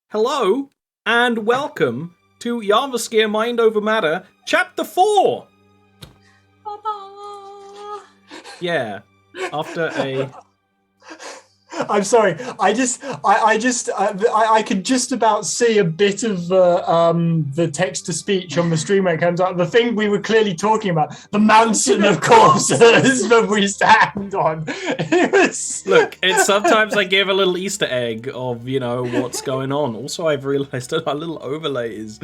Hello, and welcome to Jarviskjir Mind Over Matter, Chapter 4! Yeah, after a... I'm sorry. I could just about see a bit of the text to speech on the stream when it comes out. The thing we were clearly talking about, the mountain of corpses that we stand on. Look, it's sometimes I give a little Easter egg of, you know, what's going on. Also, I've realized that our little overlay is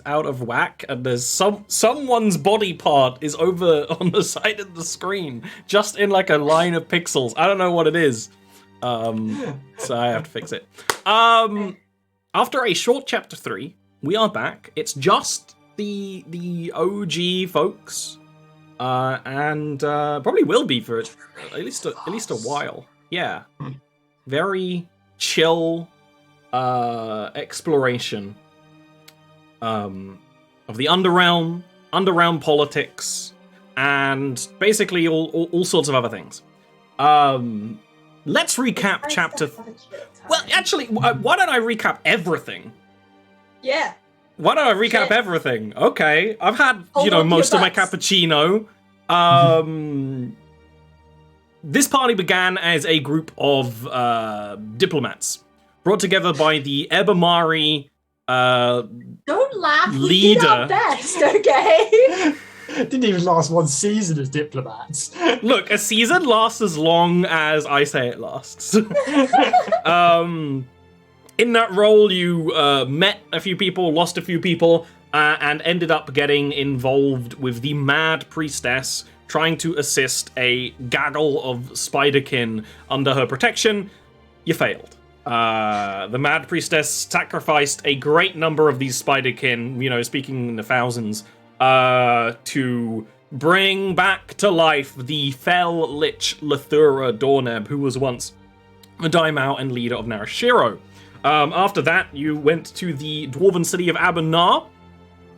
out of whack, and there's someone's body part is over on the side of the screen, just in like a line of pixels. I don't know what it is. So I have to fix it. After a short chapter 3, we are back. It's just the OG folks, and probably will be for at least a while. Yeah, very chill exploration of the underrealm politics, and basically all sorts of other things. Let's recap chapter... Well, actually, why don't I recap everything? Yeah. Why don't I recap everything? Okay, I've had, most of my cappuccino. This party began as a group of diplomats brought together by the Ebamari Don't laugh. leader. We did our best, okay? Didn't even last one season as diplomats. Look, a season lasts as long as I say it lasts. In that role, you met a few people, lost a few people, and ended up getting involved with the Mad Priestess, trying to assist a gaggle of spiderkin under her protection. You failed. The Mad Priestess sacrificed a great number of these spiderkin, speaking in the thousands, to bring back to life the fell lich Lathura Dorneb, who was once the daimyo and leader of Narashiro. After that, you went to the dwarven city of Abanar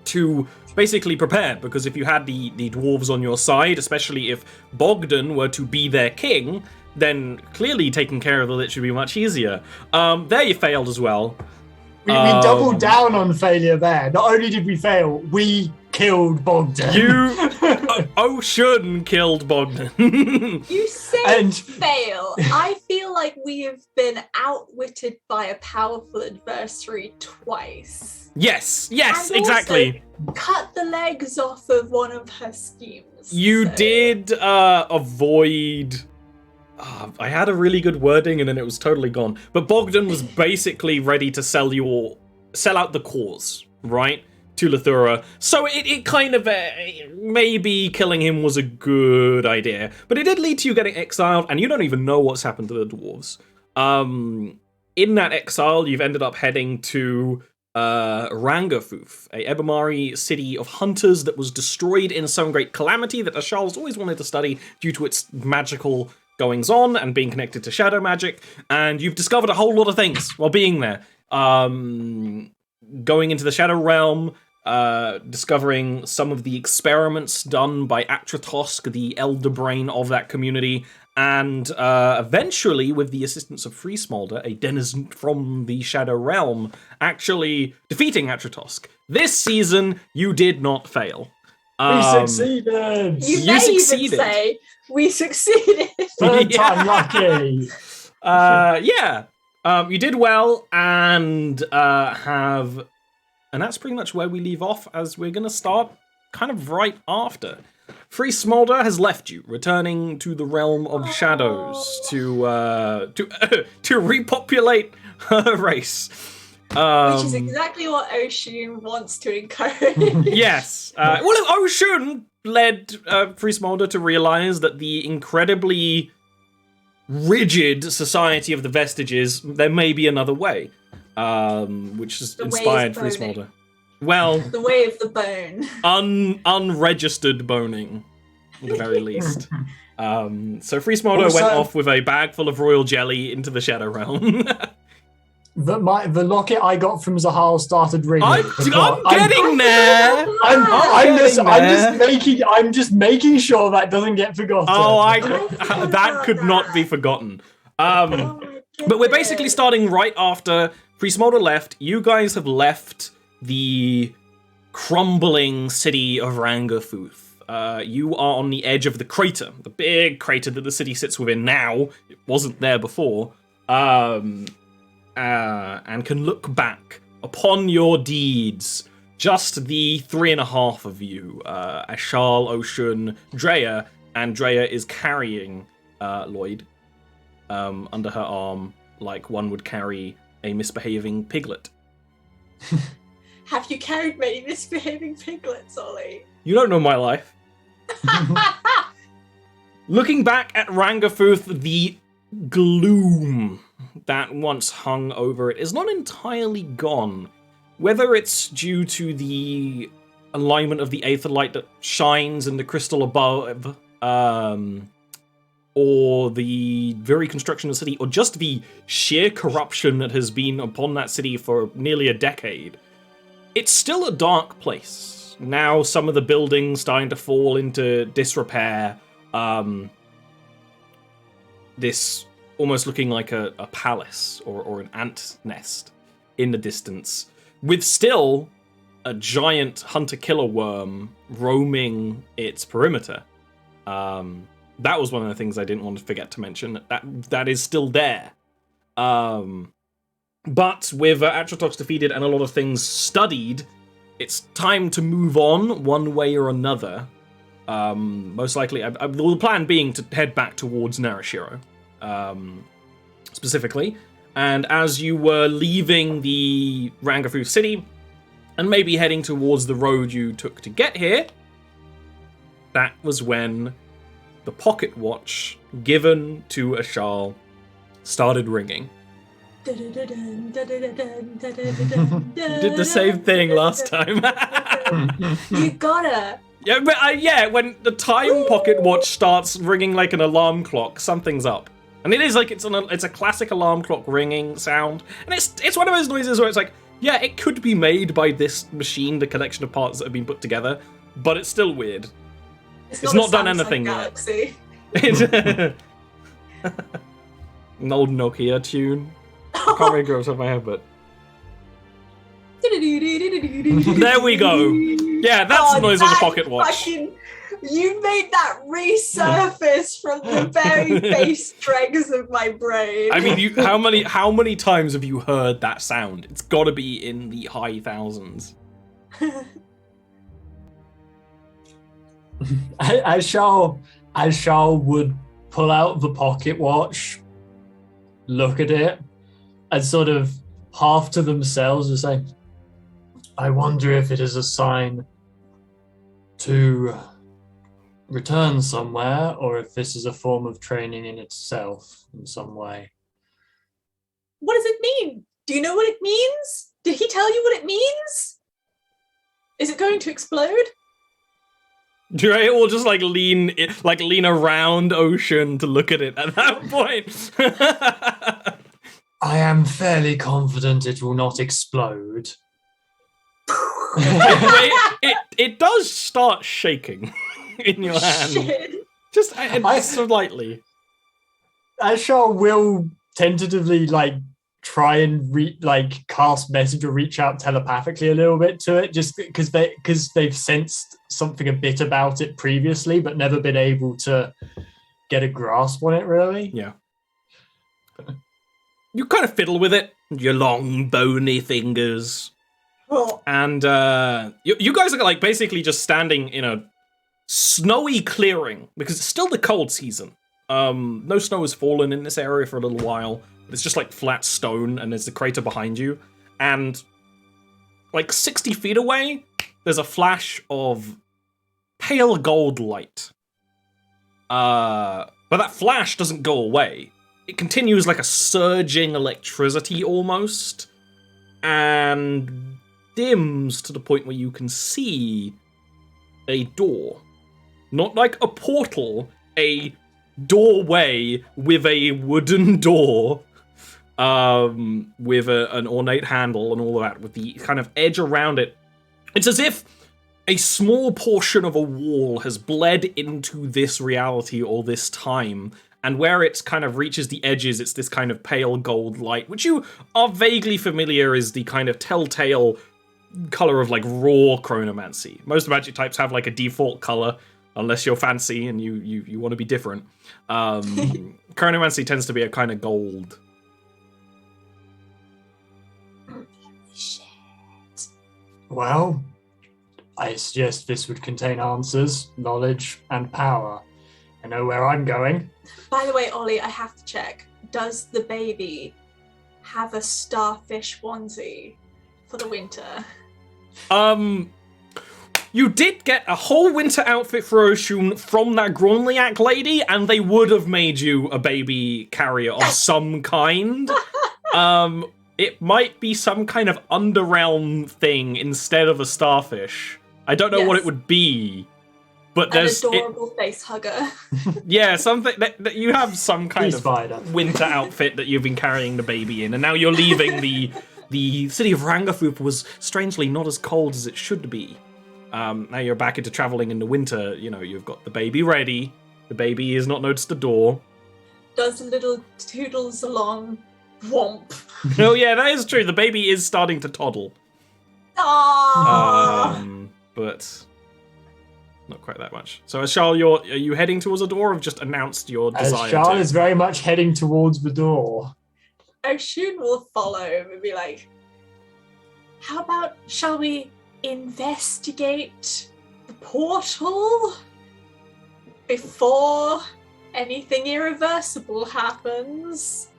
to basically prepare, because if you had the dwarves on your side, especially if Bogdan were to be their king, then clearly taking care of the lich would be much easier. There you failed as well. We doubled down on failure there. Not only did we fail, we killed Bogdan. Ocean killed Bogdan. You say fail. I feel like we have been outwitted by a powerful adversary twice. Yes, and exactly. Cut the legs off of one of her schemes. You did avoid... I had a really good wording and then it was totally gone. But Bogdan was basically ready to sell out the cause, right? To Lathura. So it kind of, maybe killing him was a good idea. But it did lead to you getting exiled, and you don't even know what's happened to the dwarves. In that exile, you've ended up heading to Rangafoof, a Ebamari city of hunters that was destroyed in some great calamity that Ashal's always wanted to study due to its magical goings on and being connected to shadow magic, and you've discovered a whole lot of things while being there. Going into the Shadow Realm, discovering some of the experiments done by Atratosk, the elder brain of that community, and eventually, with the assistance of Freesmolder, a denizen from the Shadow Realm, actually defeating Atratosk. This season, you did not fail. We succeeded! You may even say, we succeeded! Third time lucky! You did well, and and that's pretty much where we leave off, as we're going to start kind of right after. Free Smolder has left you, returning to the realm of shadows to repopulate her race. Which is exactly what Oshun wants to encourage. Yes. Oshun led Free Smolder to realize that the incredibly rigid society of the Vestiges, there may be another way, which has inspired Free Smolder. Well, the way of the bone. Unregistered boning, at the very least. So Free Smolder went off with a bag full of royal jelly into the Shadow Realm. The locket I got from Zahal started ringing. I'm getting there. I'm just making sure that doesn't get forgotten. That could not be forgotten. But we're basically starting right after Free Smolder left. You guys have left the crumbling city of Rangafuth. You are on the edge of the crater, the big crater that the city sits within now. It wasn't there before. And can look back upon your deeds. Just the 3.5 of you, Ashal, Ocean, Drea, and Drea is carrying Lloyd under her arm like one would carry a misbehaving piglet. Have you carried many misbehaving piglets, Ollie? You don't know my life. Looking back at Rangafuth, the gloom that once hung over it is not entirely gone. Whether it's due to the alignment of the aether light that shines in the crystal above, or the very construction of the city, or just the sheer corruption that has been upon that city for nearly a decade, it's still a dark place. Now some of the buildings starting to fall into disrepair. This almost looking like a palace or an ant nest in the distance, with still a giant hunter-killer worm roaming its perimeter. That was one of the things I didn't want to forget to mention. That is still there. But with Atrotox defeated and a lot of things studied, it's time to move on one way or another. Most likely, the plan being to head back towards Narashiro, specifically. And as you were leaving the Rangafu city, and maybe heading towards the road you took to get here, that was when the pocket watch given to Ashal started ringing. Did Did the same thing last time. You gotta. Yeah, but when the time pocket watch starts ringing like an alarm clock, something's up. And it is like it's a classic alarm clock ringing sound, and it's one of those noises where it's like, yeah, it could be made by this machine, the collection of parts that have been put together, but it's still weird. It's not done anything Galaxy. yet. An old Nokia tune. I can't really go off the top of my head, but there we go. Yeah, that's the noise of the pocket watch. You made that resurface from the very base dregs of my brain. I mean, how many times have you heard that sound? It's got to be in the high thousands. Ashal would pull out the pocket watch, look at it, and sort of half to themselves and say, I wonder if it is a sign to return somewhere, or if this is a form of training in itself in some way. What does it mean? Do you know what it means? Did he tell you what it means? Is it going to explode? Dre will just lean around Ocean to look at it at that point. I am fairly confident it will not explode. It does start shaking in your hand. Shit. Just slightly. Ashal will tentatively try and cast message or reach out telepathically a little bit to it, just because they've sensed something a bit about it previously, but never been able to get a grasp on it really. Yeah. You kind of fiddle with it, your long bony fingers. Oh. And you guys are basically just standing in a snowy clearing, because it's still the cold season. No snow has fallen in this area for a little while. It's just flat stone, and there's the crater behind you. And 60 feet away, there's a flash of pale gold light. But that flash doesn't go away. It continues like a surging electricity almost, and dims to the point where you can see a door. Not like a portal, a doorway with a wooden door, with an ornate handle and all of that, with the kind of edge around it. It's as if a small portion of a wall has bled into this reality or this time, and where it kind of reaches the edges, it's this kind of pale gold light, which you are vaguely familiar is the kind of telltale color of like raw chronomancy. Most magic types have like a default color, unless you're fancy and you want to be different. Chronomancy tends to be a kind of gold. Shit. Well, I suggest this would contain answers, knowledge, and power. I know where I'm going. By the way, Ollie, I have to check. Does the baby have a starfish onesie for the winter? You did get a whole winter outfit for Oshun from that Gronliak lady, and they would have made you a baby carrier of some kind. It might be some kind of underrealm thing instead of a starfish. I don't know what it would be, but there's an adorable face hugger. Yeah, something that you have some kind of winter outfit that you've been carrying the baby in, and now you're leaving the city of Rangafup was strangely not as cold as it should be. Now you're back into traveling in the winter. You know, you've got the baby ready. The baby is not noticed the door. Does a little toodles along. Womp. Oh yeah, that is true. The baby is starting to toddle. Aww. But not quite that much. So, Ashal, are you heading towards the door, or have just announced your desire? Ashal is very much heading towards the door. Oshun will follow and be like, how about, shall we investigate the portal before anything irreversible happens?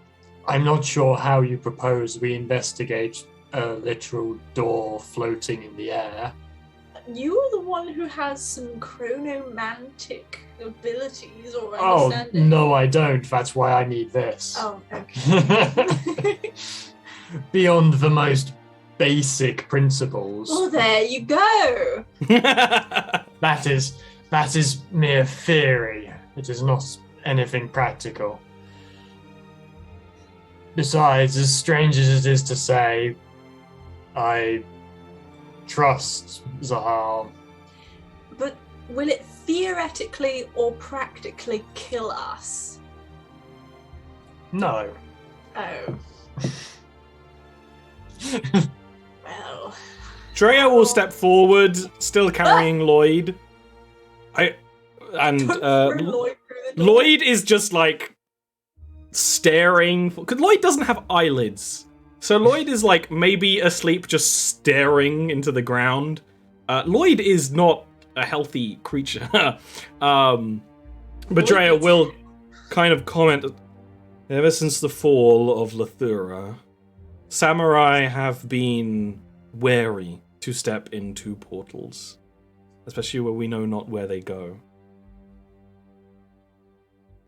I'm not sure how you propose we investigate a literal door floating in the air. You're the one who has some chronomantic abilities or Oh, understanding. no, I don't. That's why I need this. Oh, okay. Beyond the most basic principles. Oh, there you go. That is mere theory. It is not anything practical. Besides, as strange as it is to say, I trust Zahal. But will it theoretically or practically kill us? No. Oh. Well. Drea will step forward, still carrying Lloyd. Lloyd is just like staring, because Lloyd doesn't have eyelids. So Lloyd is like maybe asleep, just staring into the ground. Lloyd is not a healthy creature. But Drea will kind of comment, ever since the fall of Lathura, samurai have been wary to step into portals, especially where we know not where they go.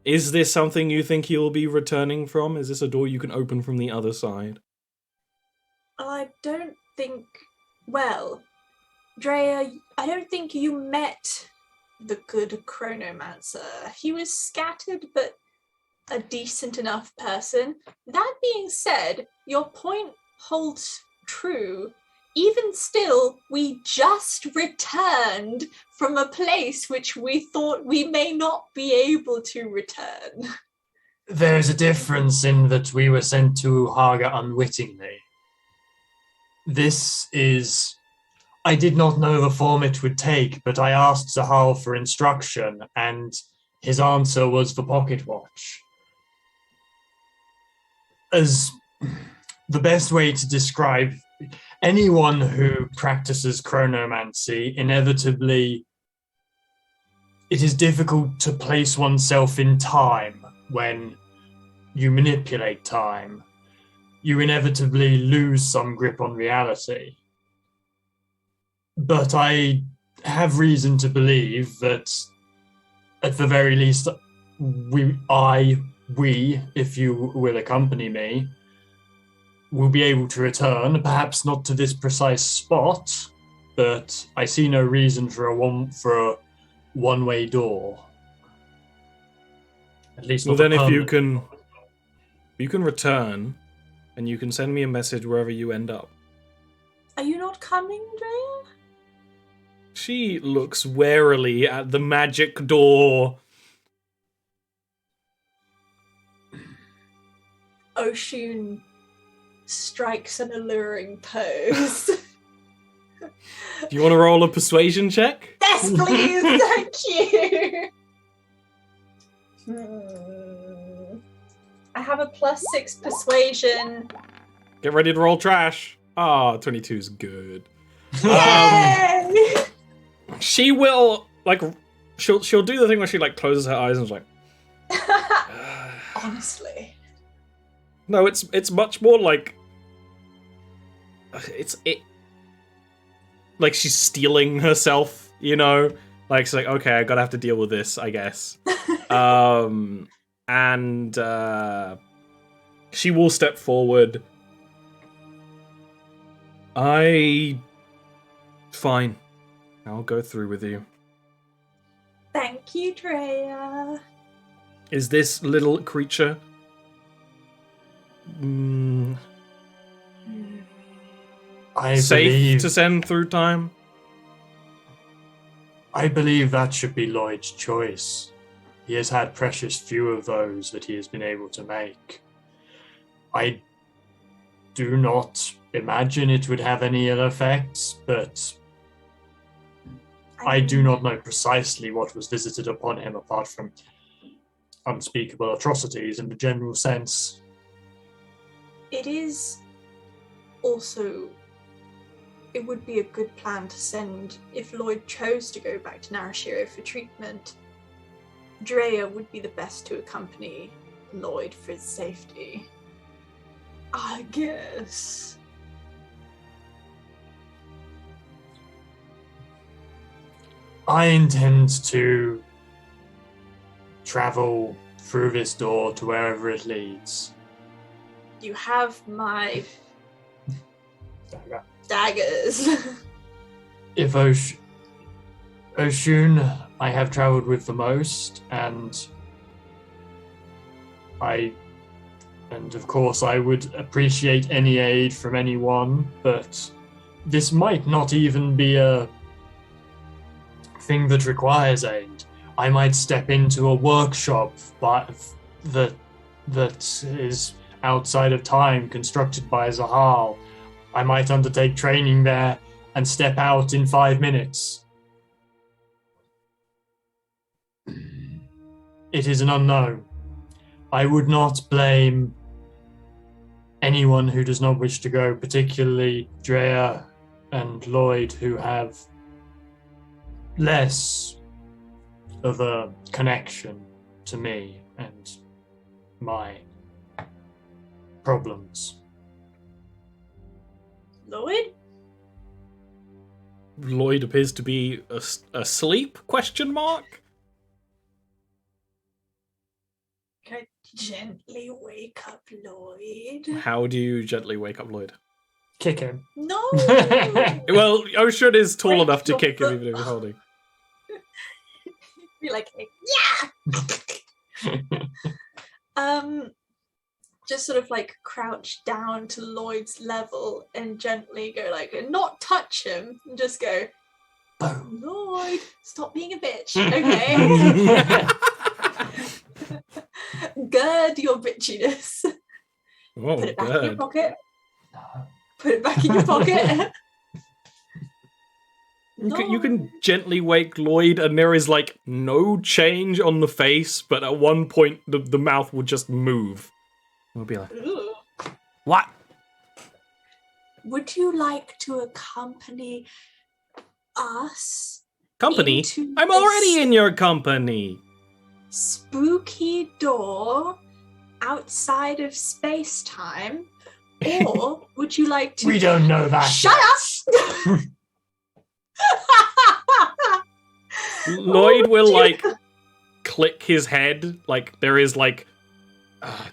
Is this something you think you'll be returning from? Is this a door you can open from the other side? I don't think... Well, Drea, I don't think you met the good chronomancer. He was scattered, but a decent enough person. That being said, your point holds true. Even still, we just returned from a place which we thought we may not be able to return. There's a difference in that we were sent to Haga unwittingly. This is... I did not know the form it would take, but I asked Zahal for instruction, and his answer was the pocket watch. As the best way to describe anyone who practices chronomancy, inevitably, it is difficult to place oneself in time when you manipulate time. You inevitably lose some grip on reality. But I have reason to believe that, at the very least, we, if you will accompany me, will be able to return, perhaps not to this precise spot, but I see no reason for a one-way door. At least not. Well, then, if you can return, and you can send me a message wherever you end up. Are you not coming, Drea? She looks warily at the magic door. Oshun strikes an alluring pose. Do you want to roll a persuasion check? Yes, please. Thank you. I have a +6 persuasion. Get ready to roll trash. Ah, 22's good. Yay! She will, like, she'll do the thing where she, like, closes her eyes and is like... Honestly. No, it's much more like... Like, she's stealing herself, you know? Like, she's like, okay, I gotta have to deal with this, I guess. And she will step forward. Fine. I'll go through with you. Thank you, Drea. Is this little creature... safe to send through time? I believe that should be Lloyd's choice. He has had precious few of those that he has been able to make. I do not imagine it would have any ill effects, but I do not know precisely what was visited upon him apart from unspeakable atrocities in the general sense. It is also... It would be a good plan to send, if Lloyd chose to go back to Narashiro for treatment, Drea would be the best to accompany Lloyd for his safety. I guess. I intend to travel through this door to wherever it leads. You have my daggers. If Oshun, I have traveled with the most, and of course I would appreciate any aid from anyone, but this might not even be a thing that requires aid. I might step into a workshop that is outside of time, constructed by Zahal. I might undertake training there and step out in 5 minutes. It is an unknown. I would not blame anyone who does not wish to go, particularly Drea and Lloyd, who have less of a connection to me and my problems. Lloyd? Lloyd appears to be asleep, question mark? Can I gently wake up Lloyd? How do you gently wake up Lloyd? Kick him. No! Well, Oshun is tall Break enough to your kick him foot. even if he's holding. Be like, yeah! Just sort of like crouch down to Lloyd's level and gently go like, and not touch him, and just go, Boom. Lloyd, stop being a bitch, okay? Gird your bitchiness. Oh, Put it back in your good. pocket. No. Put it back in your pocket. You can gently wake Lloyd, and there is like no change on the face, but at one point the mouth will just move. We'll be like, Ooh. what? Would you like to accompany us? Company? Into I'm already in your company. Spooky door outside of space-time? Or would you like to... We don't know that. Shut up! Lloyd Oh, will dear. like click his head. Like there is like,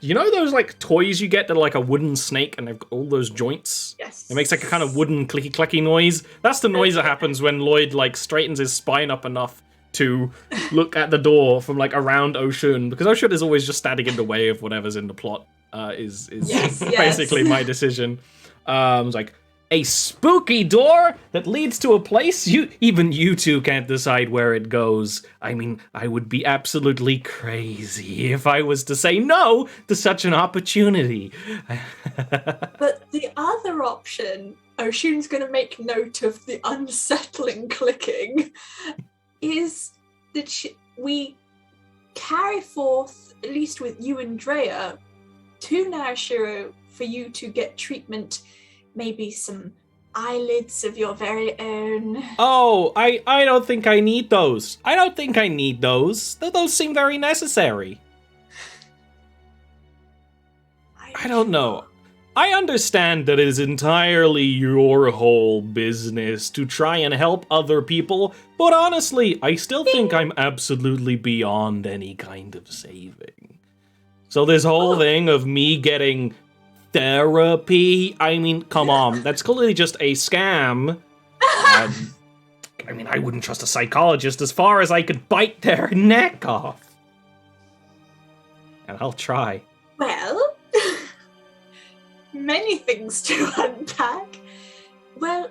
you know those like toys you get that are like a wooden snake and they've got all those joints? Yes. It makes like a kind of wooden clicky clacky noise. That's the noise that happens when Lloyd like straightens his spine up enough to look at the door from like around Oshun, because Oshun is always just standing in the way of whatever's in the plot. Is Yes, basically yes. my decision. It's like, A spooky door that leads to a place even you two can't decide where it goes. I mean, I would be absolutely crazy if I was to say no to such an opportunity. But the other option, Ocean's going to make note of the unsettling clicking, is that we carry forth, at least with you and Drea, to Narashiro for you to get treatment, maybe some eyelids of your very own. Oh, I don't think I need those. I don't think I need those. Those seem very necessary. I don't know. I understand that it is entirely your whole business to try and help other people, but honestly, I still think I'm absolutely beyond any kind of saving. So this whole thing of me getting therapy, I mean, come on, that's clearly just a scam. I mean, I wouldn't trust a psychologist as far as I could bite their neck off. And I'll try. Well, many things to unpack. Well,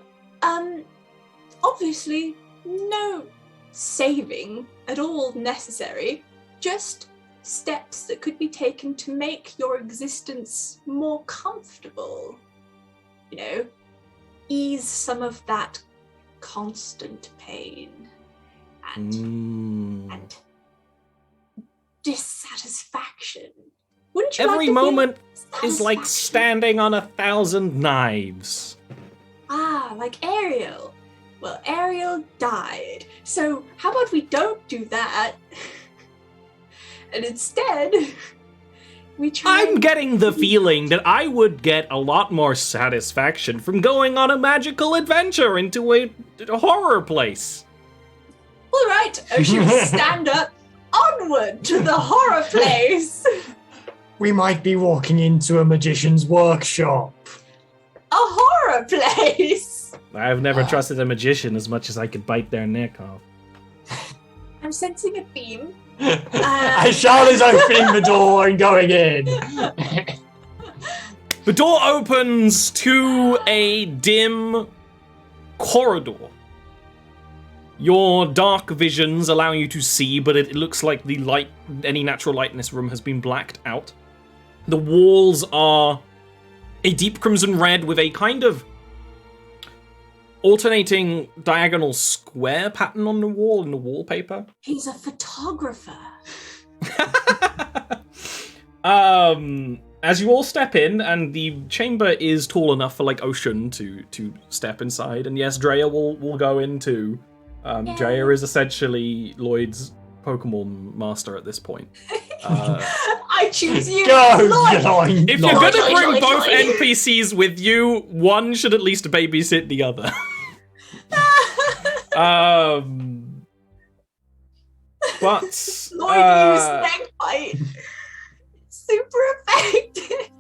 obviously, no saving at all necessary, just steps that could be taken to make your existence more comfortable. You know, ease some of that constant pain and dissatisfaction. Wouldn't you Every like to moment feel is like satisfaction? standing on 1,000 knives. Ah, like Ariel. Well, Ariel died. So how about we don't do that? And instead, we try. I'm getting the feeling that I would get a lot more satisfaction from going on a magical adventure into a horror place. All right, Ocean, stand up. Onward to the horror place. We might be walking into a magician's workshop. A horror place. I've never trusted a magician as much as I could bite their neck off. I'm sensing a theme. As Charlotte's opening the door and going in. The door opens to a dim corridor. Your dark visions allow you to see, but it looks like the light, any natural light in this room has been blacked out. The walls are a deep crimson red with a kind of alternating diagonal square pattern on the wall in the wallpaper. He's a photographer. As you all step in, and the chamber is tall enough for like Ocean to step inside, and yes, Drea will go in too. Drea is essentially Lloyd's Pokemon master at this point. I choose you. Go, Lloyd. If you're gonna bring Lloyd, both Lloyd. NPCs with you, one should at least babysit the other. But Lloyd used neck bite. Super effective.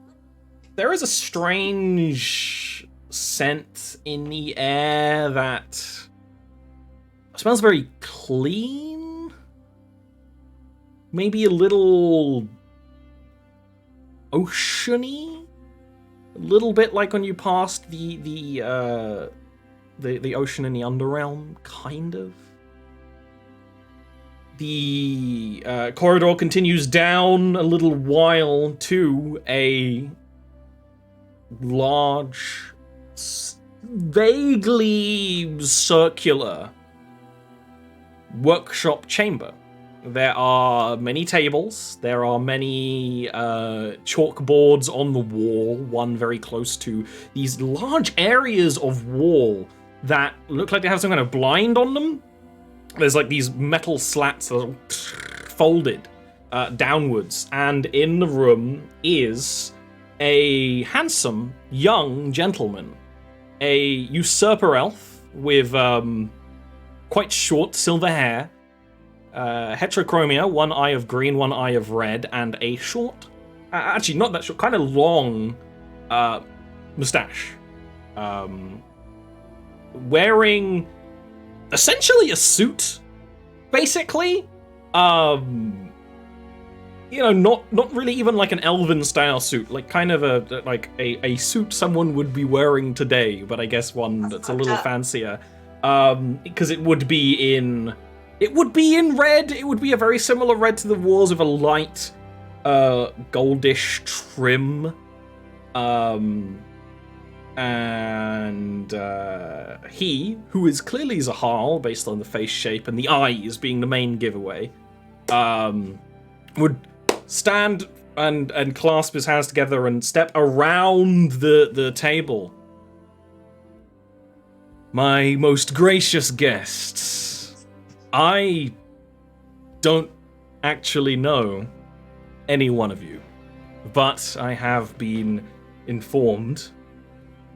there is a strange scent in the air that smells very clean. Maybe a little oceany. A little bit like when you passed the ocean in the Underrealm, kind of. The corridor continues down a little while to a large, vaguely circular workshop chamber. There are many tables. There are many chalkboards on the wall, one very close to these large areas of wall that look like they have some kind of blind on them. There's like these metal slats that are folded downwards, and in the room is a handsome young gentleman, a usurper elf with quite short silver hair, heterochromia, one eye of green, one eye of red, and a short, actually not that short, kind of long mustache. Wearing essentially a suit, basically. not really even like an elven style suit, like kind of a suit someone would be wearing today, but I guess one that's a little fancier. Because it would be in red. It would be a very similar red to the walls with a light goldish trim. And he, who is clearly Zahal based on the face shape and the eyes being the main giveaway, would stand and clasp his hands together and step around the table. My most gracious guests, I don't actually know any one of you, but I have been informed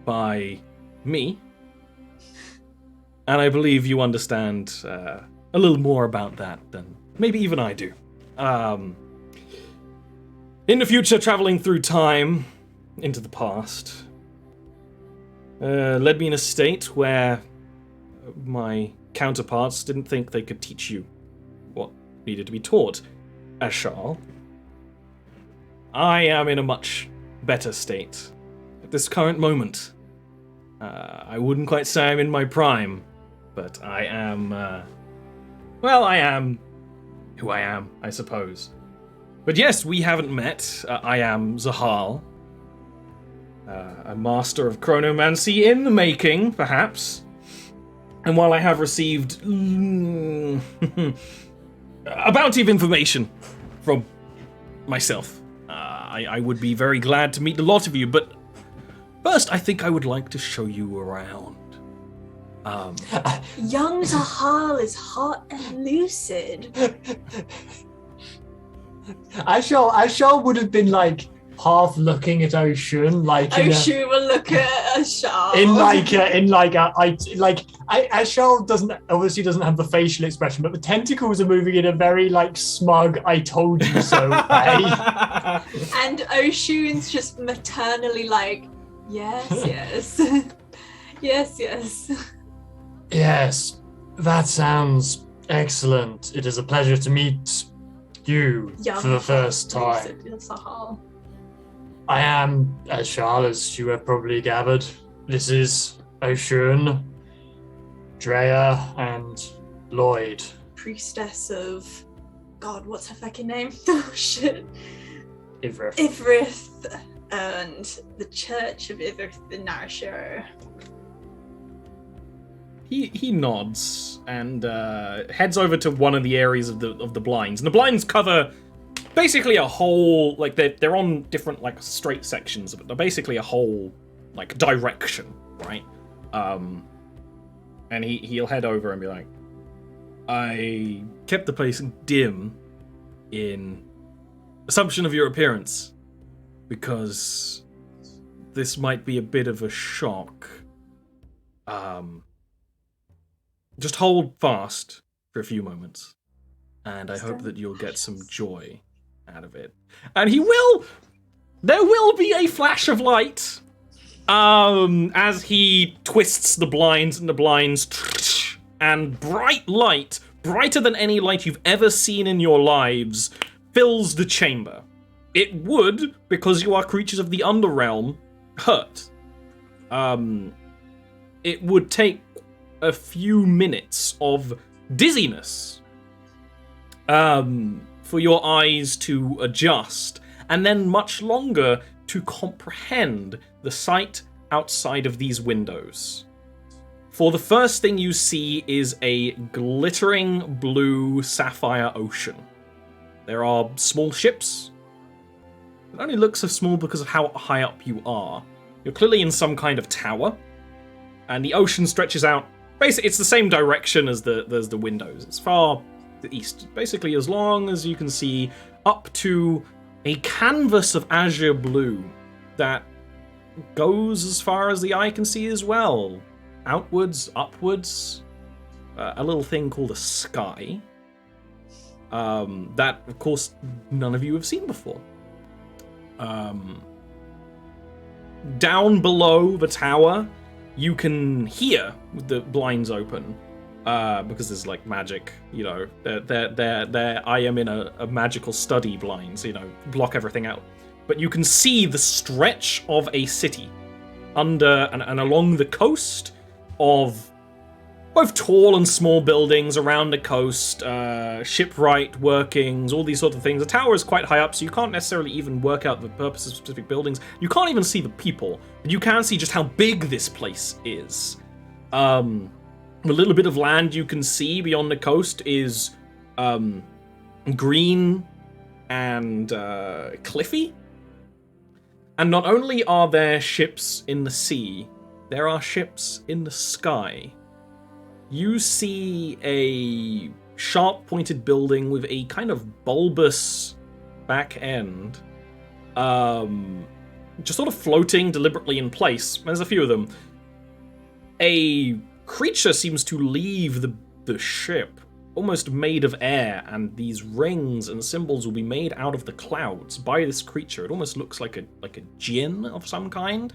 by me, and I believe you understand a little more about that than maybe even I do. In the future, traveling through time into the past led me in a state where my counterparts didn't think they could teach you what needed to be taught. Ashal, I am in a much better state at this current moment. I wouldn't quite say I'm in my prime, but I am, I am who I am, I suppose. But yes, we haven't met. I am Zahal, a master of chronomancy in the making, perhaps. And while I have received a bounty of information from myself, I would be very glad to meet the lot of you, but first I think I would like to show you around. Young Zahal is hot and lucid. Ashal would have been like half looking at Oshun, like Oshun will look at Ashal. Ashal doesn't have the facial expression, but the tentacles are moving in a very like smug "I told you so" way. And Oshun's just maternally like, yes, yes. Yes, that sounds excellent. It is a pleasure to meet you for the first time. Zahal. I am Ashal, as you have probably gathered. This is Oshun, Drea, and Lloyd. Priestess of... God, what's her fucking name? Oh, shit. Ivrith. Ivrith, and the Church of Ivrith in Narashiro. He nods and heads over to one of the areas of the blinds, and the blinds cover basically a whole, like they're on different like straight sections, but they're basically a whole like direction, right? And he'll head over and be like, I kept the place dim in assumption of your appearance because this might be a bit of a shock. Just hold fast for a few moments, and I hope that you'll get some joy out of it. And there will be a flash of light, as he twists the blinds, and bright light, brighter than any light you've ever seen in your lives, fills the chamber. It would, because you are creatures of the Underrealm, hurt. It would take a few minutes of dizziness for your eyes to adjust, and then much longer to comprehend the sight outside of these windows. For the first thing you see is a glittering blue sapphire ocean. There are small ships. It only looks so small because of how high up you are. You're clearly in some kind of tower, and the ocean stretches out. Basically, it's the same direction as the windows. It's far to the east. Basically, as long as you can see up to a canvas of azure blue that goes as far as the eye can see as well. Outwards, upwards. A little thing called a sky. That, of course, none of you have seen before. Down below the tower, you can hear, with the blinds open, because there's like magic, you know, they're I am in a magical study blinds, you know, block everything out. But you can see the stretch of a city under and along the coast of both tall and small buildings around the coast, shipwright workings, all these sort of things. The tower is quite high up, so you can't necessarily even work out the purpose of specific buildings. You can't even see the people, but you can see just how big this place is. The little bit of land you can see beyond the coast is green and cliffy. And not only are there ships in the sea, there are ships in the sky. You see a sharp-pointed building with a kind of bulbous back end, just sort of floating deliberately in place. There's a few of them. A creature seems to leave the ship, almost made of air, and these rings and symbols will be made out of the clouds by this creature. It almost looks like a djinn of some kind.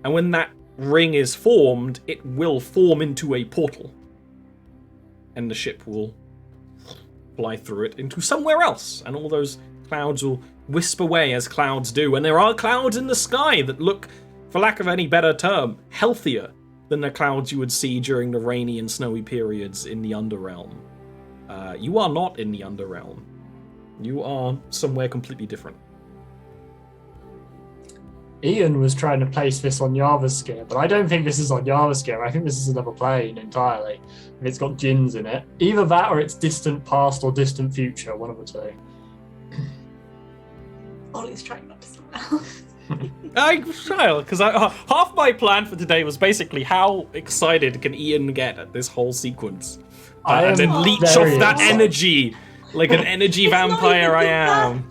And when that ring is formed, it will form into a portal. And the ship will fly through it into somewhere else. And all those clouds will wisp away as clouds do. And there are clouds in the sky that look, for lack of any better term, healthier than the clouds you would see during the rainy and snowy periods in the Underrealm. You are not in the Underrealm. You are somewhere completely different. Ian was trying to place this on Jarviskjir, but I don't think this is on Jarviskjir. I think this is another plane entirely. If it's got djinns in it. Either that or it's distant past or distant future, one of the two. Ollie's trying not to smile. I try, because half my plan for today was basically how excited can Ian get at this whole sequence. And then leech off that energy, like an energy vampire I am.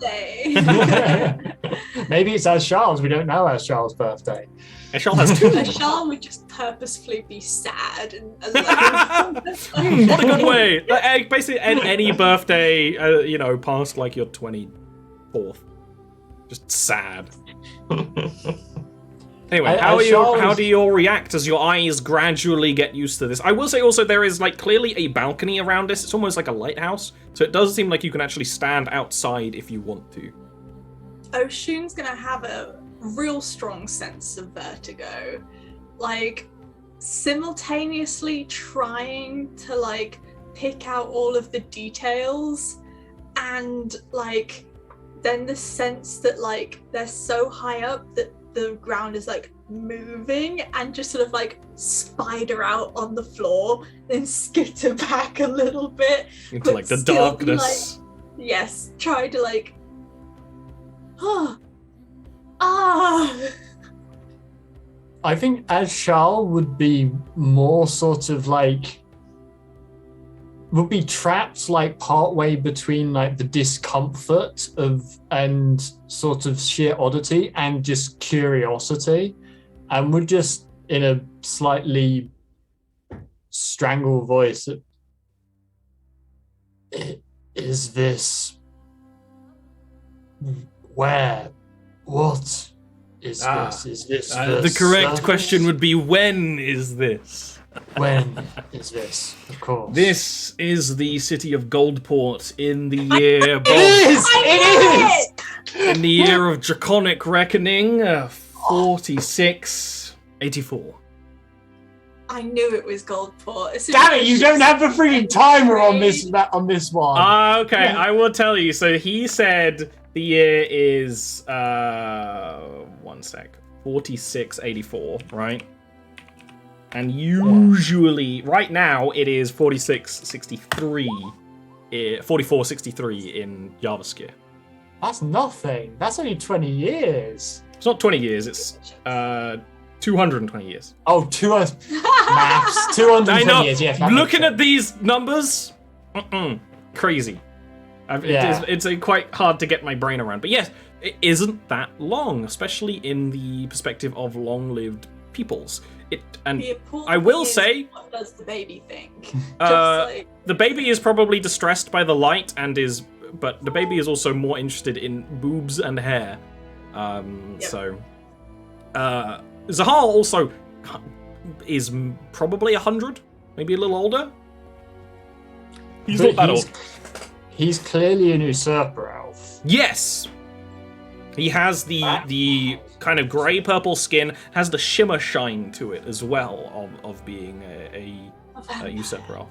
Maybe it's as Charles. We don't know as Charles' birthday. And Charles has two. Charles would just purposefully be sad and what a good way. Basically, any birthday, past like your 24th, just sad. Anyway, how do you all react as your eyes gradually get used to this? I will say also there is like clearly a balcony around this. It's almost like a lighthouse, so it does seem like you can actually stand outside if you want to. Oshun's gonna have a real strong sense of vertigo, like simultaneously trying to like pick out all of the details, and like then the sense that like they're so high up that the ground is like moving, and just sort of like spider out on the floor, then skitter back a little bit into like the darkness. Like, yes, try to like I think as Charles would be more sort of like would be trapped like partway between like the discomfort of and sort of sheer oddity and just curiosity, and would just in a slightly strangled voice, is this where? What is this? Is this the correct question would be, when is this? When is this? Of course. This is the city of Goldport in the year... It is! In the year of Draconic Reckoning, 4684. I knew it was Goldport. Damn it, you don't have the freaking timer on this one. Okay, yeah. I will tell you. So he said the year is 4684, right? And usually, right now, it is 4463 in Jarviskjir. That's nothing. That's only 20 years. It's not 20 years, it's 220 years. Oh, 200 maths. 220 years, yes. Looking at these numbers, crazy. It's quite hard to get my brain around. But yes, it isn't that long, especially in the perspective of long-lived peoples. I will say, what does the baby think? The baby is probably distressed by the light but the baby is also more interested in boobs and hair. So Zahar also is probably 100, maybe a little older. He's not that old. He's clearly an usurper elf. Yes! He has the kind of grey-purple skin, has the shimmer shine to it as well of being a usurper elf.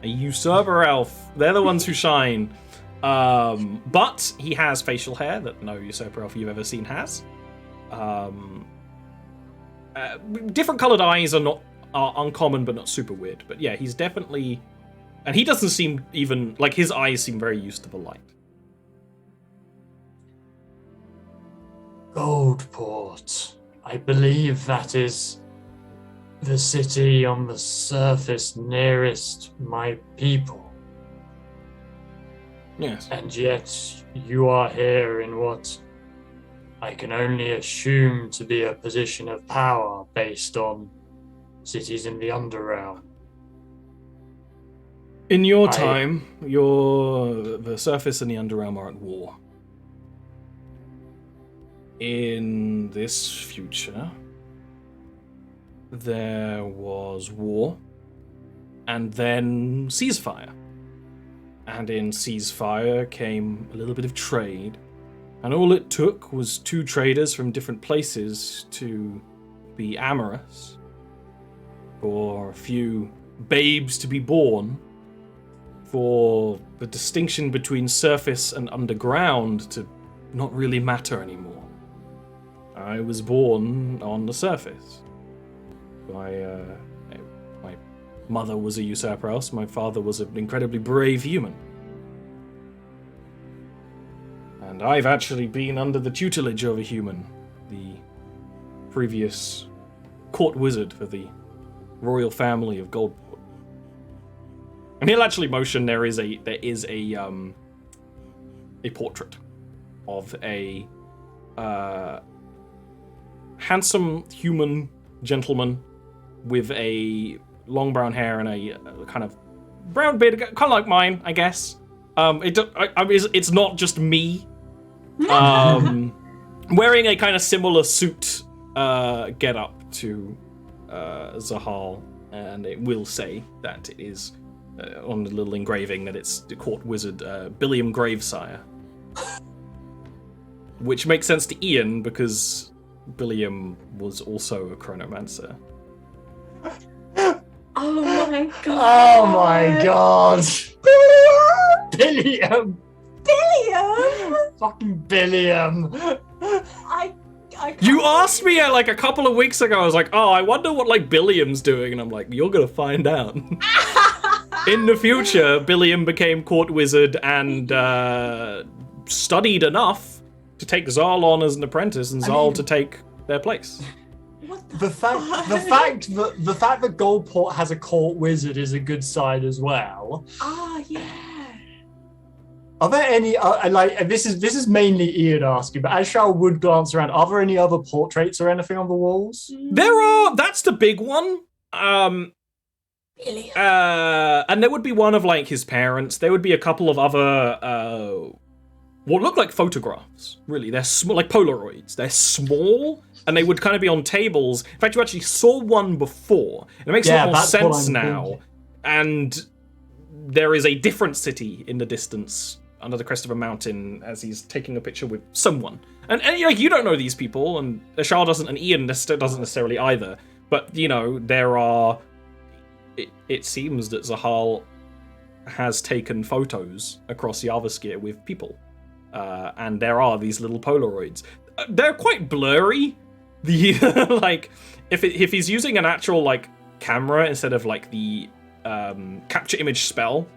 A usurper elf. They're the ones who shine. But he has facial hair that no usurper elf you've ever seen has. Different coloured eyes are uncommon, but not super weird. But yeah, he's definitely... And he doesn't seem even... Like, his eyes seem very used to the light. Goldport. I believe that is the city on the surface nearest my people. Yes. And yet you are here in what I can only assume to be a position of power based on cities in the Underrealm. In your time, the surface and the Underrealm are at war. In this future, there was war, and then ceasefire. And in ceasefire came a little bit of trade, and all it took was 2 traders from different places to be amorous, for a few babes to be born, for the distinction between surface and underground to not really matter anymore. I was born on the surface. My mother was a usurper elf, my father was an incredibly brave human. And I've actually been under the tutelage of a human, the previous court wizard for the royal family of Goldport. And he'll actually motion. There is a portrait of a handsome human gentleman with a long brown hair and a kind of brown beard, kind of like mine, I guess. It's not just me. Wearing a kind of similar suit get up to Zahal, and it will say that it is on the little engraving that it's the court wizard Billiam Gravesire, which makes sense to Ian because Billiam was also a chronomancer. Oh my god! Oh my god! Billiam! Billiam! Fucking Billiam! I can't You asked me like a couple of weeks ago. I was like, "Oh, I wonder what like Billiam's doing," and I'm like, "You're gonna find out." In the future, Billiam became court wizard and studied enough to take Zal on as an apprentice, and Zal to take their place. What The fact that Goldport has a court wizard is a good sign as well. Ah, yeah. Are there any this is mainly Ian asking, but as Shao would glance around, are there any other portraits or anything on the walls? There are. That's the big one. Billiam. And there would be one of like his parents. There would be a couple of other what look like photographs. Really, they're small, like Polaroids. They're small, and they would kind of be on tables. In fact, you actually saw one before, and it makes a lot more sense now. Thinking. And there is a different city in the distance under the crest of a mountain as he's taking a picture with someone. And you don't know these people, and Ashar doesn't, and Ian doesn't necessarily either. But there are. It seems that Zahal has taken photos across Jarviskjir with people. And there are these little Polaroids. They're quite blurry. Like, if he's using an actual like camera instead of like the capture image spell,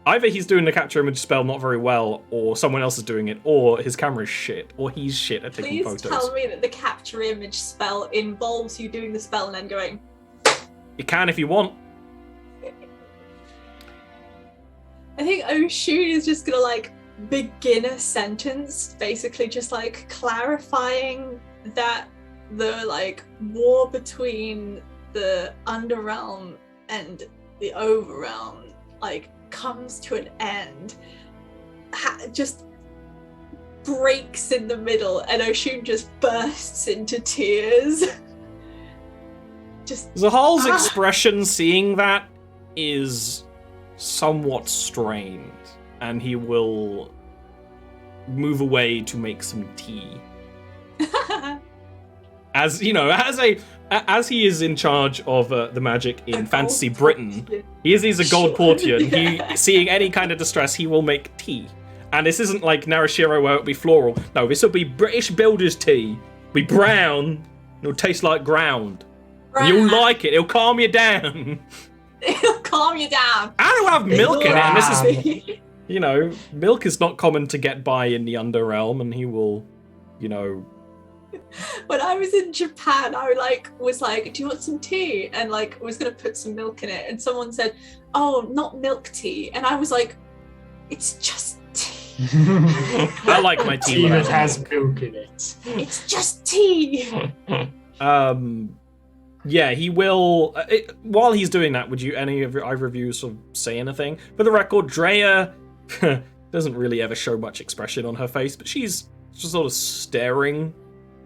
either he's doing the capture image spell not very well, or someone else is doing it, or his camera's shit, or he's shit at taking photos. Please tell me that the capture image spell involves you doing the spell and then going. You can if you want. I think Oshun is just gonna like begin a sentence, basically just like clarifying that the like war between the Underrealm and the Overrealm like comes to an end, just breaks in the middle, and Oshun just bursts into tears. Zahal's expression seeing that is somewhat strained, and he will move away to make some tea. As you know, as he is in charge of the magic in Fantasy Britain, he's a gold courtier. He, seeing any kind of distress, he will make tea. And this isn't like Narashiro where it'll be floral. No, this will be British builder's tea. It'll be brown. It'll taste like ground. And you'll like it. It'll calm you down. It'll calm you down. And it'll have milk in it. And this is, you know, milk is not common to get by in the Underrealm, and he will, you know. When I was in Japan, I was like, do you want some tea? And like, I was gonna put some milk in it, and someone said, oh, not milk tea. And I was like, it's just tea. I like my tea that has milk in it. It's just tea. Yeah, he will. While he's doing that, would you either of you sort of say anything? For the record, Drea doesn't really ever show much expression on her face, but she's just sort of staring,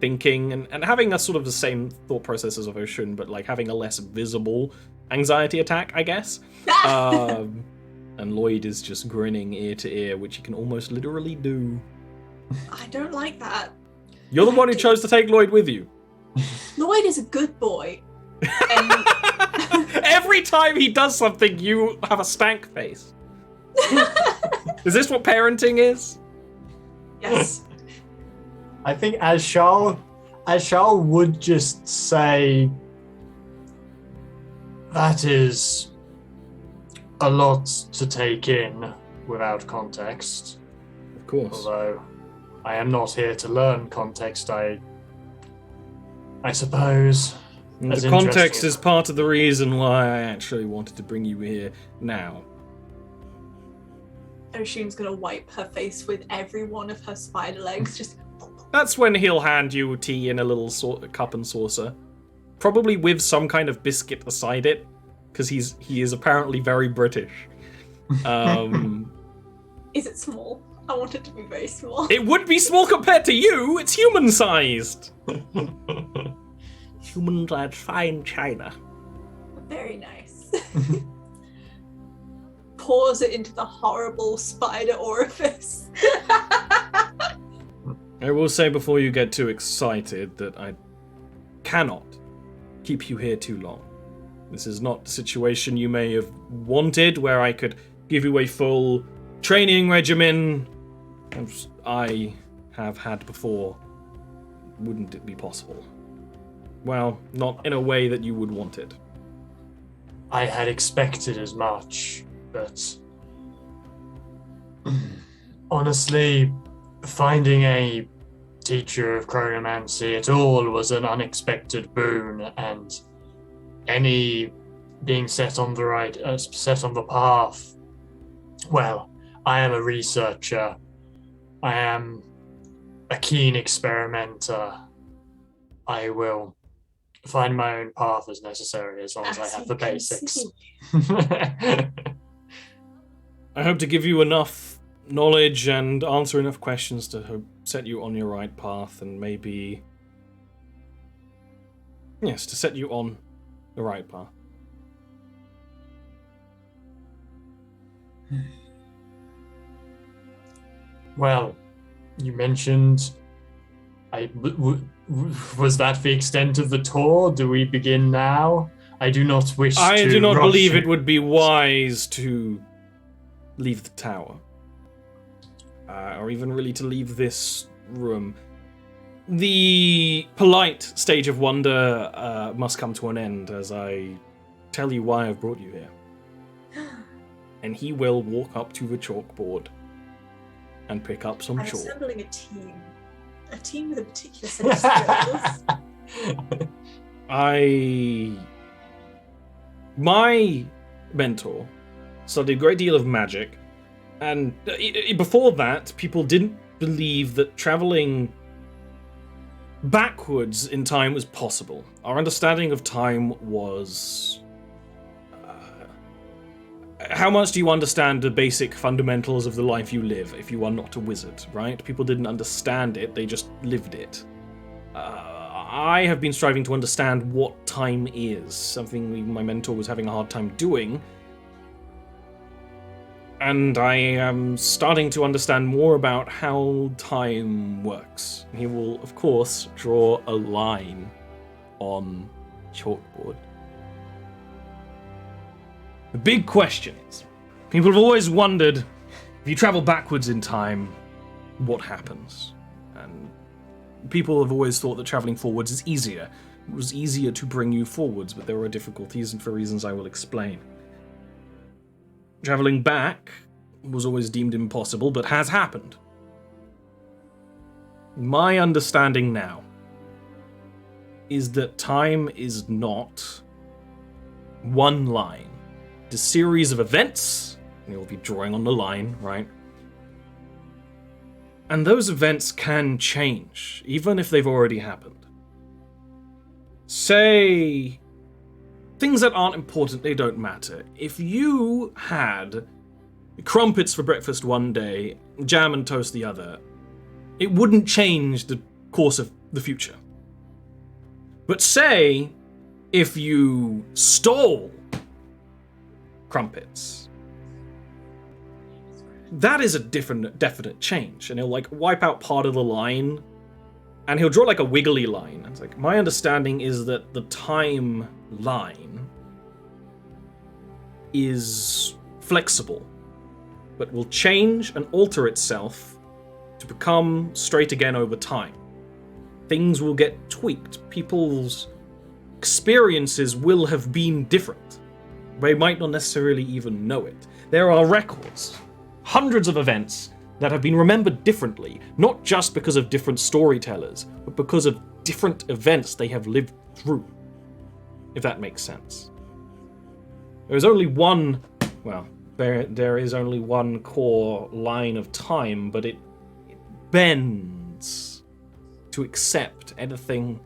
thinking, and having a sort of the same thought process as Ocean, but like having a less visible anxiety attack, I guess. And Lloyd is just grinning ear to ear, which he can almost literally do. I don't like that. You're the one who chose to take Lloyd with you. Lloyd is a good boy. And... Every time he does something, you have a stank face. Is this what parenting is? Yes. I think as Charles would just say, that is a lot to take in without context. Of course. Although I am not here to learn context, I suppose. The context is part of the reason why I actually wanted to bring you here now. Oshin's gonna wipe her face with every one of her spider legs. Just. That's when he'll hand you tea in a little cup and saucer, probably with some kind of biscuit beside it, because he is apparently very British. Is it small? I want it to be very small. It would be small compared to you. It's human-sized. Human-sized fine china. Very nice. Pours it into the horrible spider orifice. I will say before you get too excited that I cannot keep you here too long. This is not the situation you may have wanted, where I could give you a full training regimen, as I have had before. Wouldn't it be possible? Well, not in a way that you would want it. I had expected as much, but honestly, finding a teacher of chronomancy at all was an unexpected boon, and any being set on the path. Well, I am a researcher. I am a keen experimenter. I will find my own path as necessary, as long as I have the basics. I hope to give you enough knowledge and answer enough questions to set you on your right path, and maybe... Yes, to set you on the right path. Well, you mentioned... was that the extent of the tour? Do we begin now? I do not wish to... I do not believe it would be wise to leave the tower. Or even really to leave this room. The polite stage of wonder must come to an end as I tell you why I've brought you here. And he will walk up to the chalkboard and pick up some chalk. Assembling a team with a particular set of skills. My mentor studied a great deal of magic, and before that, people didn't believe that traveling backwards in time was possible. Our understanding of time was... how much do you understand the basic fundamentals of the life you live if you are not a wizard, right? People didn't understand it, they just lived it. I have been striving to understand what time is, something my mentor was having a hard time doing. And I am starting to understand more about how time works. He will, of course, draw a line on chalkboard. The big question is, people have always wondered, if you travel backwards in time, what happens? And people have always thought that traveling forwards is easier. It was easier to bring you forwards, but there are difficulties, and for reasons I will explain. Traveling back was always deemed impossible, but has happened. My understanding now is that time is not one line. It's a series of events, and you'll be drawing on the line, right? And those events can change, even if they've already happened. Say, things that aren't important, they don't matter. If you had crumpets for breakfast one day, jam and toast the other, it wouldn't change the course of the future. But say, if you stole crumpets, that is a definite change, and he'll like wipe out part of the line, and he'll draw like a wiggly line. It's like, my understanding is that the time line is flexible, but will change and alter itself to become straight again over time. Things will get tweaked. People's experiences will have been different. They might not necessarily even know it. There are records, hundreds of events that have been remembered differently, not just because of different storytellers, but because of different events they have lived through, if that makes sense. There's only one, well, there is only one core line of time, but it bends to accept anything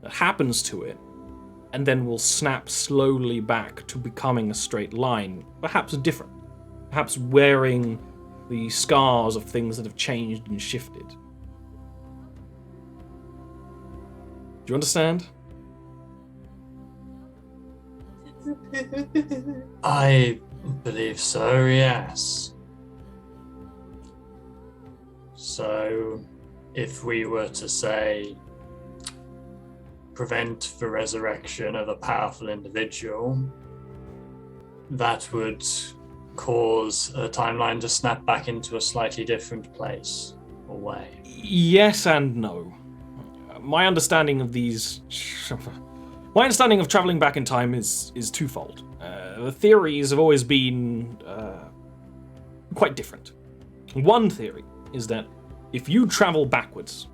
that happens to it, and then will snap slowly back to becoming a straight line, perhaps different, perhaps wearing the scars of things that have changed and shifted. Do you understand? I believe so, yes. So, if we were to say, prevent the resurrection of a powerful individual, that would cause a timeline to snap back into a slightly different place or way. Yes and no. My understanding of traveling back in time is twofold. The theories have always been quite different. One theory is that if you travel backwards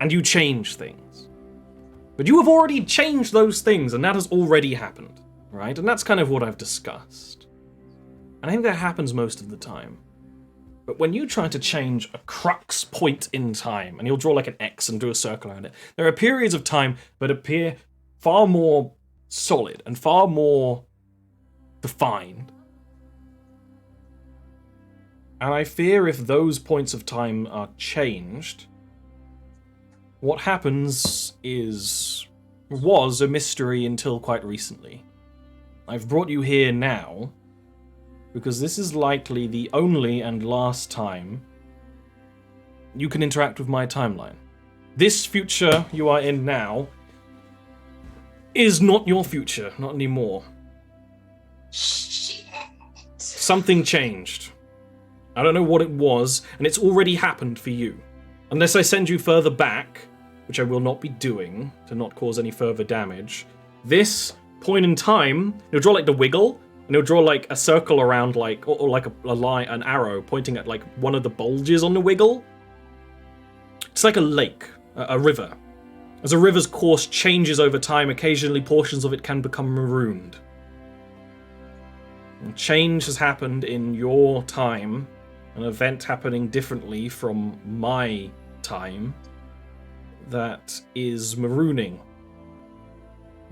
and you change things, but you have already changed those things and that has already happened, right? And that's kind of what I've discussed. And I think that happens most of the time. But when you try to change a crux point in time, and you'll draw like an X and do a circle around it, there are periods of time that appear far more solid and far more defined. And I fear if those points of time are changed, what happens was a mystery until quite recently. I've brought you here now because this is likely the only and last time you can interact with my timeline. This future you are in now is not your future, not anymore. Shit. Something changed. I don't know what it was, and it's already happened for you. Unless I send you further back, which I will not be doing to not cause any further damage, this point in time, you'll draw like the wiggle, and he'll draw like a circle around like, or like a line, an arrow pointing at like one of the bulges on the wiggle. It's like a lake, a river. As a river's course changes over time, occasionally portions of it can become marooned. And change has happened in your time, an event happening differently from my time that is marooning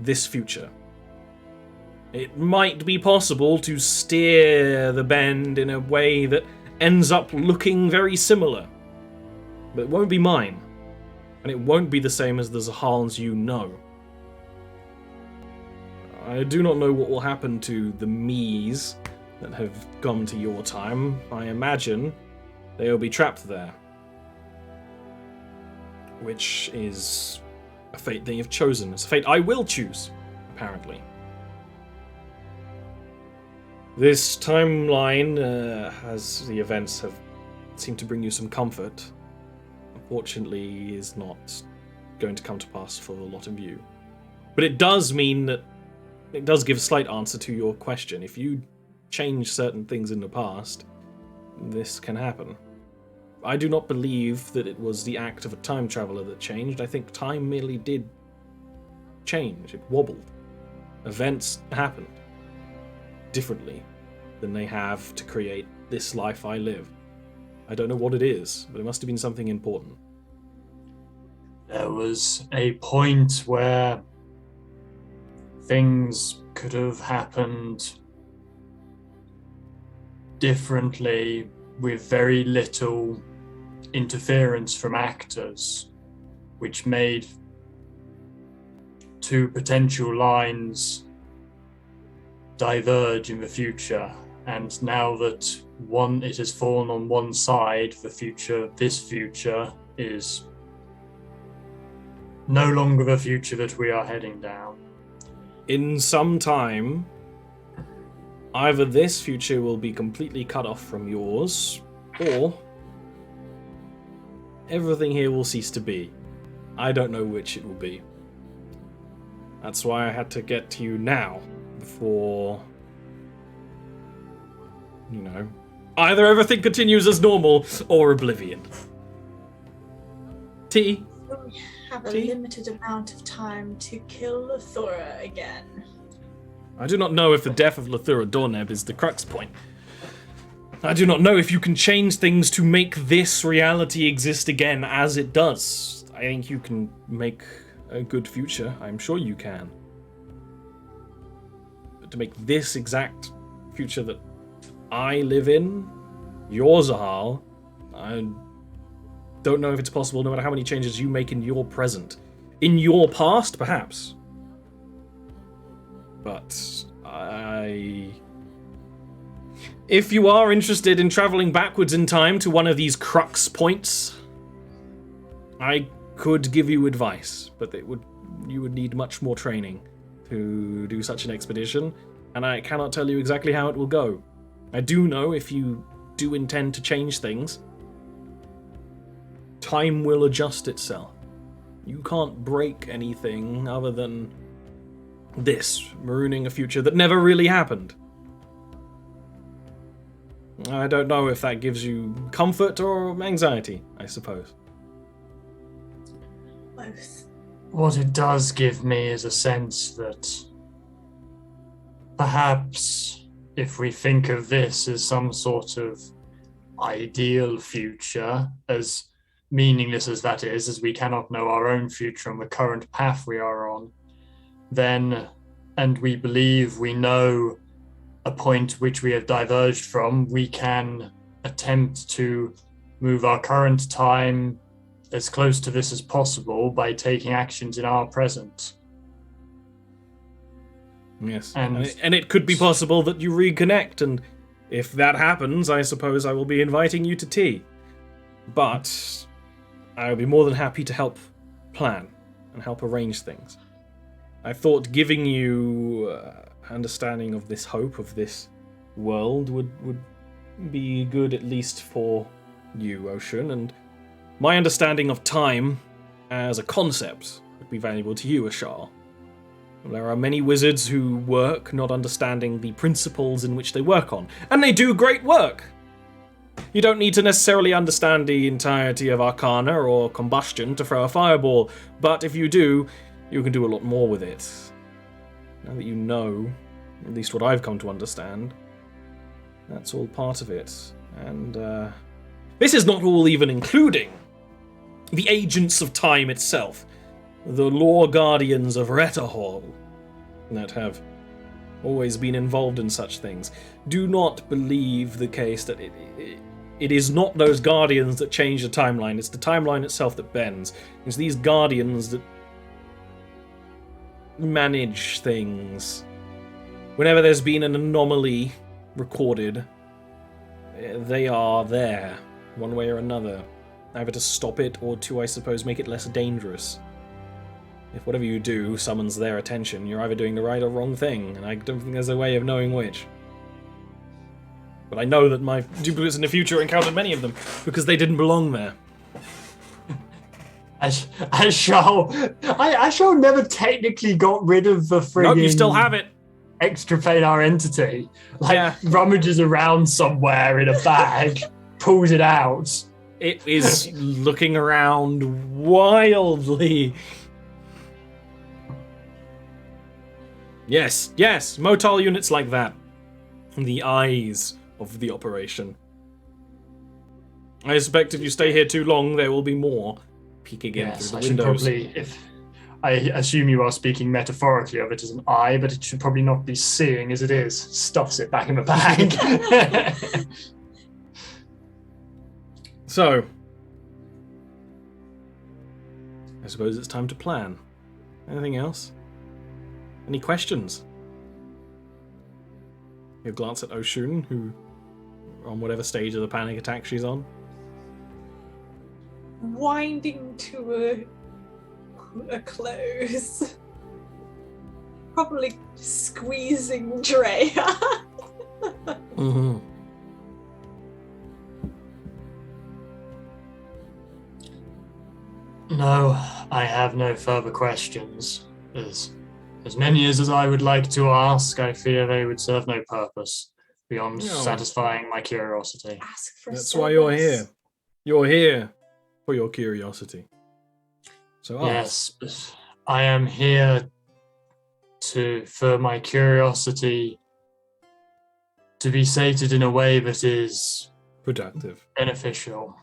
this future. It might be possible to steer the bend in a way that ends up looking very similar, but it won't be mine, and it won't be the same as the Zahals you know. I do not know what will happen to the me's that have gone to your time, I imagine they will be trapped there. Which is a fate they have chosen. It's a fate I will choose, apparently. This timeline, as the events have seemed to bring you some comfort, unfortunately is not going to come to pass for a lot of you. But it does mean that it does give a slight answer to your question. If you change certain things in the past, this can happen. I do not believe that it was the act of a time traveler that changed. I think time merely did change. It wobbled. Events happened differently than they have to create this life I live. I don't know what it is, but it must have been something important. There was a point where things could have happened differently with very little interference from actors, which made two potential lines diverge in the future. And now that it has fallen on one side, this future is no longer the future that we are heading down. In some time, either this future will be completely cut off from yours, or everything here will cease to be. I don't know which it will be. That's why I had to get to you now, before, either everything continues as normal, or oblivion. T? We have a limited amount of time to kill Lathora again. I do not know if the death of Lathura Dorneb is the crux point. I do not know if you can change things to make this reality exist again as it does. I think you can make a good future. I'm sure you can. But to make this exact future that I live in, yours, Zahal, I don't know if it's possible no matter how many changes you make in your present. In your past, perhaps. But if you are interested in traveling backwards in time to one of these crux points, I could give you advice, but you would need much more training to do such an expedition, and I cannot tell you exactly how it will go. I do know if you do intend to change things, time will adjust itself. You can't break anything other than this, marooning a future that never really happened. I don't know if that gives you comfort or anxiety, I suppose. Both. What it does give me is a sense that perhaps if we think of this as some sort of ideal future, as meaningless as that is, as we cannot know our own future on the current path we are on, then, and we believe we know a point which we have diverged from, we can attempt to move our current time as close to this as possible by taking actions in our present. Yes, and it could be possible that you reconnect, and if that happens, I suppose I will be inviting you to tea. But I will be more than happy to help plan and help arrange things. I thought giving you understanding of this hope, of this world, would be good at least for you, Ocean, and my understanding of time as a concept would be valuable to you, Ashar. There are many wizards who work not understanding the principles in which they work on, and they do great work. You don't need to necessarily understand the entirety of Arcana or combustion to throw a fireball, but if you do, you can do a lot more with it. Now that you know, at least what I've come to understand, that's all part of it. And this is not all even including the agents of time itself, the law guardians of Retahol, that have always been involved in such things. Do not believe the case that it is not those guardians that change the timeline, it's the timeline itself that bends. It's these guardians that manage things. Whenever there's been an anomaly recorded, they are there, one way or another. Either to stop it, or to, I suppose, make it less dangerous. If whatever you do summons their attention, you're either doing the right or wrong thing, and I don't think there's a way of knowing which. But I know that my duplicates in the future encountered many of them, because they didn't belong there. Ashal never technically got rid of the friggin' Nope, you still have it. extra planar entity. Rummages around somewhere in a bag, pulls it out. It is looking around wildly. Yes, Motal units like that. The eyes of the operation. I suspect if you stay here too long, there will be more peeking in through the windows. I assume you are speaking metaphorically of it as an eye, but it should probably not be seeing as it is. Stuffs it back in the bag. So, I suppose it's time to plan. Anything else? Any questions? You glance at Oshun, who, on whatever stage of the panic attack she's on. Winding to a close. Probably squeezing Drea. Mm-hmm. No, I have no further questions. As many as I would like to ask, I fear they would serve no purpose beyond satisfying my curiosity. Ask for That's service. why you're here. You're here for your curiosity. So ask. Yes, but I am here for my curiosity to be sated in a way that is Productive. beneficial,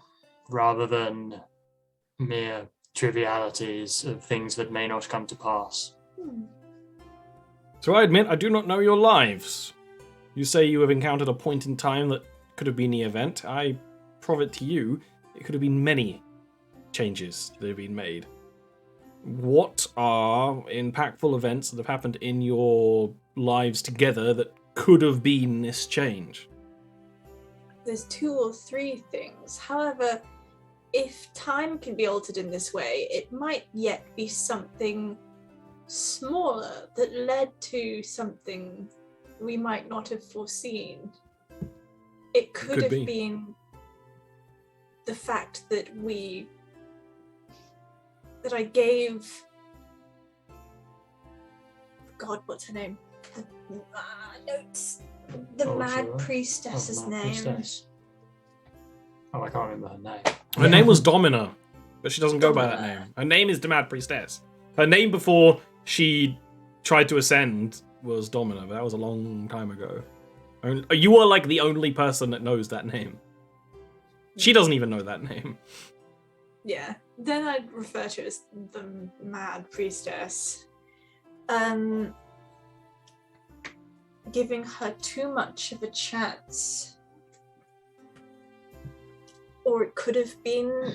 rather than mere trivialities of things that may not come to pass. So I admit I do not know your lives. You say you have encountered a point in time that could have been the event. I prove it to you. It could have been many changes that have been made. What are impactful events that have happened in your lives together that could have been this change? There's 2 or 3 things. However, if time can be altered in this way, it might yet be something smaller that led to something we might not have foreseen. It could have been the fact that I gave... God, what's her name? Notes. The Mad Priestess's name. Priestess. Oh, I can't remember her name. Her name was Domina, but she doesn't go by that name. Her name is the Mad Priestess. Her name before she tried to ascend was Domina, but that was a long time ago. You are like the only person that knows that name. She doesn't even know that name. Yeah, then I'd refer to it as the Mad Priestess. Giving her too much of a chance. Or it could have been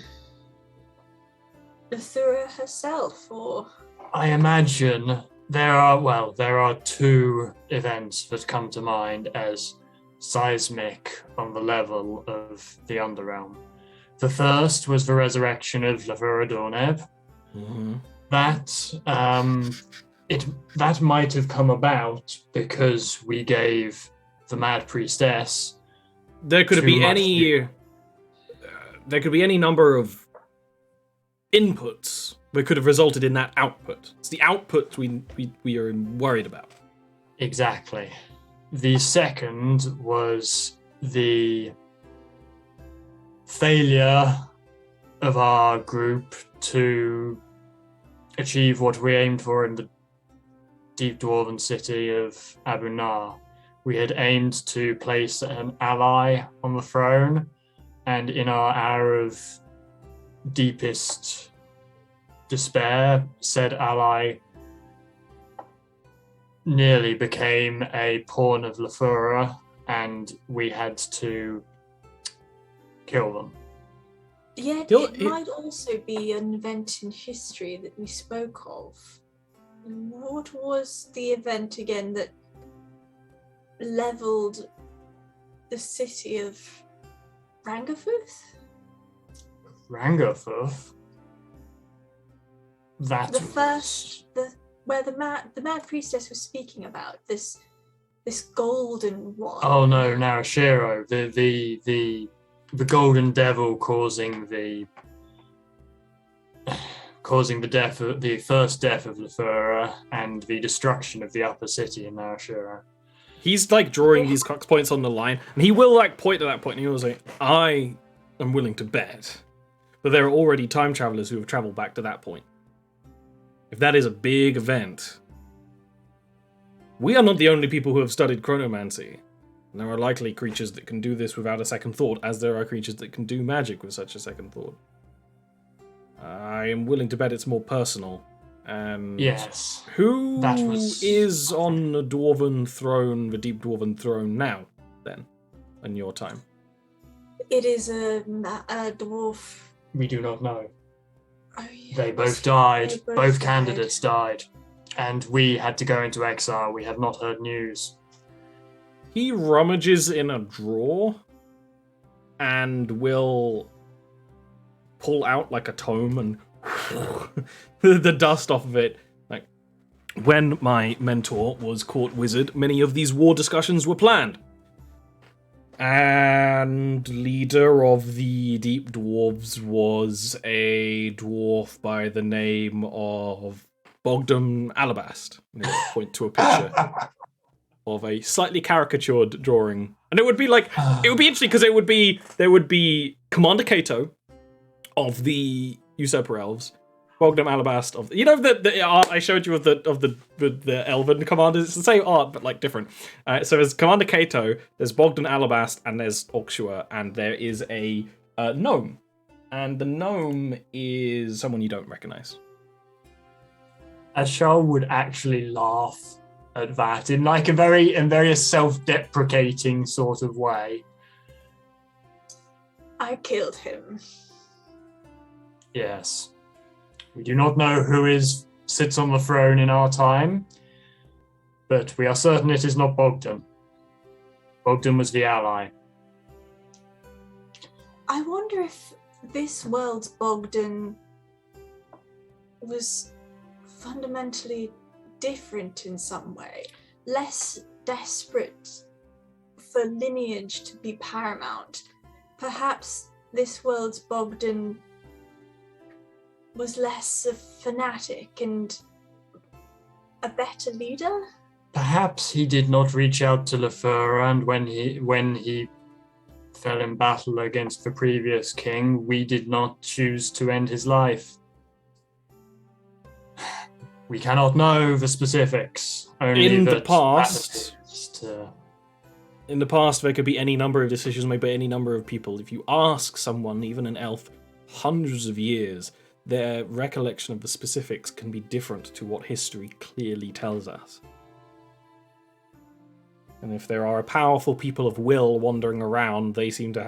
Lithura herself, or... I imagine there are 2 events that come to mind as seismic on the level of the Underrealm. The first was the resurrection of Lithura Dorneb. Mm-hmm. That might have come about because we gave the Mad Priestess. There could be any. There could be any number of inputs that could have resulted in that output. It's the output we are worried about. Exactly. The second was the failure of our group to achieve what we aimed for in the deep dwarven city of Abu Nar. We had aimed to place an ally on the throne, and in our hour of deepest despair, said ally nearly became a pawn of Lithura, and we had to kill them. Yet it might also be an event in history that we spoke of. What was the event again that leveled the city of Rangafuth? Rangafuth? That The was... first, where the mad priestess was speaking about this golden one. Oh no, Narashiro, the golden devil causing the death of the first death of Lefura and the destruction of the upper city in Narashiro. He's like drawing these cox points on the line, and he will like point to that point, and he will say, "I am willing to bet that there are already time travelers who have traveled back to that point. If that is a big event, we are not the only people who have studied chronomancy. And there are likely creatures that can do this without a second thought, as there are creatures that can do magic with such a second thought. I am willing to bet it's more personal. And yes, who is on the dwarven throne, the deep dwarven throne now, then, in your time? It is a dwarf. We do not know. Oh, yes. They both died. They Both died. candidates died. And we had to go into exile. We had not heard news. He rummages in a drawer and will pull out like a tome and the dust off of it. Like, when my mentor was court wizard, many of these war discussions were planned. And leader of the deep dwarves was a dwarf by the name of Bogdan Alabast. And he'll point to a picture of a slightly caricatured drawing. And it would be like, it would be interesting because there would be Commander Kato of the Usurper Elves, Bogdan Alabast of the art I showed you of the Elven commanders. It's the same art but like different. So there's Commander Kato, there's Bogdan Alabast, and there's Orkshua, and there is a gnome, and the gnome is someone you don't recognize. Ashar would actually laugh at that in like a very self-deprecating sort of way. I killed him. Yes. We do not know who sits on the throne in our time, but we are certain it is not Bogdan. Bogdan was the ally. I wonder if this world's Bogdan was fundamentally different in some way, less desperate for lineage to be paramount. Perhaps this world's Bogdan was less a fanatic and a better leader? Perhaps he did not reach out to Lefura, and when he fell in battle against the previous king, we did not choose to end his life. We cannot know the specifics. Only In the that past, that in the past, there could be any number of decisions made by any number of people. If you ask someone, even an elf, hundreds of years, their recollection of the specifics can be different to what history clearly tells us. And if there are powerful people of will wandering around, they seem to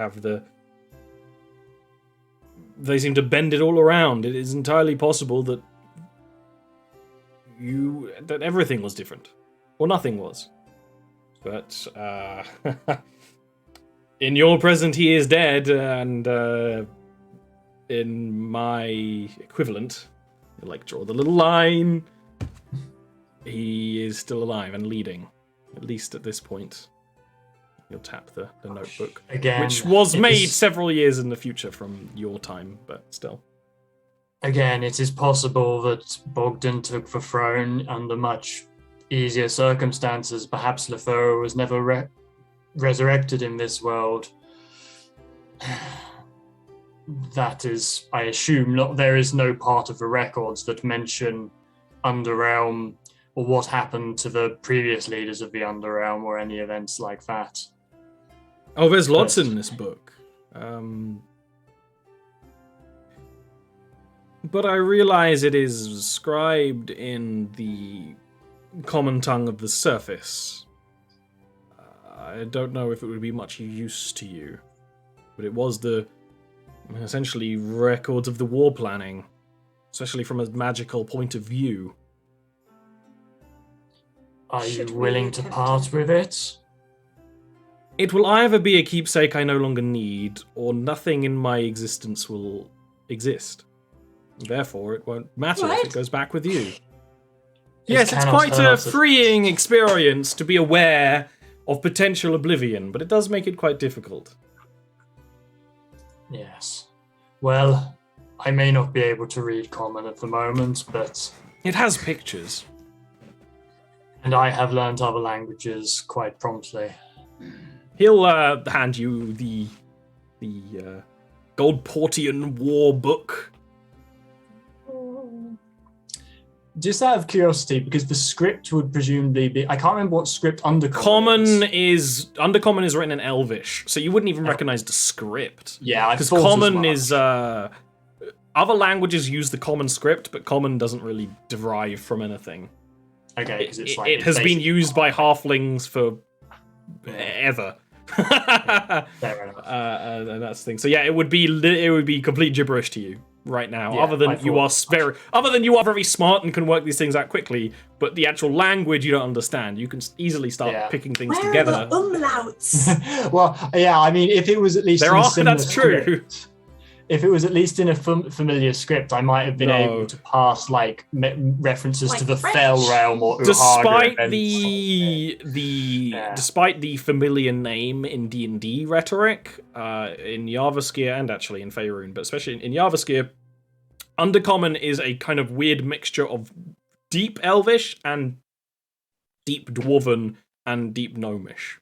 bend it all around. It is entirely possible that everything was different. Or nothing was. But, in your present he is dead, and, in my equivalent, like draw the little line, he is still alive and leading, at least at this point. You'll tap the notebook, again, which was made several years in the future from your time, but still. Again, it is possible that Bogdan took the throne under much easier circumstances. Perhaps Lefura was never resurrected in this world. That is, I assume, there is no part of the records that mention Underrealm or what happened to the previous leaders of the Underrealm or any events like that. Oh, there's lots in this book. But I realize it is scribed in the common tongue of the surface. I don't know if it would be much use to you, but it was essentially records of the war planning, especially from a magical point of view. Are you Should we willing to attempt part it? with it? It will either be a keepsake I no longer need, or nothing in my existence will exist. Therefore, it won't matter if it goes back with you. Yes, it's quite a freeing experience to be aware of potential oblivion, but it does make it quite difficult. Yes. Well, I may not be able to read Common at the moment, but... It has pictures. And I have learned other languages quite promptly. He'll hand you the Goldportian War Book. Just out of curiosity, because the script would presumably be... I can't remember what script Undercommon is. Undercommon is written in Elvish, so you wouldn't even recognize the script. Yeah, because Common is... other languages use the Common script, but Common doesn't really derive from anything. Okay, because it has been used by halflings for ever. Fair enough. And that's the thing. So yeah, it would be complete gibberish to you right now. Yeah, other than you are very smart and can work these things out quickly, but the actual language you don't understand. You can easily start picking things together. Where are the umlauts? Well, yeah, I mean, if it was at least that's true. If it was at least in a familiar script, I might have been able to pass references to the French. Fel realm or despite despite the familiar name in D&D rhetoric in Jarviskjir and actually in Faerun, but especially in Jarviskjir, Undercommon is a kind of weird mixture of Deep Elvish and Deep Dwarven and Deep Gnomish.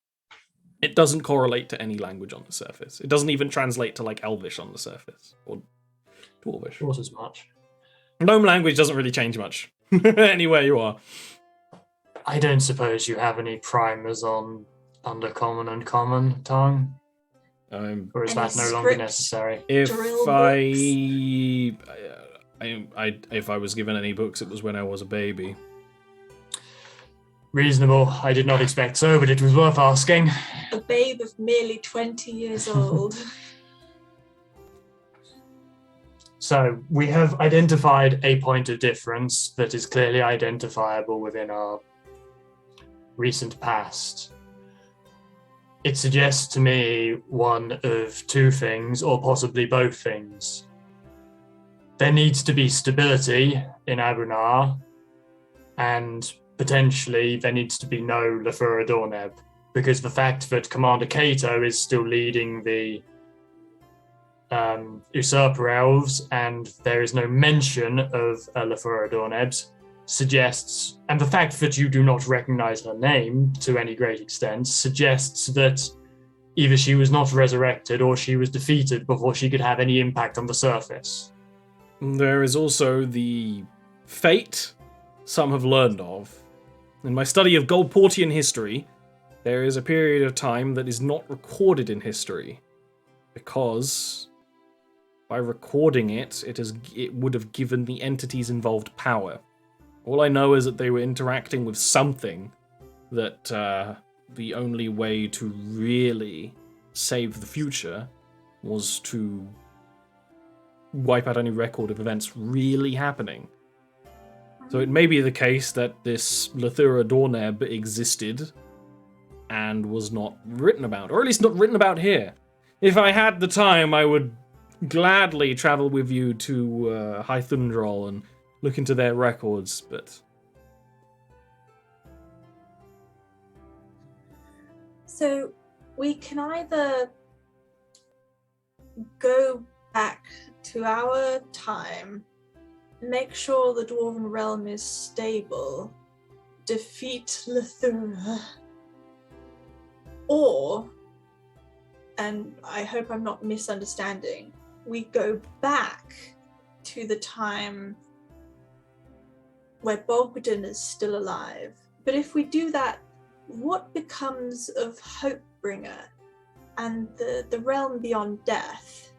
It doesn't correlate to any language on the surface. It doesn't even translate to Elvish on the surface or Dwarvish. Not as much. Gnome language doesn't really change much anywhere you are. I don't suppose you have any primers on Undercommon and Common tongue, or is that no longer necessary? If if I was given any books, it was when I was a baby. Reasonable. I did not expect so, but it was worth asking. A babe of merely 20 years old. So we have identified a point of difference that is clearly identifiable within our recent past. It suggests to me one of two things, or possibly both things. There needs to be stability in Abunar, and potentially there needs to be no Lafura Dorneb, because the fact that Commander Cato is still leading the Usurper Elves and there is no mention of Lafura Dornebs suggests, and the fact that you do not recognize her name to any great extent suggests that either she was not resurrected or she was defeated before she could have any impact on the surface. There is also the fate some have learned of. In my study of Goldportian history, there is a period of time that is not recorded in history, because by recording it would have given the entities involved power. All I know is that they were interacting with something that the only way to really save the future was to wipe out any record of events really happening. So it may be the case that this Lafura Dorneb existed and was not written about, or at least not written about here. If I had the time, I would gladly travel with you to High Thundrol and look into their records, but... So we can either go back to our time, make sure the Dwarven realm is stable, defeat Lafura, or, and I hope I'm not misunderstanding, we go back to the time where Bogdan is still alive. But if we do that, what becomes of Hopebringer and the realm beyond death?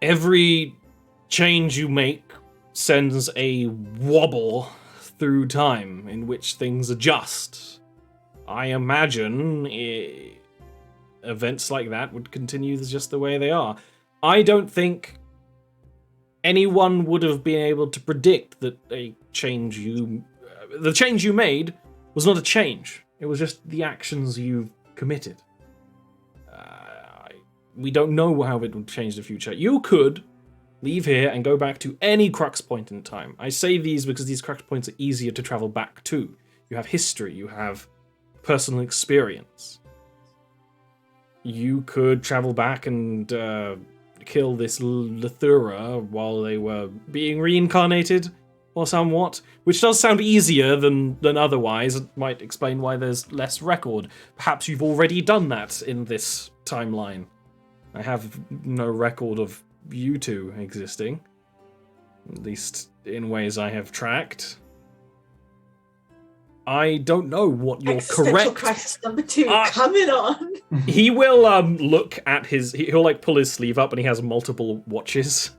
Every change you make sends a wobble through time in which things adjust. I imagine events like that would continue just the way they are. I don't think anyone would have been able to predict that the change you made was not a change. It was just the actions you've committed. we don't know how it would change the future. You could leave here and go back to any crux point in time. I say these because these crux points are easier to travel back to. You have history, you have personal experience. You could travel back and kill this Lithura while they were being reincarnated, or somewhat, which does sound easier than otherwise. It might explain why there's less record. Perhaps you've already done that in this timeline. I have no record of you two existing, at least in ways I have tracked. I don't know what your correct crisis number 2 coming on. He will look at he'll like pull his sleeve up and he has multiple watches.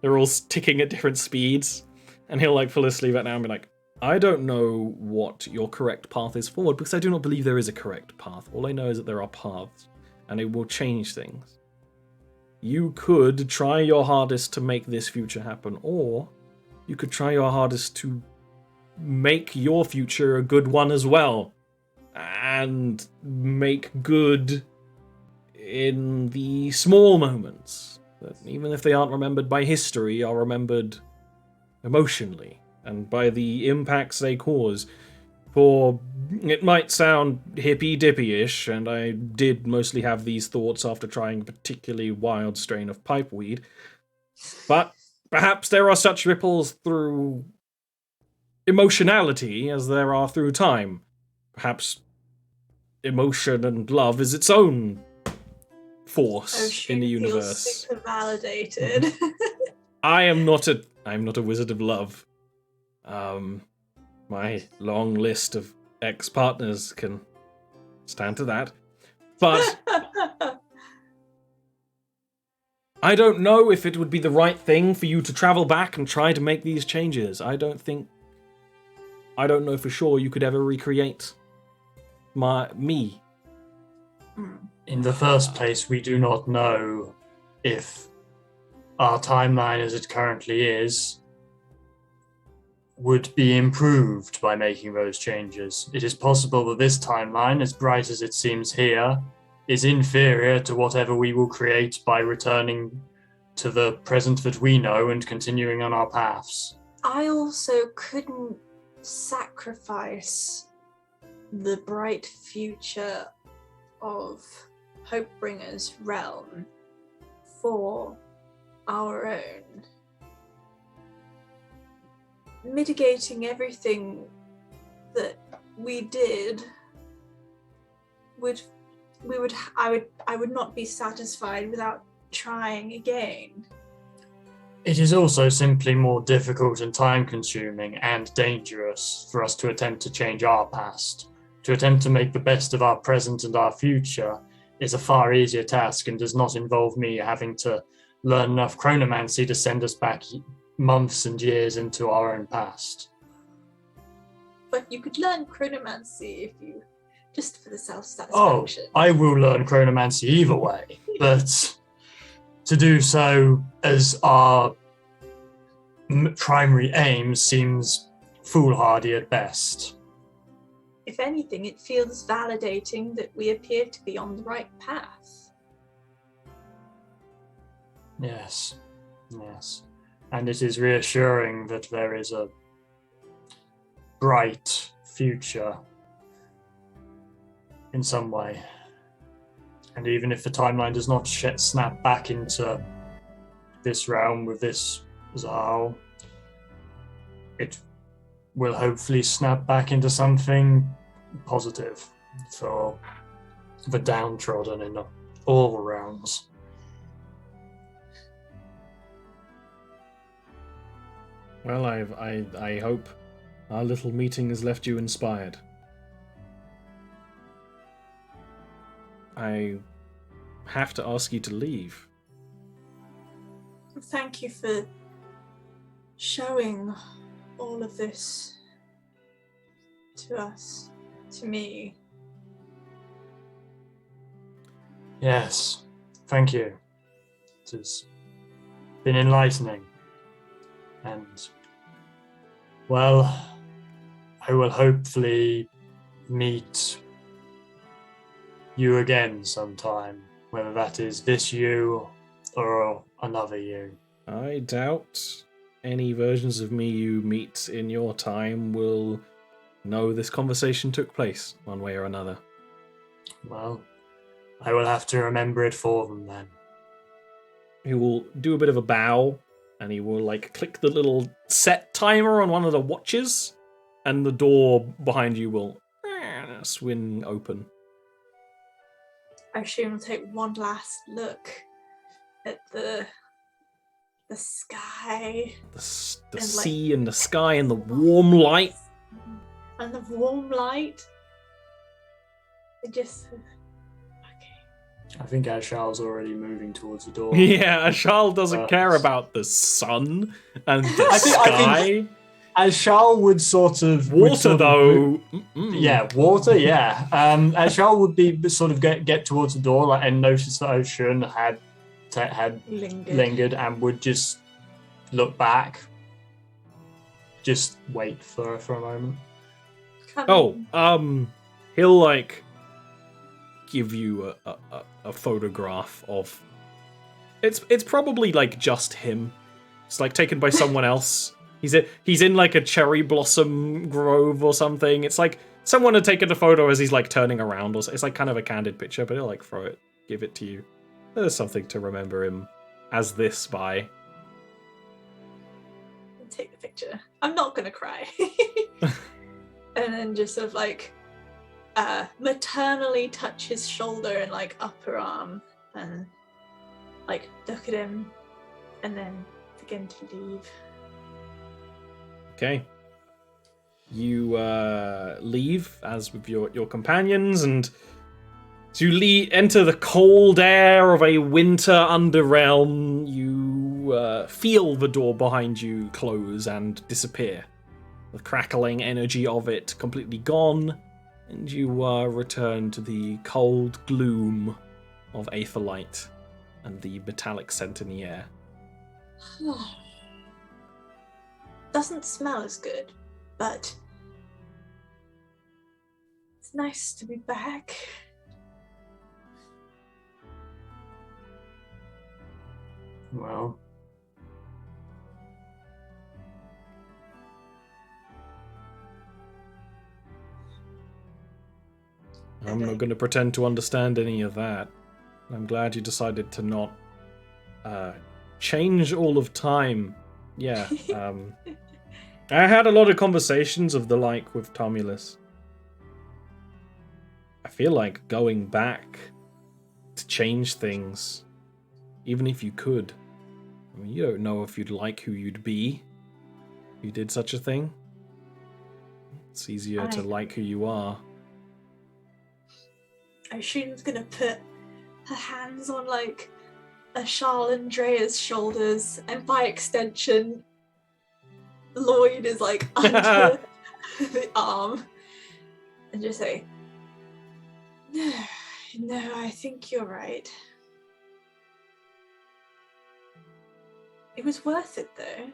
They're all ticking at different speeds. And he'll like pull his sleeve out now and be like, I don't know what your correct path is forward, because I do not believe there is a correct path. All I know is that there are paths, and it will change things. You could try your hardest to make this future happen, or you could try your hardest to make your future a good one as well, and make good in the small moments, that even if they aren't remembered by history, are remembered emotionally, and by the impacts they cause. For it might sound hippy-dippy-ish, and I did mostly have these thoughts after trying a particularly wild strain of pipeweed, but perhaps there are such ripples through emotionality as there are through time. Perhaps emotion and love is its own force in the universe. Super validated. I'm not a wizard of love. My long list of ex-partners can stand to that. But I don't know if it would be the right thing for you to travel back and try to make these changes. I don't know for sure you could ever recreate me. In the first place, we do not know if our timeline as it currently is would be improved by making those changes. It is possible that this timeline, as bright as it seems here, is inferior to whatever we will create by returning to the present that we know and continuing on our paths. I also couldn't sacrifice the bright future of Hopebringer's realm for our own. Mitigating everything that we did I would not be satisfied without trying again. It is also simply more difficult and time-consuming and dangerous for us to attempt to change our past. To attempt to make the best of our present and our future is a far easier task and does not involve me having to learn enough chronomancy to send us back months and years into our own past. But you could learn chronomancy if you, just for the self-satisfaction. Oh, I will learn chronomancy either way, but to do so as our primary aim seems foolhardy at best. If anything, it feels validating that we appear to be on the right path. Yes. And it is reassuring that there is a bright future in some way. And even if the timeline does not snap back into this realm with this Zal, it will hopefully snap back into something positive for the downtrodden in all realms. Well, I hope our little meeting has left you inspired. I have to ask you to leave. Thank you for showing all of this to us, to me. Yes, thank you. It has been enlightening. And, well, I will hopefully meet you again sometime, whether that is this you or another you. I doubt any versions of me you meet in your time will know this conversation took place one way or another. Well, I will have to remember it for them then. He will do a bit of a bow, and he will like click the little set timer on one of the watches, and the door behind you will swing open. I assume we'll take one last look at the sky. The And, sea and the sky and the warm light. And the warm light. It just... Okay. I think Ashal's already moving towards the door. Yeah, Ashal doesn't care about the sun and the I sky. think Ashal would sort of... Water, though. Yeah, water, yeah. Ashal would be sort of get towards the door and notice that Ocean had lingered and would just look back. Just wait for a moment. He'll like give you a photograph of. It's probably like just him. It's like taken by someone else. He's in like a cherry blossom grove or something. It's like someone had taken a photo as he's like turning around, or it's like kind of a candid picture, but he'll like give it to you. There's something to remember him as this by. Take the picture. I'm not gonna cry. And then just sort of like maternally touch his shoulder and like upper arm and like look at him and then begin to leave. Okay. You leave as with your companions, and as you enter the cold air of a winter underrealm, you feel the door behind you close and disappear. The crackling energy of it completely gone, and you return to the cold gloom of Aetherlight and the metallic scent in the air. Doesn't smell as good, but it's nice to be back. Well, I'm not going to pretend to understand any of that. I'm glad you decided to not change all of time. Yeah. I had a lot of conversations of the like with Tomulus. I feel like going back to change things, even if you could. I mean, you don't know if you'd like who you'd be if you did such a thing. It's easier to like who you are. I assume was gonna put her hands on like Ashal and Drea's shoulders, and by extension, Lloyd is like under the arm, and just say, "No, I think you're right. It was worth it, though.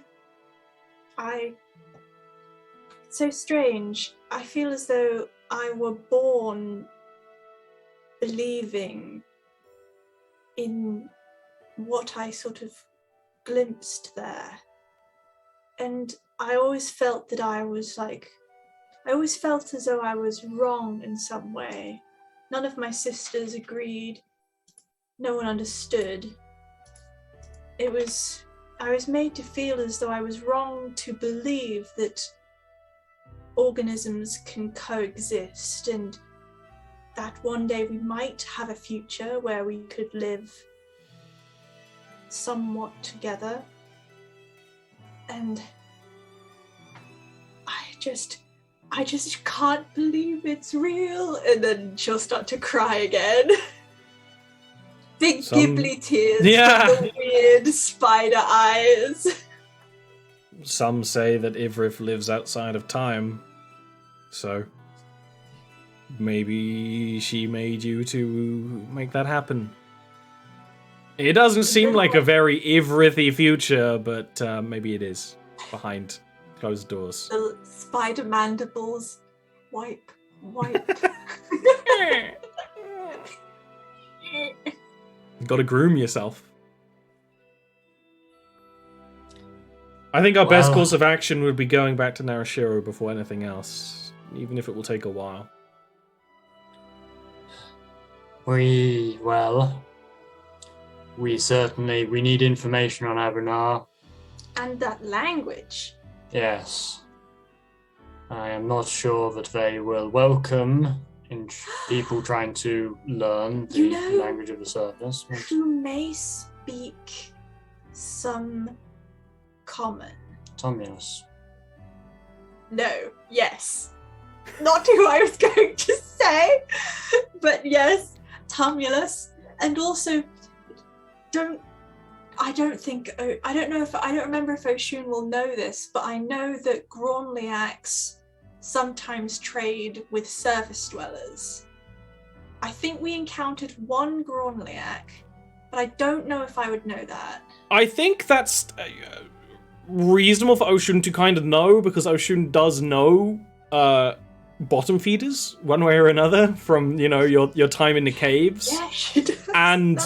It's so strange. I feel as though I were born believing in what I sort of glimpsed there. And I always felt that I always felt as though I was wrong in some way. None of my sisters agreed. No one understood. I was made to feel as though I was wrong to believe that organisms can coexist, and that one day we might have a future where we could live somewhat together. And I just can't believe it's real. And then she'll start to cry again. Big gibbly tears from the weird spider eyes. Some say that Ivrith lives outside of time, so maybe she made you to make that happen. It doesn't seem like a very Ivrith-y future, but maybe it is behind closed doors. The spider mandibles wipe. Gotta groom yourself. I think our best course of action would be going back to Narashiro before anything else, even if it will take a while. We need information on Abernar. And that language. Yes. I am not sure that they will welcome people trying to learn the language of the surface. Who may speak some common? Tumulus. No, yes. Not who I was going to say, but yes, Tumulus. And also, I don't remember if Oshun will know this, but I know that Grornliaks sometimes trade with surface dwellers. I think we encountered one Grornliak, but I don't know if I would know that. I think that's reasonable for Oshun to kind of know, because Oshun does know bottom feeders one way or another from, your time in the caves. Yeah, she does. And,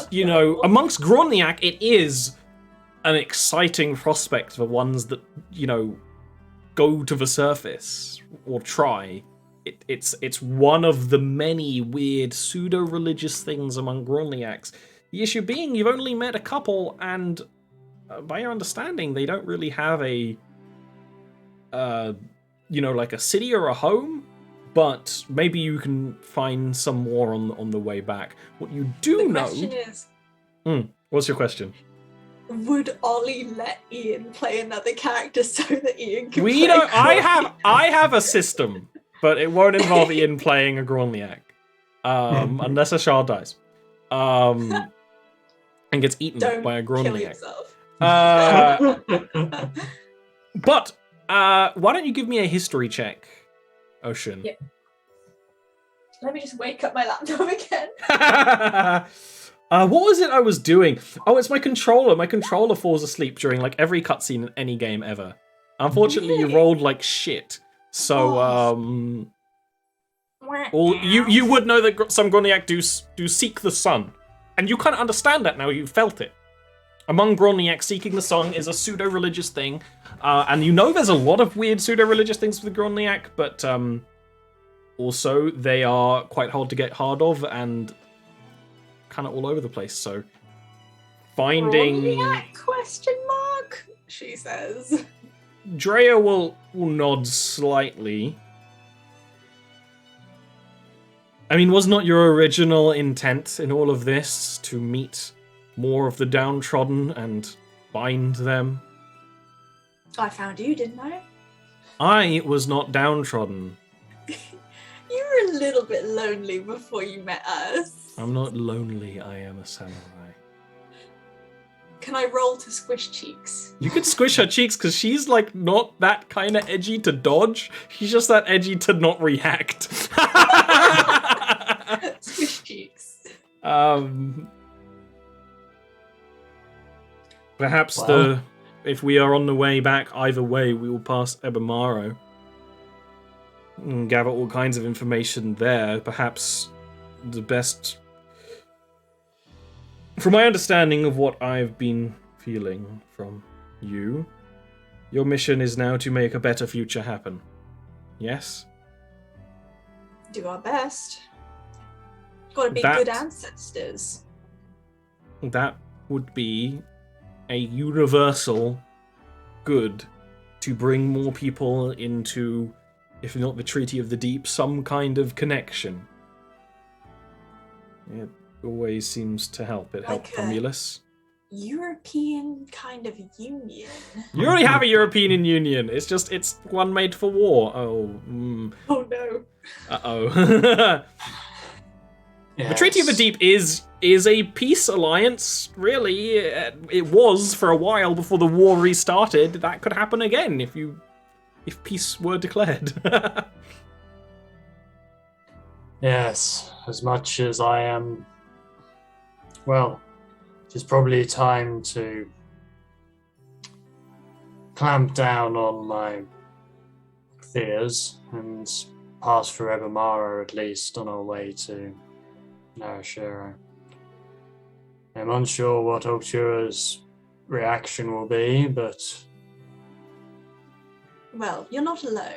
amongst Grornliak, it is an exciting prospect for ones that, go to the surface or try. It's one of the many weird pseudo-religious things among Grornliaks. The issue being you've only met a couple, and by your understanding, they don't really have a, like a city or a home. But maybe you can find some more on the way back. What you do know... The question is... What's your question? Would Ollie let Ian play another character so that Ian can play Grornliak? I have a system, but it won't involve Ian playing a Grornliak. Unless a shard dies. And gets eaten by a Grornliak. But why don't you give me a history check, Ocean? Yeah. Let me just wake up my laptop again. What was it I was doing? Oh, it's my controller. My controller falls asleep during every cutscene in any game ever. Unfortunately, you rolled like shit. So, you would know that some Grornliak do seek the sun, and you kind of understand that now. You felt it. Among Grornliak, seeking the sun is a pseudo-religious thing, and there's a lot of weird pseudo-religious things with the Grornliak, but also they are quite hard to get hold of and kind of all over the place. So finding Grornliak, question mark? She says. Drea will nod slightly. I mean, was not your original intent in all of this to meet more of the downtrodden and bind them? I found you, didn't I? I was not downtrodden. You were a little bit lonely before you met us. I'm not lonely, I am a samurai. Can I roll to squish cheeks? You could squish her cheeks, because she's not that kind of edgy to dodge. She's just that edgy to not react. Squish cheeks. Perhaps if we are on the way back, either way, we will pass Ebamaro and gather all kinds of information there. Perhaps the best... From my understanding of what I've been feeling from you, your mission is now to make a better future happen. Yes? Do our best. Gotta be good ancestors. That would be a universal good to bring more people into, if not the Treaty of the Deep, some kind of connection. It always seems to help. It helped Romulus. European kind of union. You already have a European Union. It's one made for war. Oh. Oh no. Uh-oh. Yes. The Treaty of the Deep is a peace alliance, really. It was for a while before the war restarted. That could happen again if peace were declared. Yes, as much as I am... Well, it's probably time to clamp down on my fears and pass through Ebamaro, at least, on our way to Narashiro. I'm unsure what Okura's reaction will be, but Well, you're not alone.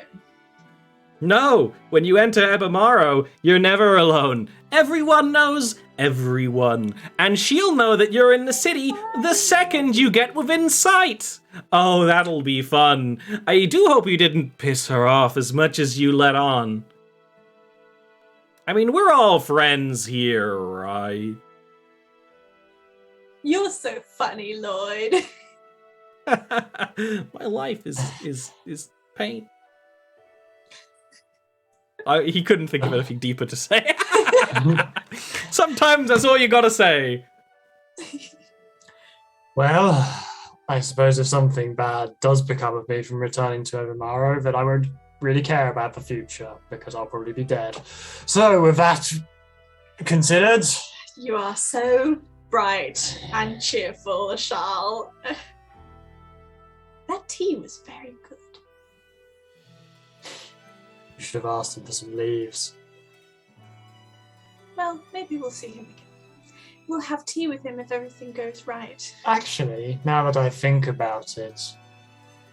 No, when you enter Ebamaro, you're never alone. Everyone knows everyone, and she'll know that you're in the city the second you get within sight. Oh, that'll be fun. I do hope you didn't piss her off as much as you let on. I mean, we're all friends here, right? You're so funny, Lloyd. My life is pain. He couldn't think of anything deeper to say. Sometimes that's all you gotta say. well, I suppose if something bad does become of me from returning to Evermaro, then I won't really care about the future because I'll probably be dead. So, with that considered, You are so bright and cheerful, Charles. That tea was very good. you should have asked him for some leaves. Well, maybe we'll see him again. We'll have tea with him if everything goes right. Actually, now that I think about it,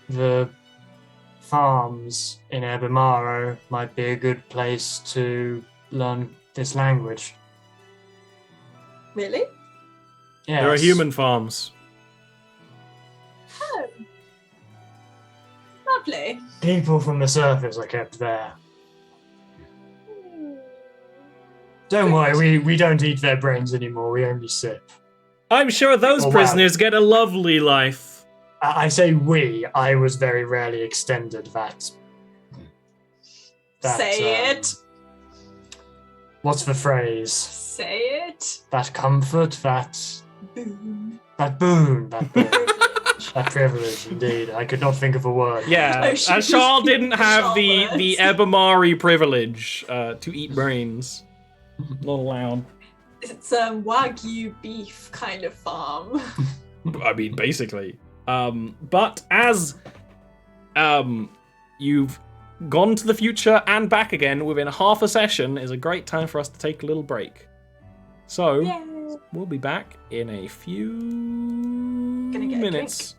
the farms in Ebimaro might be a good place to learn this language. Really? Yes. There are human farms. Oh. Lovely. People from the surface are kept there. Don't worry, we don't eat their brains anymore, we only sip. I'm sure those Oh, wow. prisoners get a lovely life. I say we, I was very rarely extended that. Say it. What's the phrase? Say it. That comfort, that Boom. boon, that privilege, indeed. I could not think of a word. Yeah, Oh, she was Charles speaking didn't have the Charles. Ebamari privilege to eat brains. Not allowed. It's Wagyu beef kind of farm. I mean, basically. But as you've gone to the future and back again within half a session is a great time for us to take a little break. So, Yay. we'll be back in a few Gonna get a minutes.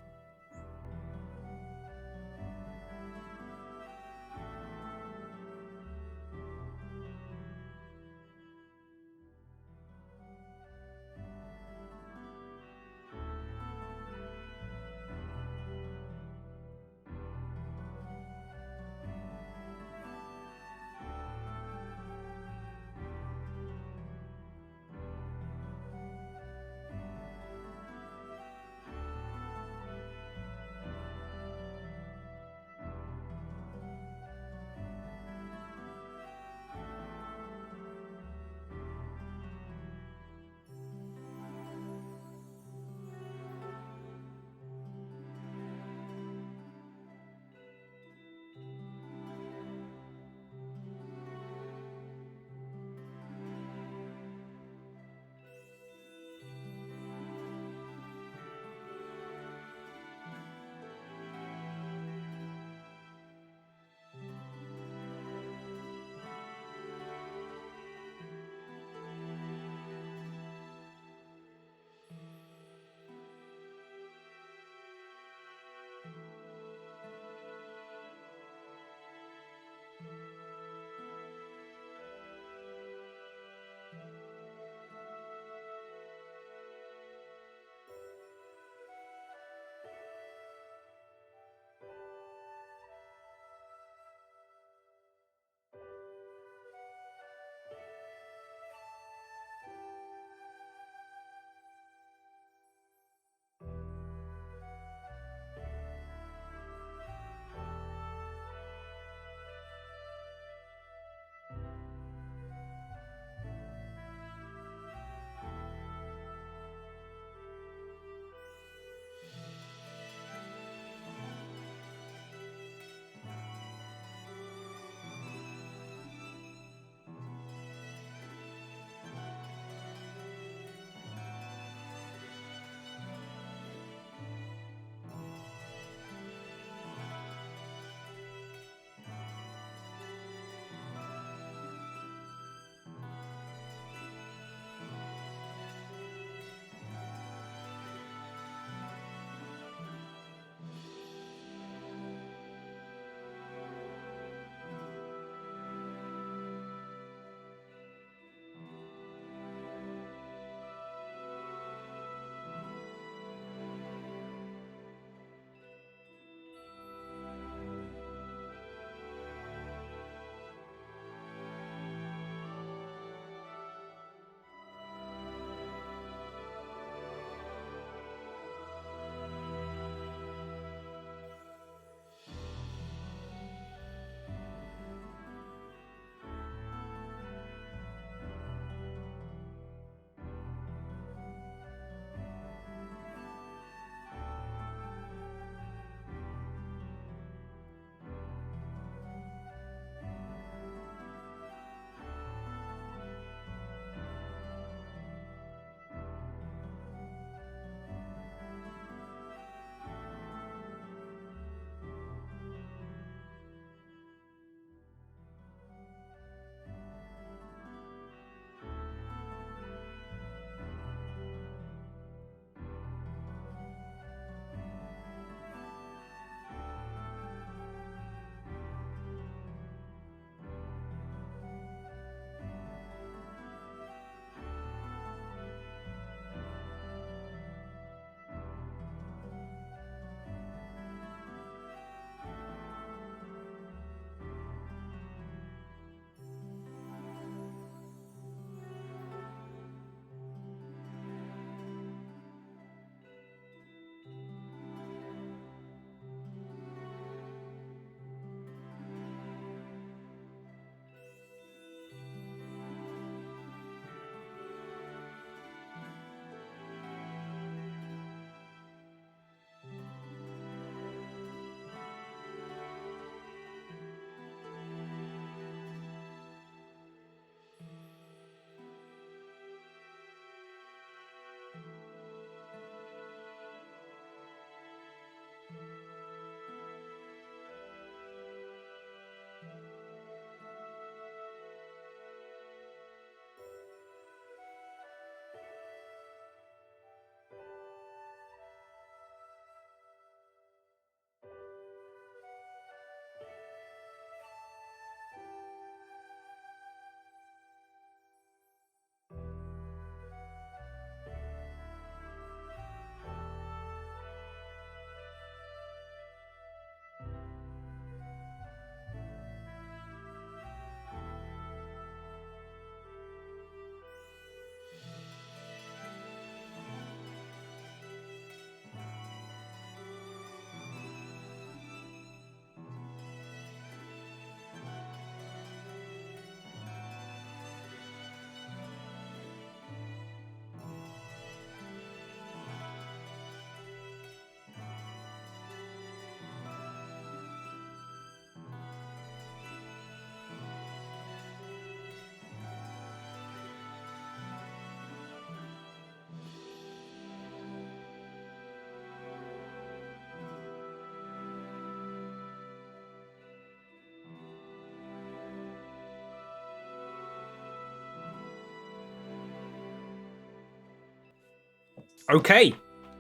Okay.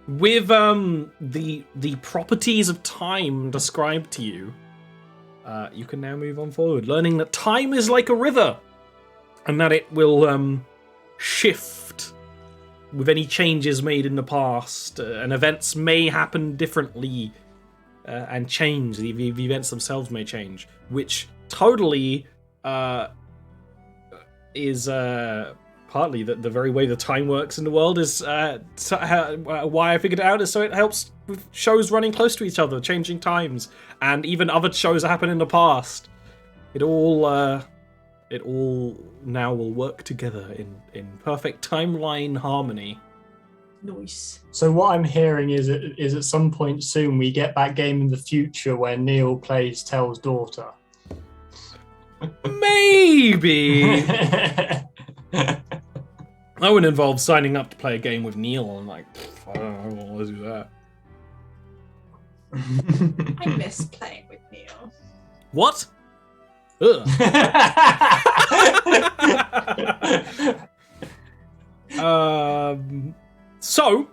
With the properties of time described to you, you can now move on forward, learning that time is like a river, and that it will shift with any changes made in the past, and events may happen differently and change. The events themselves may change, which totally is partly the very way the time works in the world is why I figured it out is so it helps with shows running close to each other, changing times, and even other shows that happened in the past. It all now will work together in perfect timeline harmony. Nice. So what I'm hearing is at some point soon we get that game in the future where Neil plays Tell's daughter. Maybe. That would involve signing up to play a game with Neil, and like, I don't know, let's do that. I miss playing with Neil. What? Ugh. So,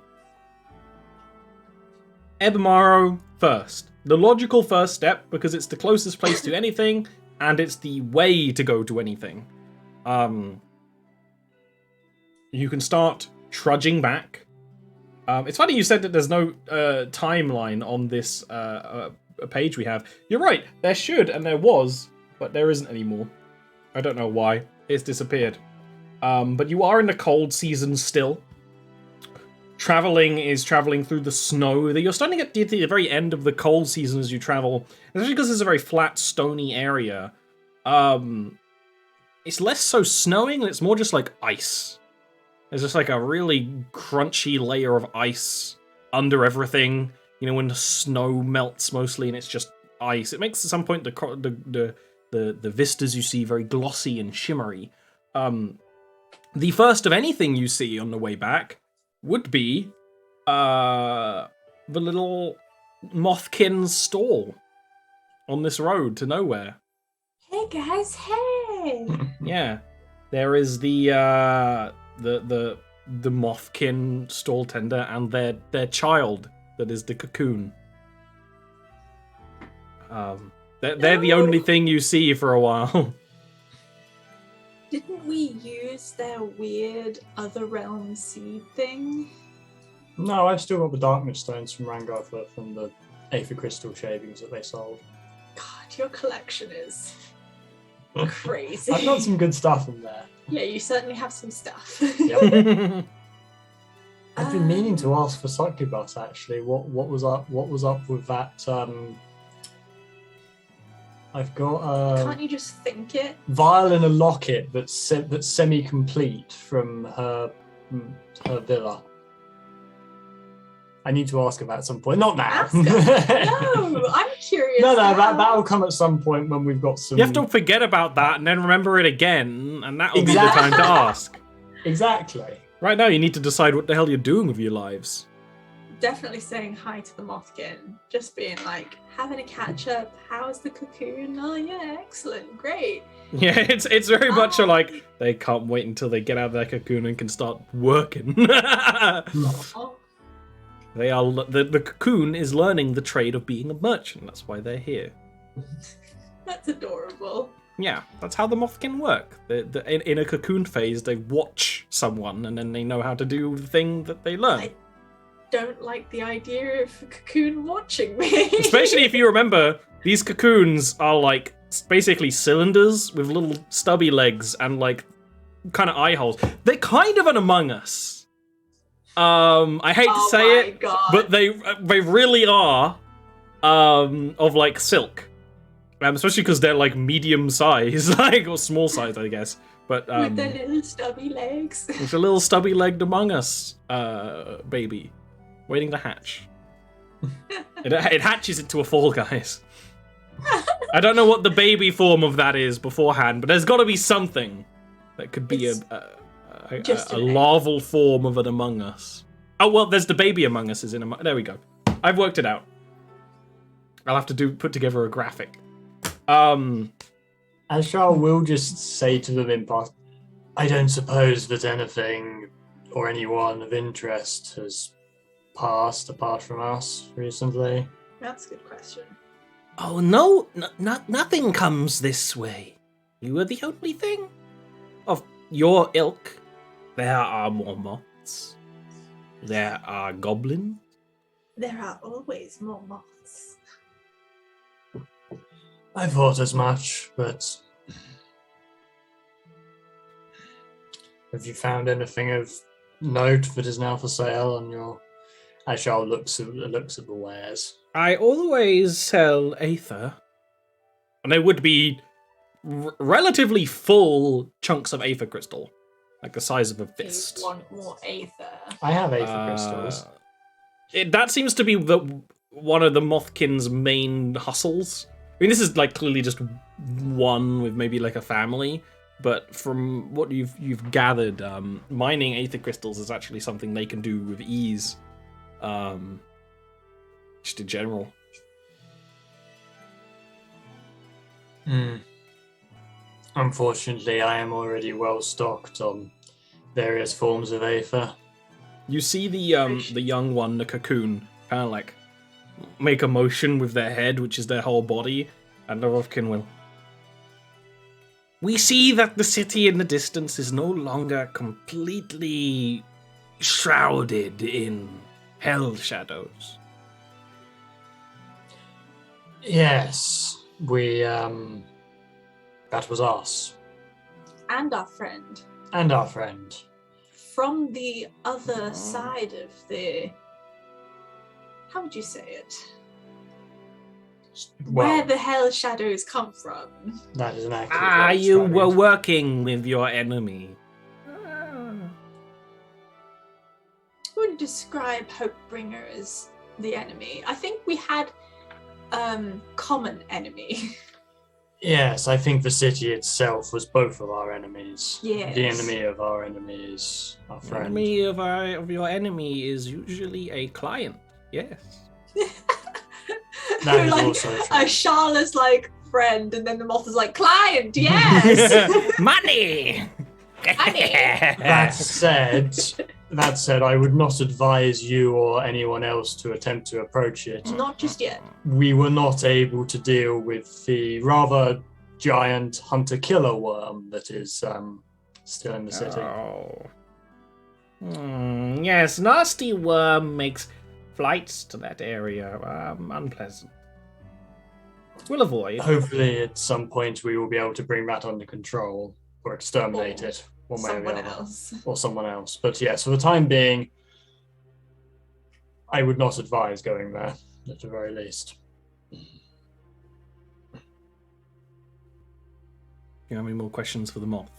Ebamaro first. The logical first step, because it's the closest place to anything, and it's the way to go to anything. You can start trudging back. It's funny you said that there's no timeline on this page we have. You're right, there should, and there was, but there isn't anymore. I don't know why. It's disappeared. But you are in the cold season still. Traveling is traveling through the snow. You're starting to get to the very end of the cold season as you travel, especially because it's a very flat, stony area. It's less so snowing, and it's more just like ice. There's just like a really crunchy layer of ice under everything. You know, when the snow melts mostly, and it's just ice. It makes at some point the vistas you see very glossy and shimmery. The first of anything you see on the way back would be the little Mothkin stall on this road to nowhere. Hey guys, hey! Yeah, there is the Mothkin stall tender and their child that is the cocoon. They're the only thing you see for a while. Didn't we use their weird other realm seed thing? No, I've still got the darkness stones from Rangarthur from the Aether Crystal shavings that they sold. God, your collection is crazy. I've got some good stuff in there. Yeah, you certainly have some stuff. Yep. I've been meaning to ask for Succubus actually. What was up with that? I've got Can't you just think it? vial and a locket that's semi-complete from her villa. I need to ask her that at some point. Not now. Ask her. No, I'm curious. No, now. that'll come at some point when we've got some. You have to forget about that and then remember it again, and that'll be the Exactly. time to ask. Exactly. Right now, you need to decide what the hell you're doing with your lives. Definitely saying hi to the Mothkin. Just being like, having a catch up. How's the cocoon? Oh yeah, excellent, great. Yeah, it's very much a like they can't wait until they get out of their cocoon and can start working. Oh, They are the cocoon is learning the trade of being a merchant. That's why they're here. that's adorable. Yeah, that's how the Mothkin work. In a cocoon phase, they watch someone and then they know how to do the thing that they learn. I don't like the idea of a cocoon watching me. Especially if you remember, these cocoons are like basically cylinders with little stubby legs and like kind of eye holes. They're kind of an Among Us. I hate to say it, God. but they really are of like silk. Especially because they're like medium size, like or small size, I guess. But with their little stubby legs. it's a little stubby-legged Among Us baby waiting to hatch. It hatches into a Fall Guys. I don't know what the baby form of that is beforehand, but there's got to be something that could be a larval form of an Among Us. Oh well, there's the baby Among Us is in Among. There we go. I've worked it out. I'll have to put together a graphic. Ashar will just say to them in past, I don't suppose that anything or anyone of interest has passed apart from us recently? That's a good question. Oh no, nothing comes this way. You are the only thing of your ilk. There are more moths. There are goblins. There are always more moths. I thought as much, but have you found anything of note that is now for sale on your... Ashal looks at the wares. I always sell aether. And they would be relatively full chunks of aether crystal, like the size of a fist. You want more aether. I have aether crystals. That seems to be one of the Mothkin's main hustles. I mean, this is like clearly just one with maybe like a family, but from what you've gathered, mining aether crystals is actually something they can do with ease. Just in general. Unfortunately, I am already well stocked on various forms of aether. You see the young one, the cocoon, kind of like make a motion with their head, which is their whole body, and Lovkin will. We see that the city in the distance is no longer completely shrouded in hell shadows. Yes, we, that was us. And our friend. And our friend. From the other side of the... How would you say it? Well, Where the hell shadows come from. that is an accurate way of You describing were it. working with your enemy. I wouldn't describe Hopebringer as the enemy. I think we had common enemy. Yes, I think the city itself was both of our enemies. Yes. The enemy of our enemy is our The friend. enemy of your enemy is usually a client. Yes. That is Like, also true. Sharla's like friend, and then the moth is like client. Yes. Money. That said, I would not advise you or anyone else to attempt to approach it. Not just yet. We were not able to deal with the rather giant hunter-killer worm that is still in the city. Oh. Yes, nasty worm makes flights to that area unpleasant. We'll avoid. Hopefully, at some point, we will be able to bring that under control or exterminate Or it one way or the Someone other. else. Or someone else. But yes, for the time being, I would not advise going there, at the very least. You have any more questions for the moth?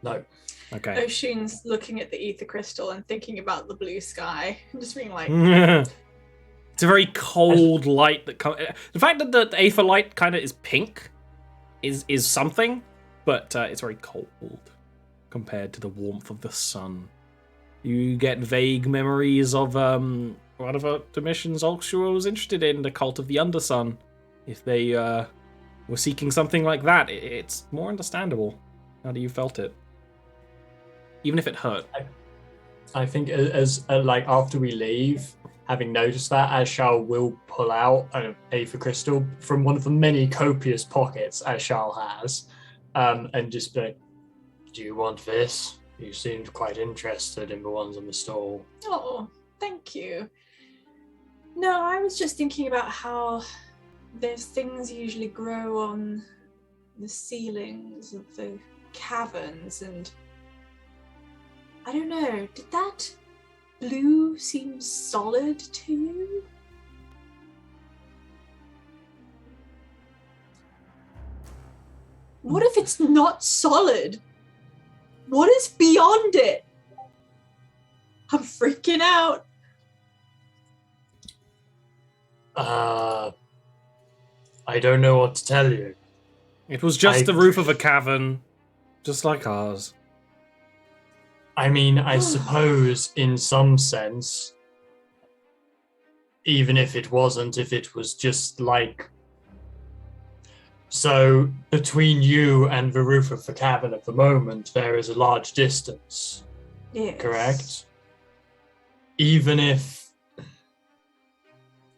No. Okay. Oshun's looking at the ether crystal and thinking about the blue sky, just being like, It's a very cold light that comes. The fact that the aether light kind of is pink is something, but it's very cold compared to the warmth of the sun. You get vague memories of one of the missions Ulkshaw was interested in, the Cult of the Undersun. If they were seeking something like that, it's more understandable. How do you felt it? Even if it hurt. I think as like after we leave, having noticed that, Ashal will pull out an aether crystal from one of the many copious pockets Ashal has, and just be like, "Do you want this? You seemed quite interested in the ones on the stall." oh, thank you. No, I was just thinking about how those things usually grow on the ceilings of the caverns, and I don't know, did that blue seem solid to you? What if it's not solid? What is beyond it? I'm freaking out. I don't know what to tell you. It was just I- the roof of a cavern, just like ours. I mean, I suppose in some sense, even if it wasn't, if it was just like... So, between you and the roof of the cavern at the moment, there is a large distance. Yes. correct? Even if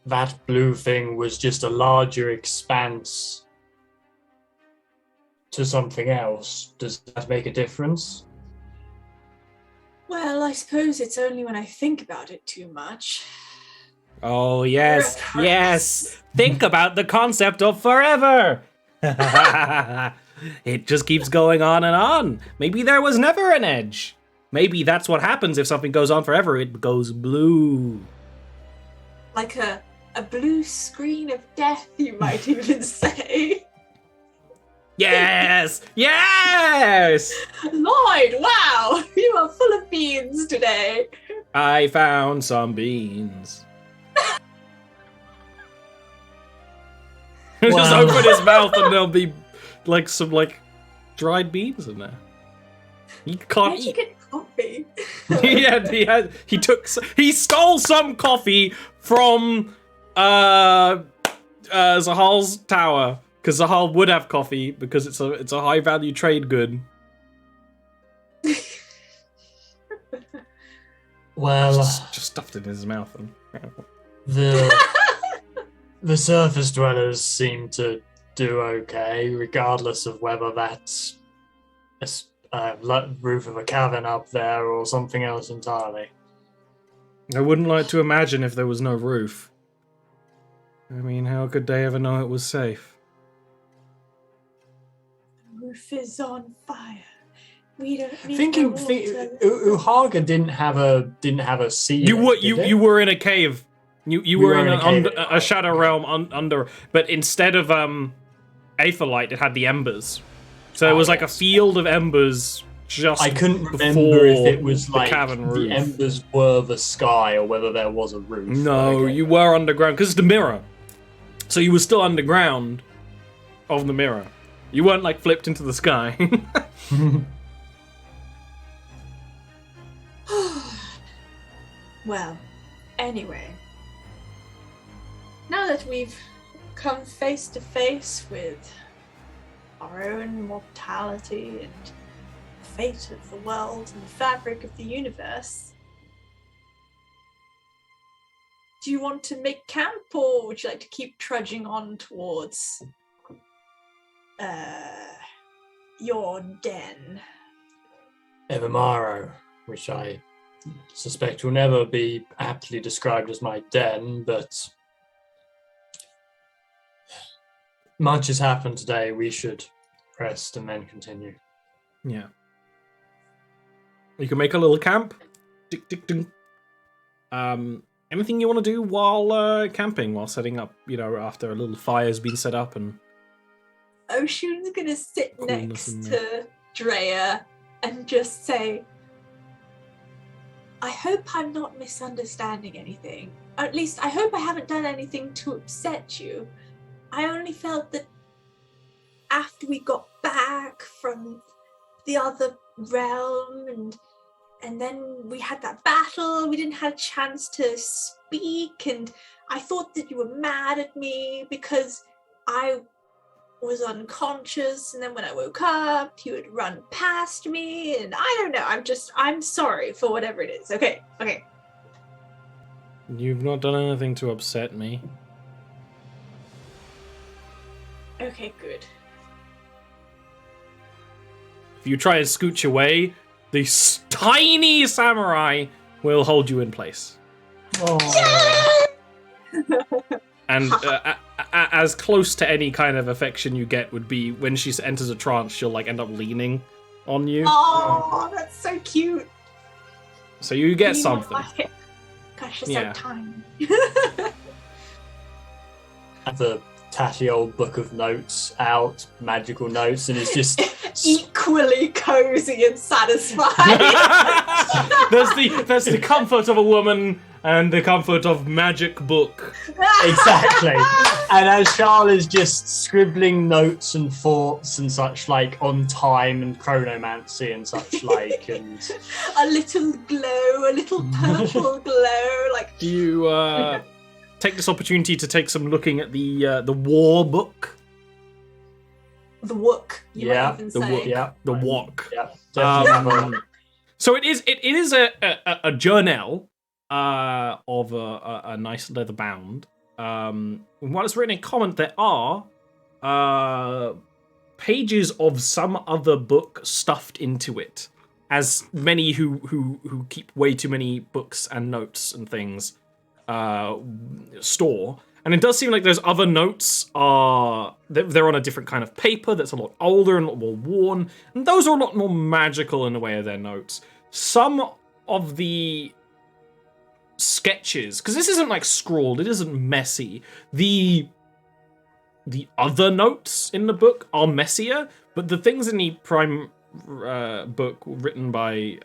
that blue thing was just a larger expanse to something else, does that make a difference? Well, I suppose it's only when I think about it too much. Oh, yes, yes. Think about the concept of forever. It just keeps going on and on. Maybe there was never an edge. Maybe that's what happens if something goes on forever. It goes blue. Like a blue screen of death, you might even say. Yes! Yes! Lloyd, wow! You are full of beans today. I found some beans. Just Wow. open his mouth and there'll be like some like dried beans in there. He can't Where'd you eat. get coffee? He stole some coffee from Zahal's tower because Zahal would have coffee because it's a high value trade good. Well, Just stuffed it in his mouth. And... the surface dwellers seem to do okay, regardless of whether that's a roof of a cavern up there or something else entirely. I wouldn't like to imagine if there was no roof. I mean, how could they ever know it was safe? The roof is on fire. We don't need Thinking, the water. Uhaga didn't have a ceiling. You were in a cave. You were in a cave. a shadow realm under, but instead of aetherlight, it had the embers. So it was like a field of embers. Just I couldn't remember if it was the like cavern the roof. embers were the sky or whether there was a roof. No, Okay. you were underground because it's the mirror. So you were still underground of the mirror. You weren't like flipped into the sky. Well, anyway. Now that we've come face to face with our own mortality and the fate of the world and the fabric of the universe, do you want to make camp, or would you like to keep trudging on towards your den? Evamaro, which I suspect will never be aptly described as my den, but much has happened today. We should rest and then continue. Yeah. You can make a little camp. Tick, tick, ding. Anything you want to do while camping, while setting up, after a little fire's been set up and... Ocean's gonna sit Coolness next in to Drea and just say, I hope I'm not misunderstanding anything. Or at least I hope I haven't done anything to upset you. I only felt that after we got back from the other realm and then we had that battle, we didn't have a chance to speak, and I thought that you were mad at me because I was unconscious, and then when I woke up, you had run past me, and I don't know, I'm sorry for whatever it is. Okay. You've not done anything to upset me. Okay, good. If you try and scooch away, the tiny samurai will hold you in place. Oh. And as close to any kind of affection you get would be when she enters a trance, she'll like end up leaning on you. Oh, that's so cute. So you get Leaning on something. my hip. Gosh, you're Yeah. so tiny. The tatty old book of notes out, magical notes, and it's just Equally cozy and satisfying. there's the comfort of a woman and the comfort of magic book. exactly. And as Charles is just scribbling notes and thoughts and such like on time and chronomancy and such like, and A little glow, a little purple glow, like You take this opportunity to take some looking at the war book. the wook. You Yeah, might even the say. wook. yeah, The wok. yeah, definitely have a So it is a journal of a nice leather bound. While it's written in comment, there are pages of some other book stuffed into it, as many who keep way too many books and notes and things store. And it does seem like those other notes are they're on a different kind of paper that's a lot older and a lot more worn, and those are a lot more magical in the way of their notes. Some of the sketches, because this isn't like scrawled, it isn't messy. The other notes in the book are messier, but the things in the prime book written by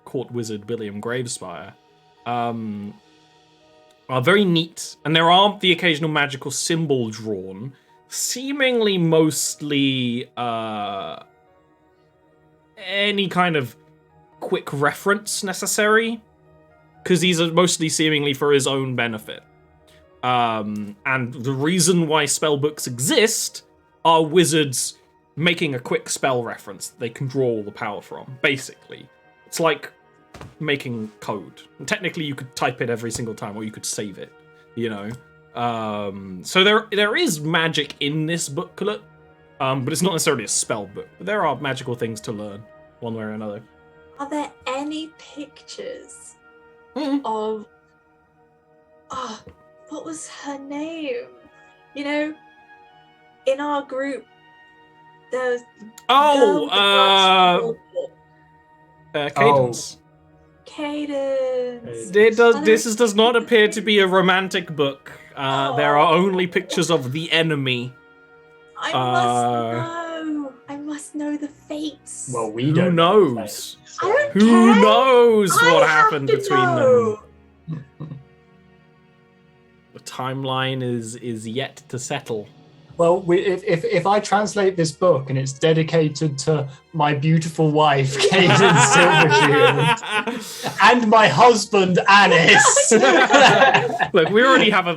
court wizard William Gravespire are very neat, and there are the occasional magical symbol drawn, seemingly mostly any kind of quick reference necessary, because these are mostly seemingly for his own benefit. And the reason why spell books exist are wizards making a quick spell reference that they can draw all the power from, basically. It's like making code. And technically, you could type it every single time, or you could save it, So there is magic in this booklet, but it's not necessarily a spell book. But there are magical things to learn, one way or another. Are there any pictures of... what was her name? In our group, there's... Cadence. Cadence. This does not appear to be a romantic book. There are only pictures of the enemy. I must know the fates. Well, we Who don't knows? I don't Who care. knows what I happened have to between know. them? The timeline is yet to settle. Well, if I translate this book and it's dedicated to my beautiful wife, Cadence Silvershield, and my husband, Anis. Look, we already have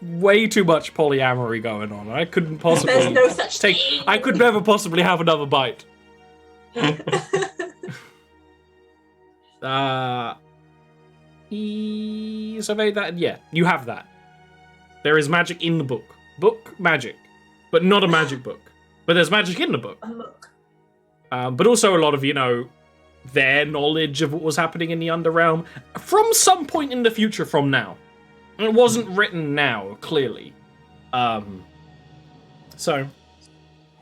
way too much polyamory going on. I couldn't possibly There's no such thing. I could never possibly have another bite. Survey that. Yeah, you have that. There is magic in the book. Book magic, but not a magic book. But there's magic in the book. But also a lot of their knowledge of what was happening in the Underrealm from some point in the future from now. And it wasn't written now, clearly. So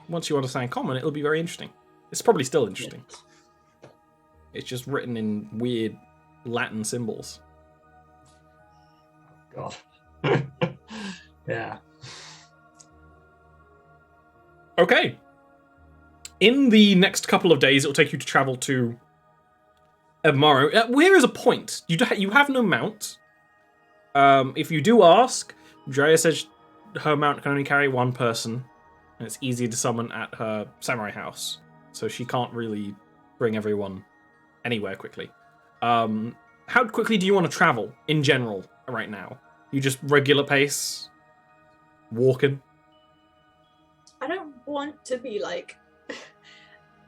once you understand common, it'll be very interesting. It's probably still interesting. It's just written in weird Latin symbols. God. Yeah. Okay. In the next couple of days, it'll take you to travel to Morrow. Here is a point. You have no mount. If you do ask, Drea says her mount can only carry one person, and it's easier to summon at her samurai house, so she can't really bring everyone anywhere quickly. How quickly do you want to travel in general right now? You just regular pace, walking? I don't want to be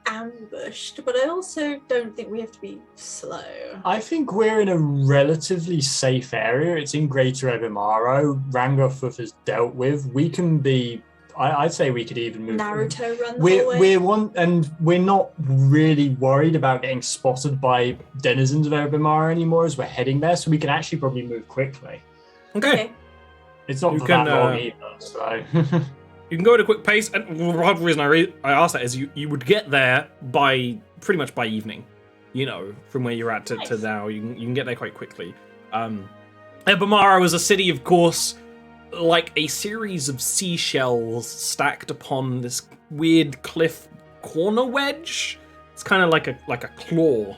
ambushed, but I also don't think we have to be slow. I think we're in a relatively safe area. It's in Greater Ebimaro. Rangofuth is dealt with. We can be... I'd say we could even move... Naruto run the way. We're not really worried about getting spotted by denizens of Ebimaro anymore as we're heading there, so we can actually probably move quickly. Okay. It's not for that long either, so... You can go at a quick pace, and the reason I asked that is you would get there by pretty much by evening, from where you're at to now. You can get there quite quickly. Ebimaro is a city, of course, like a series of seashells stacked upon this weird cliff corner wedge. It's kind of like a claw,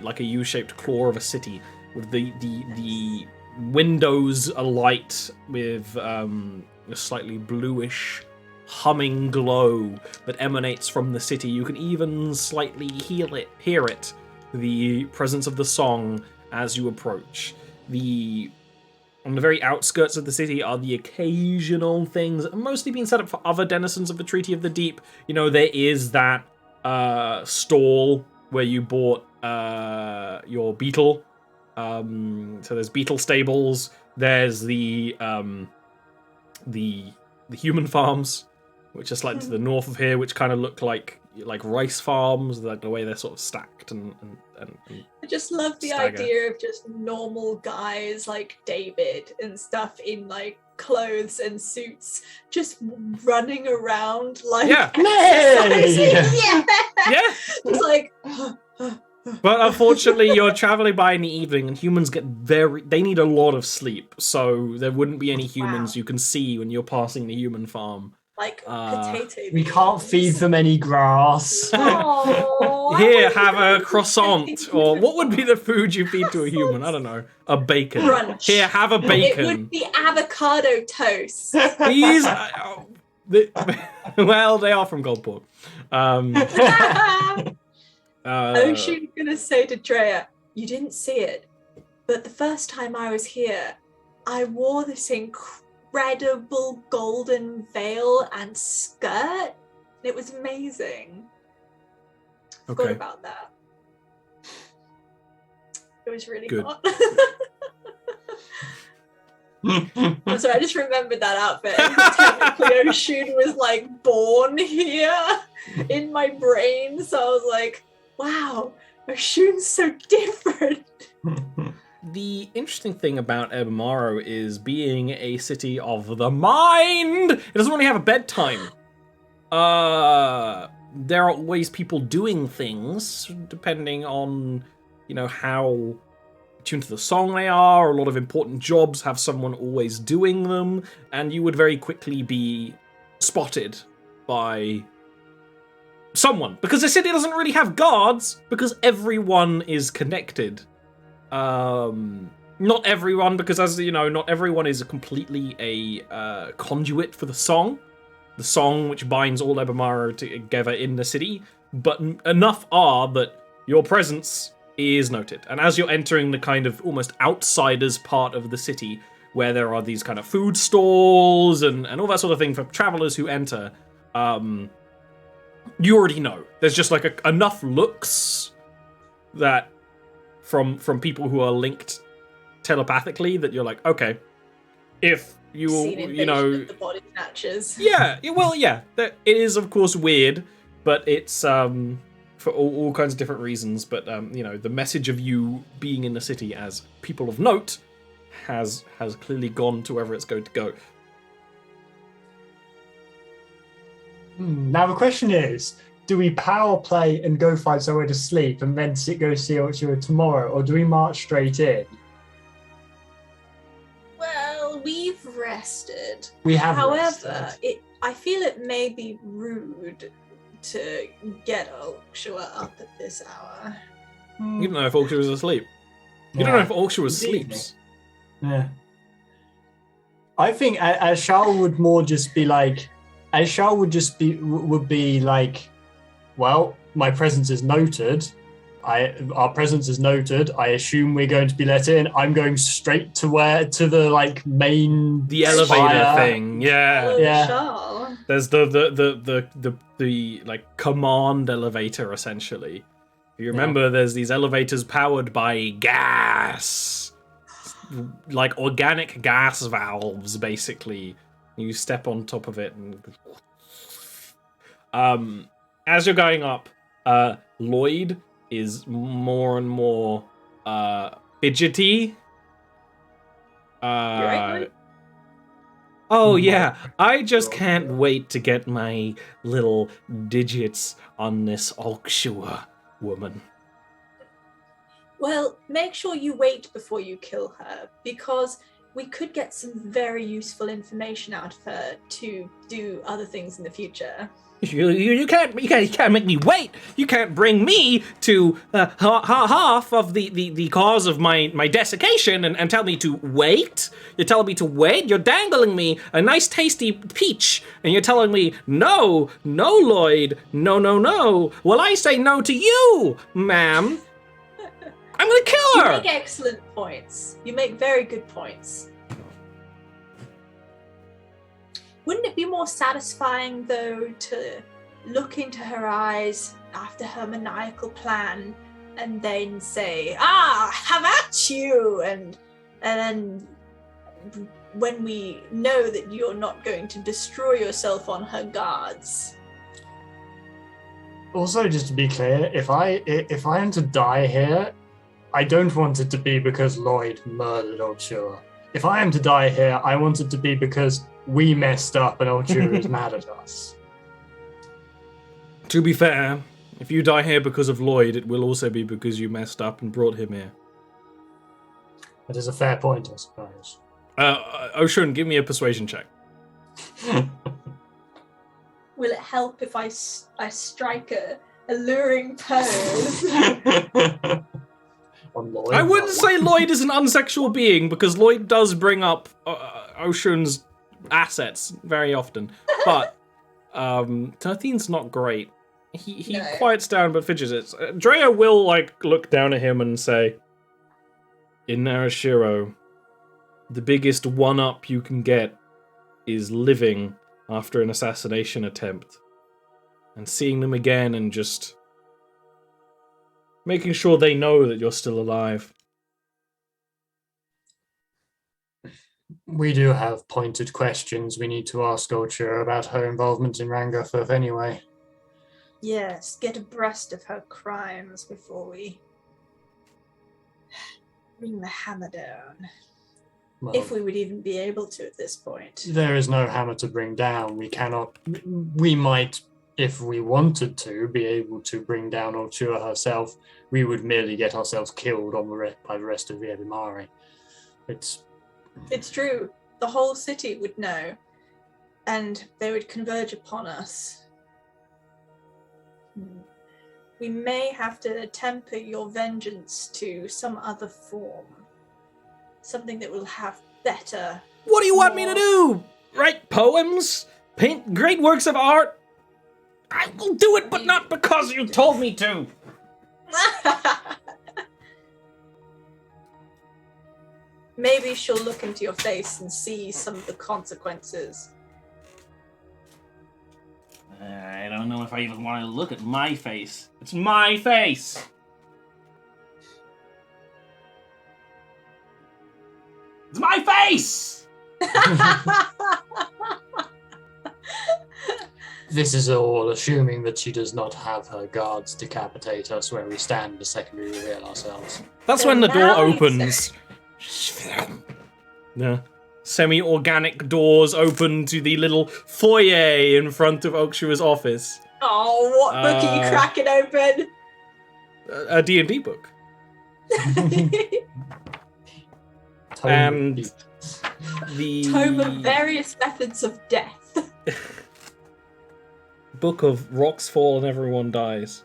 like a U-shaped claw of a city with the windows alight with a slightly bluish humming glow that emanates from the city. You can even slightly hear it, the presence of the song as you approach. On the very outskirts of the city are the occasional things that are mostly being set up for other denizens of the Treaty of the Deep. There is that stall where you bought your beetle. So there's beetle stables. There's the human farms, which are slightly to the north of here, which kind of look like rice farms, like the way they're sort of stacked and I just love the stagger. idea of just normal guys like David and stuff in like clothes and suits just running around like Yeah. exercising. Yeah. Yeah. Just like But unfortunately, you're traveling by in the evening, and humans they need a lot of sleep, so there wouldn't be any humans you can see when you're passing the human farm. like potato. We can't feed them any grass. Oh, Here, have a croissant, or what would be the food you feed to a human? I don't know. A bacon. Brunch. Here, have a It bacon. would be avocado toast. These, well, they are from Goldport. Ocean's gonna say to Drea, "You didn't see it, but the first time I was here, I wore this incredible golden veil and skirt. It was amazing. Forgot Okay. about that. It was really Good. hot." I'm sorry, I just remembered that outfit. Technically, Ocean was like born here in my brain, so I was like, wow, Ocean's so different. The interesting thing about Ebamaro is being a city of the mind. It doesn't really have a bedtime. There are always people doing things depending on, how tuned to the song they are. A lot of important jobs have someone always doing them, and you would very quickly be spotted by someone, because the city doesn't really have guards, because everyone is connected. Not everyone, because as you know, not everyone is completely a conduit for the song which binds all Ebamaro together in the city, but enough are that your presence is noted. And as you're entering the kind of almost outsiders part of the city, where there are these kind of food stalls and all that sort of thing for travelers who enter, you already know. There's just like enough looks that from people who are linked telepathically that you're like, okay, if you Seen invasion of the body snatchers. yeah, well, yeah, it is of course weird, but it's for all kinds of different reasons. But the message of you being in the city as people of note has clearly gone to wherever it's going to go. Now the question is, do we power play and go find somewhere to sleep and then go see Ocho tomorrow, or do we march straight in? Well, we've rested. We have However, rested. I feel it may be rude to get Oshua up at this hour. You don't know if Ultra is asleep. You don't know if Ultra sleeps. Yeah. I think Ashal would more just be like, Ashal would be like, well, my presence is noted. Our presence is noted. I assume we're going to be let in. I'm going straight to the main The elevator spire. thing, yeah. Oh, Yeah. Shal. There's the like command elevator essentially. If you remember, there's these elevators powered by gas, like organic gas valves, basically. You step on top of it, and as you're going up, Lloyd is more and more fidgety. You right, Lloyd? Oh yeah, I just can't wait to get my little digits on this Alkshua woman. Well, make sure you wait before you kill her, because we could get some very useful information out of her to do other things in the future. You can't make me wait. You can't bring me to half of the cause of my desiccation and tell me to wait. You're telling me to wait. You're dangling me a nice tasty peach, and you're telling me no, Lloyd, no. Well, I say no to you, ma'am. I'm gonna kill her. You make excellent points. You make very good points. Wouldn't it be more satisfying, though, to look into her eyes after her maniacal plan and then say, have at you, and then when we know that you're not going to destroy yourself on her guards. Also, just to be clear, if I am to die here, I don't want it to be because Lloyd murdered Ulchura. If I am to die here, I want it to be because we messed up and Ulchura is mad at us. To be fair, if you die here because of Lloyd, it will also be because you messed up and brought him here. That is a fair point, I suppose. Oshun, give me a persuasion check. Will it help if I strike a alluring pose? On Lloyd, I wouldn't say Lloyd is an unsexual being, because Lloyd does bring up Oshun's assets very often. But 13's not great. He No. quiets down but fidgets. Drea will look down at him and say, in Narashiro, the biggest one-up you can get is living after an assassination attempt. And seeing them again and just making sure they know that you're still alive. We do have pointed questions we need to ask Ulchura about her involvement in Rangothurth anyway. Yes, get abreast of her crimes before we bring the hammer down. Well, If we would even be able to at this point. there is no hammer to bring down. We might, if we wanted to, be able to bring down Ulchura herself. We would merely get ourselves killed by the rest of the Ebimari. It's true. The whole city would know, and they would converge upon us. We may have to temper your vengeance to some other form. Something that will have better... What do you want me to do? Write poems? Paint great works of art? I will do it, but not because you told me to. Maybe she'll look into your face and see some of the consequences. I don't know if I even want to look at my face. It's my face! It's my face! This is all assuming that she does not have her guards decapitate us where we stand the second we reveal ourselves. That's So when the door now we opens. Yeah. Semi-organic doors open to the little foyer in front of Ulchura's office. Oh, what book are you cracking open? A D&D book. And the Tome of various methods of death. book of rocks fall and everyone dies.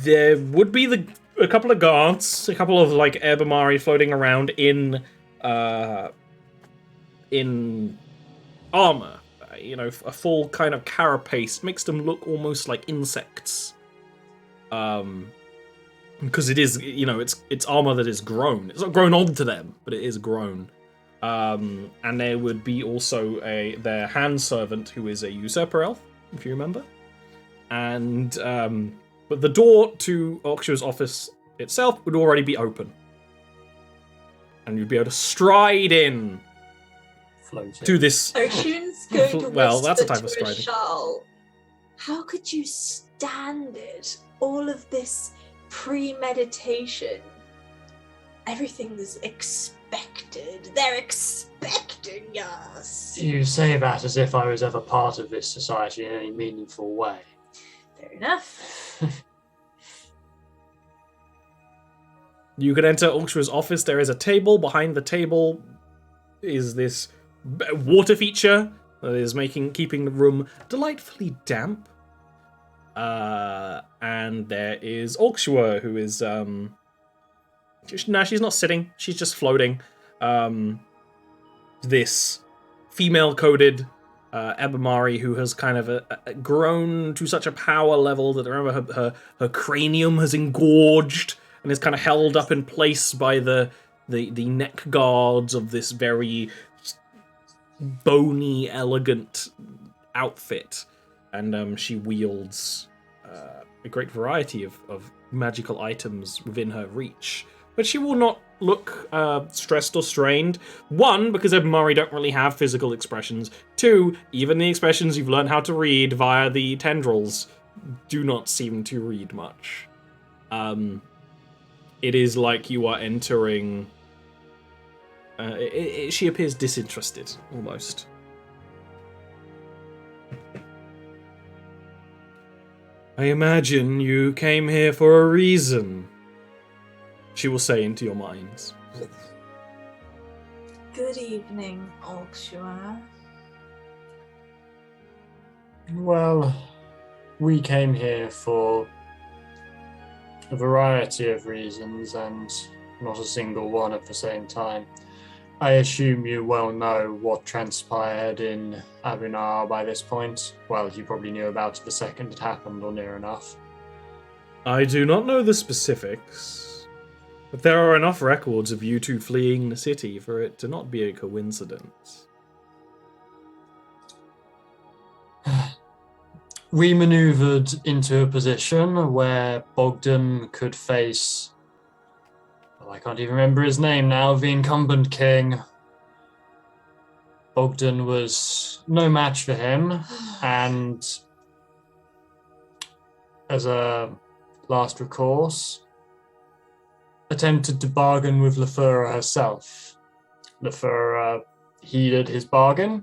There would be a couple of guards, a couple of Ebimari floating around in armor. A full kind of carapace makes them look almost like insects. Because it is, it's armor that is grown. It's not grown onto them, but it is grown. And there would be also their hand servant who is a usurper elf, if you remember. And but the door to Ulchura's office itself would already be open. And you'd be able to stride in to this. Ocean's going to well, that's a whisper type of to striding. Ashal, how could you stand it? All of this premeditation. Everything was expected. They're expecting us. You say that as if I was ever part of this society in any meaningful way. Fair enough. You can enter Ulchura's office. There is a table. Behind the table is this water feature that is keeping the room delightfully damp. And there is Ulchura, who is she's not sitting. She's just floating. This female-coded Ebimari who has kind of grown to such a power level that remember her cranium has engorged and is kind of held up in place by the neck guards of this very bony, elegant outfit. and she wields a great variety of magical items within her reach. But she will not look stressed or strained. One, because Murray don't really have physical expressions. Two, even the expressions you've learned how to read via the tendrils do not seem to read much. It is like you are entering... she appears disinterested, almost. I imagine you came here for a reason, she will say into your minds. Good evening, Orkshire. Well, we came here for a variety of reasons, and not a single one at the same time. I assume you well know what transpired in Abinar by this point. Well, you probably knew about it the second it happened, or near enough. I do not know the specifics, but there are enough records of you two fleeing the city for it to not be a coincidence. We maneuvered into a position where Bogdan could face... Well, I can't even remember his name now, the incumbent king. Bogdan was no match for him, and as a last recourse, attempted to bargain with Lefura herself. Lefura heeded his bargain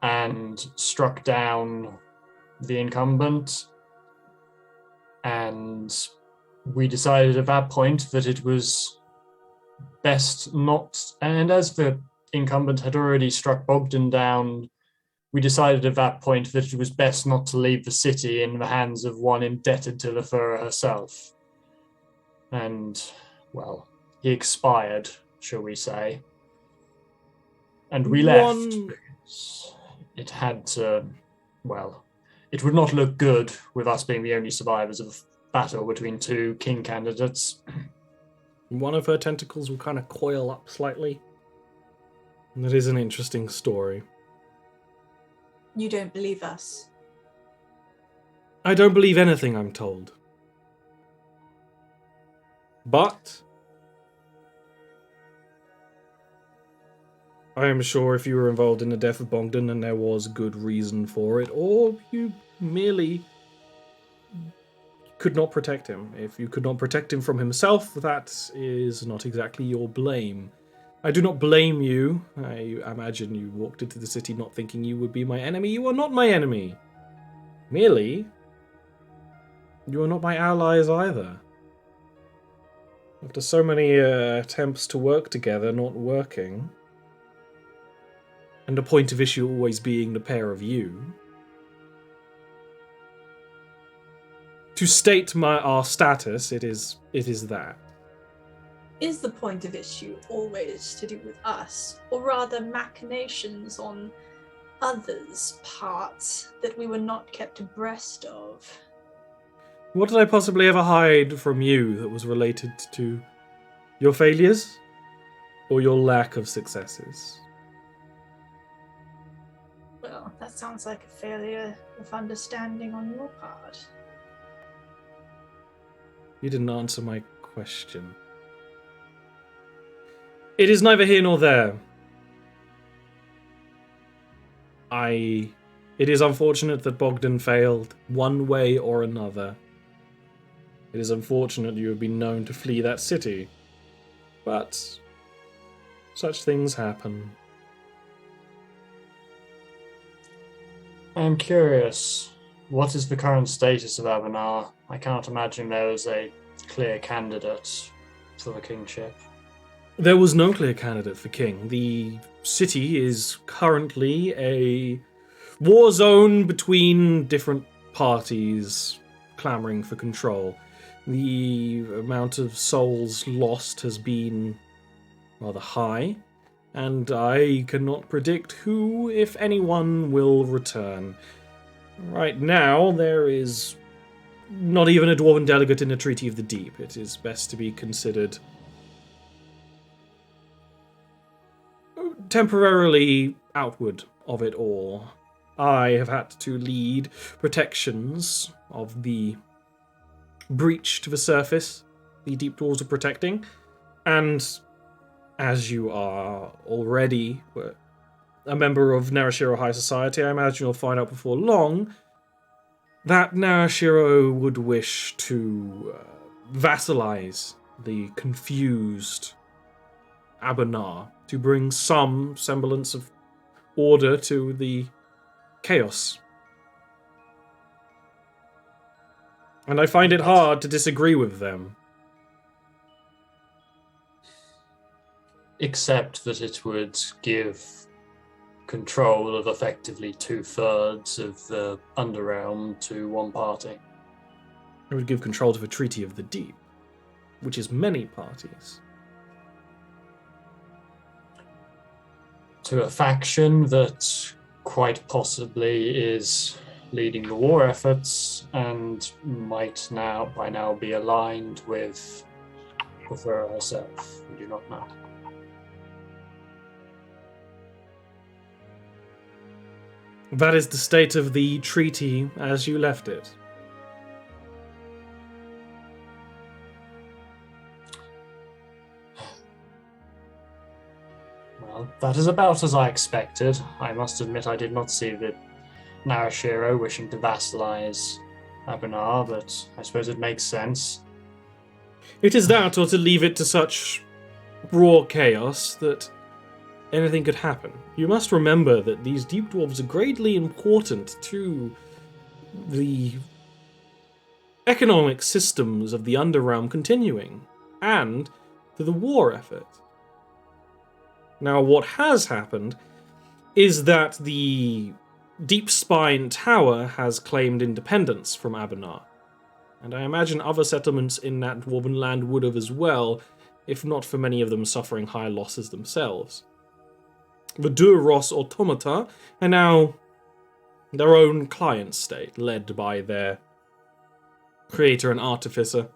and struck down the incumbent, and we decided at that point that it was best not, and as the incumbent had already struck Bogdan down, we decided at that point that it was best not to leave the city in the hands of one indebted to Lefura herself. And, well, he expired, shall we say. And we left. It had to, well, it would not look good with us being the only survivors of a battle between two king candidates. One of her tentacles will kind of coil up slightly. And that is an interesting story. You don't believe us? I don't believe anything I'm told. But I am sure if you were involved in the death of Bogdan, then there was good reason for it, or you merely could not protect him. If you could not protect him from himself, that is not exactly your blame. I do not blame you. I imagine you walked into the city not thinking you would be my enemy. You are not my enemy. Merely, you are not my allies either. After so many attempts to work together not working, and the point of issue always being the pair of you, to state our status, it is that. Is the point of issue always to do with us, or rather machinations on others' parts that we were not kept abreast of? What did I possibly ever hide from you that was related to your failures or your lack of successes? Well, that sounds like a failure of understanding on your part. You didn't answer my question. It is neither here nor there. It is unfortunate that Bogdan failed, one way or another. It is unfortunate you have been known to flee that city. But such things happen. I'm curious, what is the current status of Abinar? I can't imagine there was a clear candidate for the kingship. There was no clear candidate for king. The city is currently a war zone between different parties clamoring for control. The amount of souls lost has been rather high, and I cannot predict who, if anyone, will return. Right now, there is not even a dwarven delegate in the Treaty of the Deep. It is best to be considered temporarily outward of it all. I have had to lead protections of the breach to the surface the deep dwarves are protecting, and as you are already a member of Narashiro High Society, I imagine you'll find out before long that Narashiro would wish to vassalize the confused Abanar to bring some semblance of order to the chaos. And I find it hard to disagree with them. Except that it would give control of effectively 2/3 of the Underrealm to one party. It would give control to the Treaty of the Deep, which is many parties. To a faction that quite possibly is leading the war efforts and might by now be aligned with Kufura herself. We do not know. That is the state of the treaty as you left it. Well, that is about as I expected. I must admit I did not see the Narashiro wishing to vassalize Abanar, but I suppose it makes sense. It is that, or to leave it to such raw chaos that anything could happen. You must remember that these deep dwarves are greatly important to the economic systems of the Underrealm continuing, and to the war effort. Now, what has happened is that the Deep Spine Tower has claimed independence from Abanar, and I imagine other settlements in that dwarven land would have as well, if not for many of them suffering high losses themselves. The Duros Automata are now their own client state, led by their creator and artificer.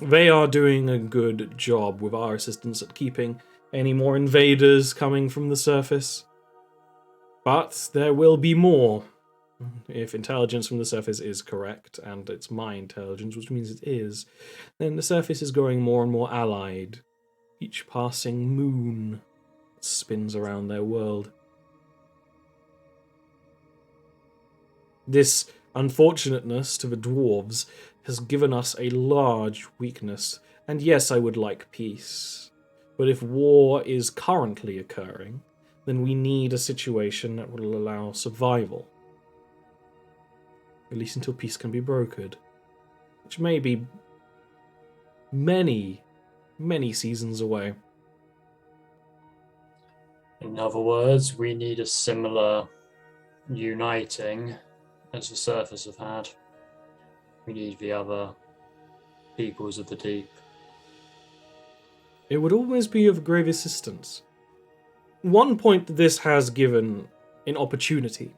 They are doing a good job with our assistance at keeping any more invaders coming from the surface. But there will be more. If intelligence from the surface is correct, and it's my intelligence, which means it is, then the surface is growing more and more allied. Each passing moon spins around their world. This unfortunateness to the dwarves has given us a large weakness, and yes, I would like peace. But if war is currently occurring, then we need a situation that will allow survival. At least until peace can be brokered. Which may be many, many seasons away. In other words, we need a similar uniting as the surface have had. We need the other peoples of the deep. It would always be of grave assistance. One point that this has given an opportunity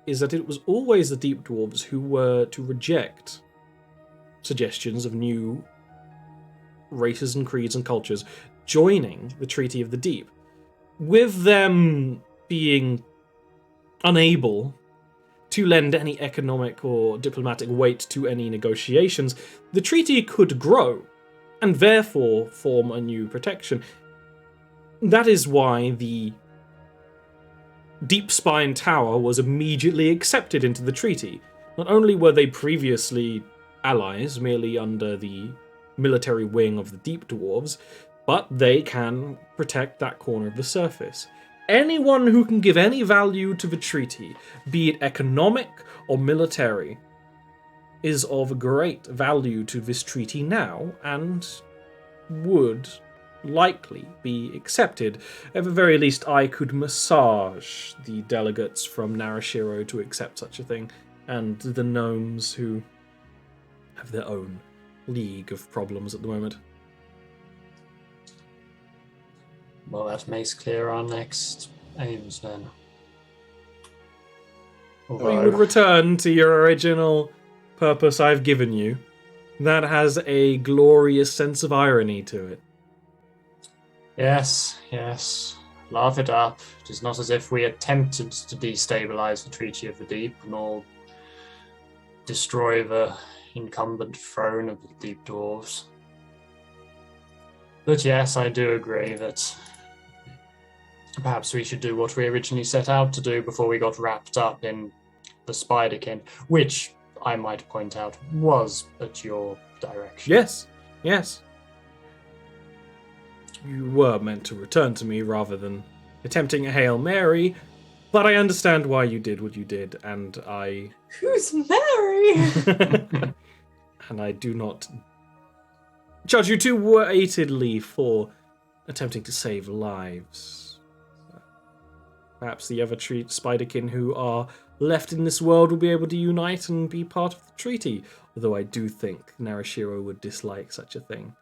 is that it was always the deep dwarves who were to reject suggestions of new races and creeds and cultures joining the Treaty of the Deep. With them being unable to lend any economic or diplomatic weight to any negotiations, the treaty could grow and therefore form a new protection. That is why the Deep Spine Tower was immediately accepted into the treaty. Not only were they previously allies, merely under the military wing of the Deep Dwarves, but they can protect that corner of the surface. Anyone who can give any value to the treaty, be it economic or military, is of great value to this treaty now, and would likely be accepted. At the very least, I could massage the delegates from Narashiro to accept such a thing, and the gnomes who have their own league of problems at the moment. Well, that makes clear our next aims then. We would return to your original purpose I've given you. That has a glorious sense of irony to it. Yes, yes. laugh it up. It is not as if we attempted to destabilize the Treaty of the Deep, nor destroy the incumbent throne of the Deep Dwarves. But yes, I do agree that perhaps we should do what we originally set out to do before we got wrapped up in the Spiderkin, which, I might point out, was at your direction. Yes, yes. You were meant to return to me rather than attempting a Hail Mary, but I understand why you did what you did, and I... Who's Mary? and I do not judge you too weightedly for attempting to save lives. Perhaps the other Spiderkin who are left in this world will be able to unite and be part of the treaty, although I do think Narashiro would dislike such a thing.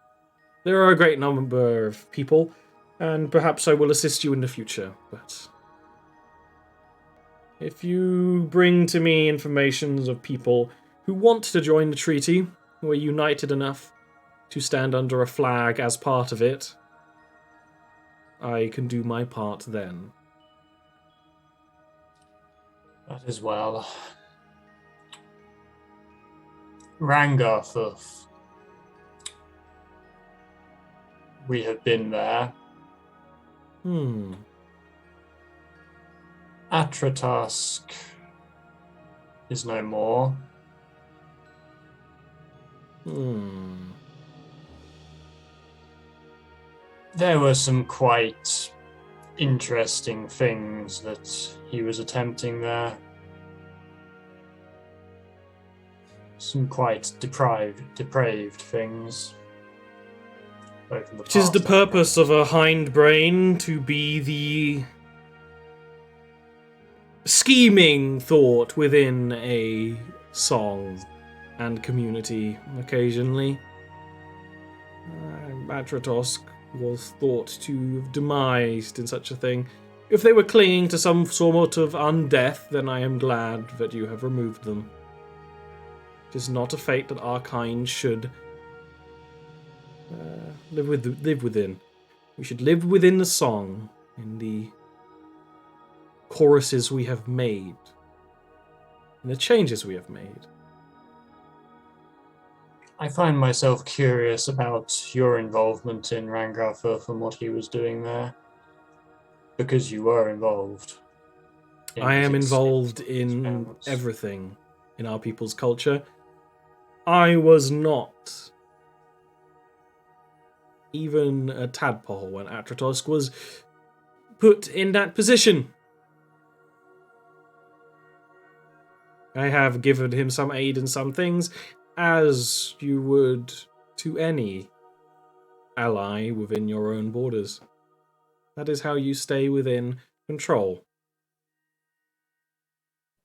There are a great number of people, and perhaps I will assist you in the future, but if you bring to me information of people who want to join the treaty, who are united enough to stand under a flag as part of it, I can do my part then. That is well. Rangarthuf. We have been there. Atratask is no more. There were some quite interesting things that he was attempting there. Some quite depraved things. It is the purpose of a hindbrain to be the scheming thought within a song and community occasionally. Atratosk was thought to have demised in such a thing. If they were clinging to some sort of undeath, then I am glad that you have removed them. It is not a fate that our kind should live within. We should live within the song, in the choruses we have made, and the changes we have made. I find myself curious about your involvement in Rangarthuf and what he was doing there, because you were involved. I am involved in everything in our people's culture. I was not even a tadpole when Atratosk was put in that position. I have given him some aid in some things, as you would to any ally within your own borders. That is how you stay within control.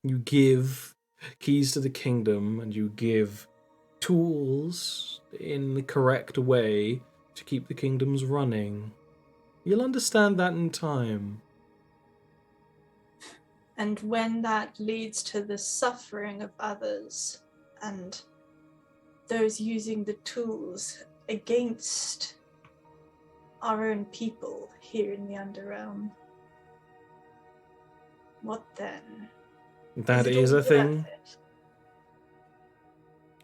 You give keys to the kingdom, and you give tools in the correct way to keep the kingdoms running. You'll understand that in time. And when that leads to the suffering of others, and those using the tools against our own people here in the Underrealm, what then? That is a thing.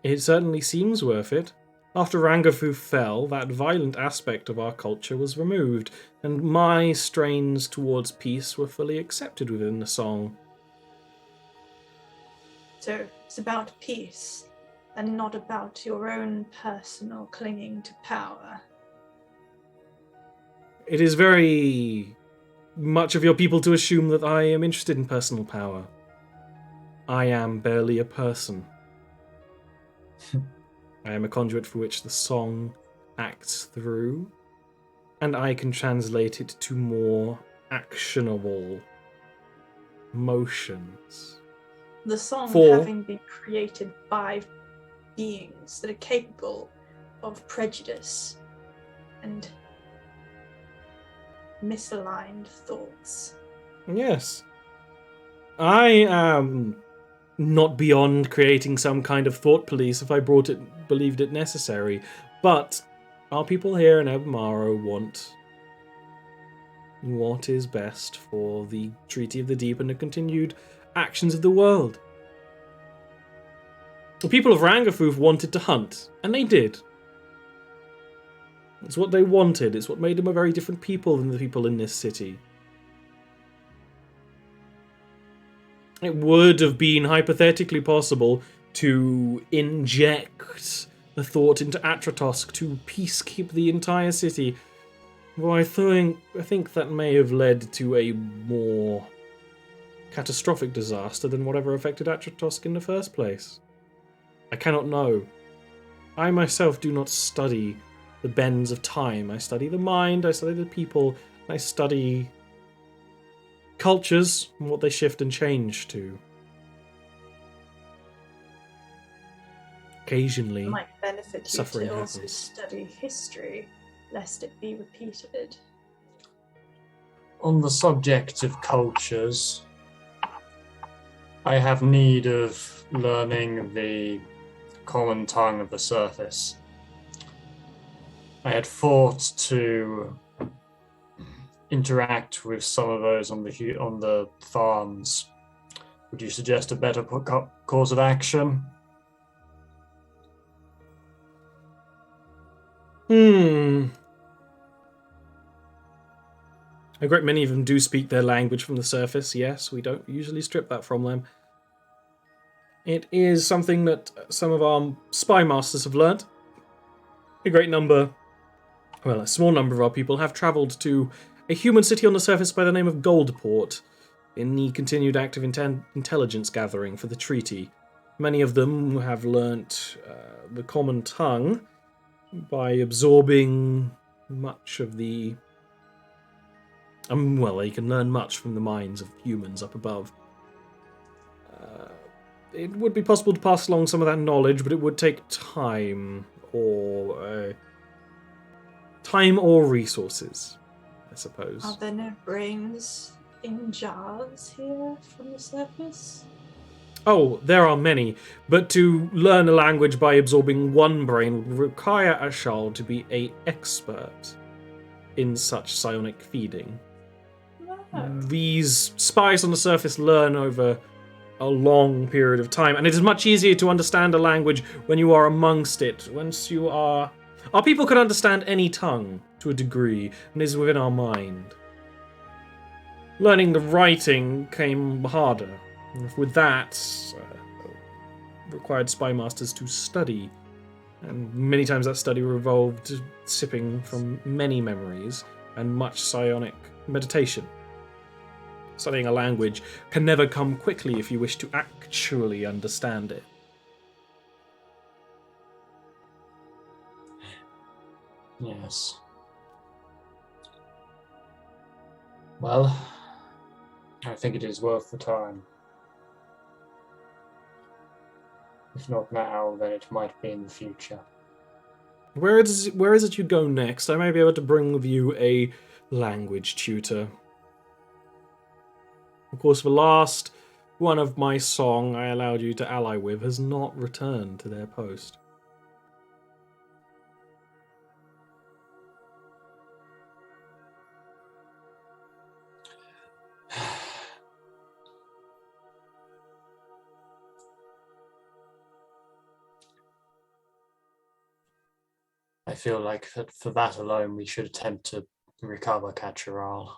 It certainly seems worth it. After Rangarthuf fell, that violent aspect of our culture was removed, and my strains towards peace were fully accepted within the song. So it's about peace, and not about your own personal clinging to power. It is very much of your people to assume that I am interested in personal power. I am barely a person. I am a conduit for which the song acts through, and I can translate it to more actionable motions. The song having been created by beings that are capable of prejudice and misaligned thoughts. Yes. I am not beyond creating some kind of thought police if I believed it necessary, but our people here in Ebamaro want what is best for the Treaty of the Deep and the continued actions of the world. The people of Rangafuth wanted to hunt, and they did. It's what they wanted. It's what made them a very different people than the people in this city. It would have been hypothetically possible to inject the thought into Atratosk to peacekeep the entire city. Well, I think that may have led to a more catastrophic disaster than whatever affected Atratosk in the first place. I cannot know. I myself do not study the bends of time. I study the mind, I study the people, I study cultures and what they shift and change to. Occasionally, It might benefit you suffering to also happens. study history, lest it be repeated. On the subject of cultures, I have need of learning the common tongue of the surface. I had thought to interact with some of those on the farms. Would you suggest a better course of action? A great many of them do speak their language from the surface, yes. We don't usually strip that from them. It is something that some of our spy masters have learnt. A small number of our people have travelled to a human city on the surface by the name of Goldport in the continued active intelligence gathering for the treaty. Many of them have learnt the common tongue by absorbing much of the... they can learn much from the minds of humans up above. It would be possible to pass along some of that knowledge, but it would take time or resources, I suppose. Are there no brains in jars here from the surface? Oh, there are many, but to learn a language by absorbing one brain would require a Shal to be an expert in such psionic feeding. No. These spies on the surface learn over a long period of time, and it is much easier to understand a language when you are amongst it. Once you are... Our people can understand any tongue to a degree, and is within our mind. Learning the writing came harder. With that, required spy masters to study, and many times that study revolved sipping from many memories and much psionic meditation. Studying a language can never come quickly if you wish to actually understand it. Yes. Well, I think it is worth the time. If not now, then it might be in the future. Where is it you go next? I may be able to bring with you a language tutor. Of course, the last one of my song I allowed you to ally with has not returned to their post. I feel like for that alone, we should attempt to recover Catcheral.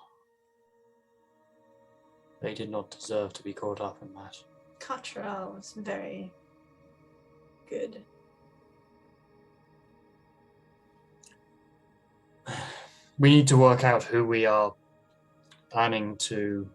They did not deserve to be caught up in that. Cottrell was very good. We need to work out who we are planning to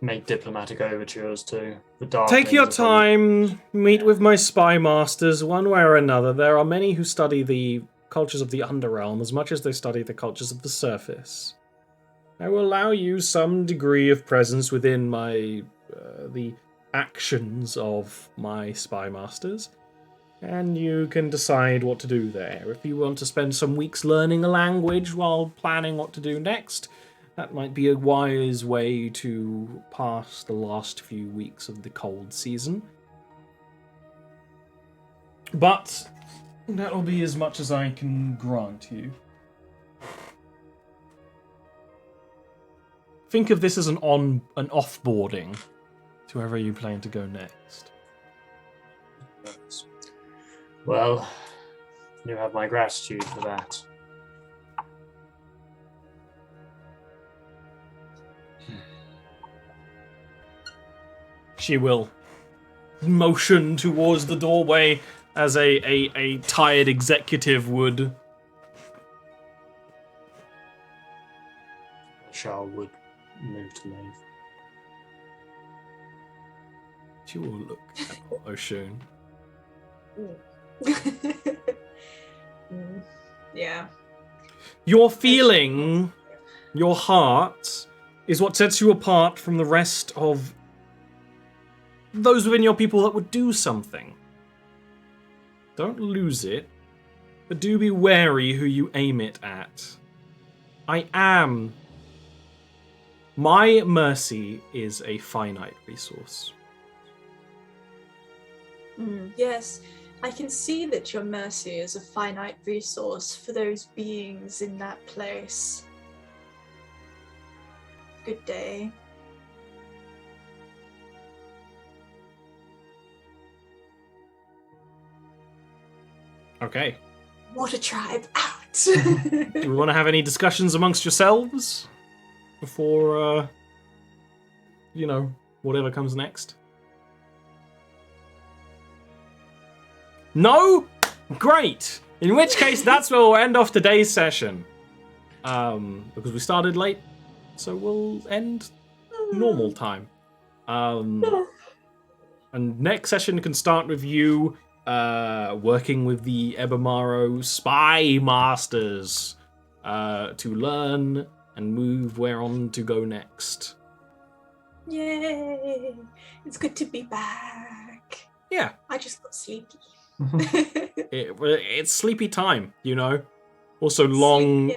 make diplomatic overtures to. The Darklings. Take your time, meet with my spy masters, one way or another. There are many who study the cultures of the Underrealm as much as they study the cultures of the surface. I will allow you some degree of presence within my the actions of my spy masters, and you can decide what to do there. If you want to spend some weeks learning a language while planning what to do next, that might be a wise way to pass the last few weeks of the cold season. But That'll be as much as I can grant you. Think of this as an offboarding to wherever you plan to go next. Well, you have my gratitude for that. She will motion towards the doorway as a tired executive would. Charles would move to leave. She will look at Oshun. Yeah. Your feeling, your heart, is what sets you apart from the rest of those within your people that would do something. Don't lose it, but do be wary who you aim it at. My mercy is a finite resource. Yes, I can see that your mercy is a finite resource for those beings in that place. Good day. Okay. Water tribe out. Do we want to have any discussions amongst yourselves before, whatever comes next? No? Great! In which case, that's where we'll end off today's session. Because we started late, so we'll end normal time. And next session can start with you working with the Ebamaro spy masters to learn and move where on to go next. Yay! It's good to be back. Yeah. I just got sleepy. It's sleepy time, Also long,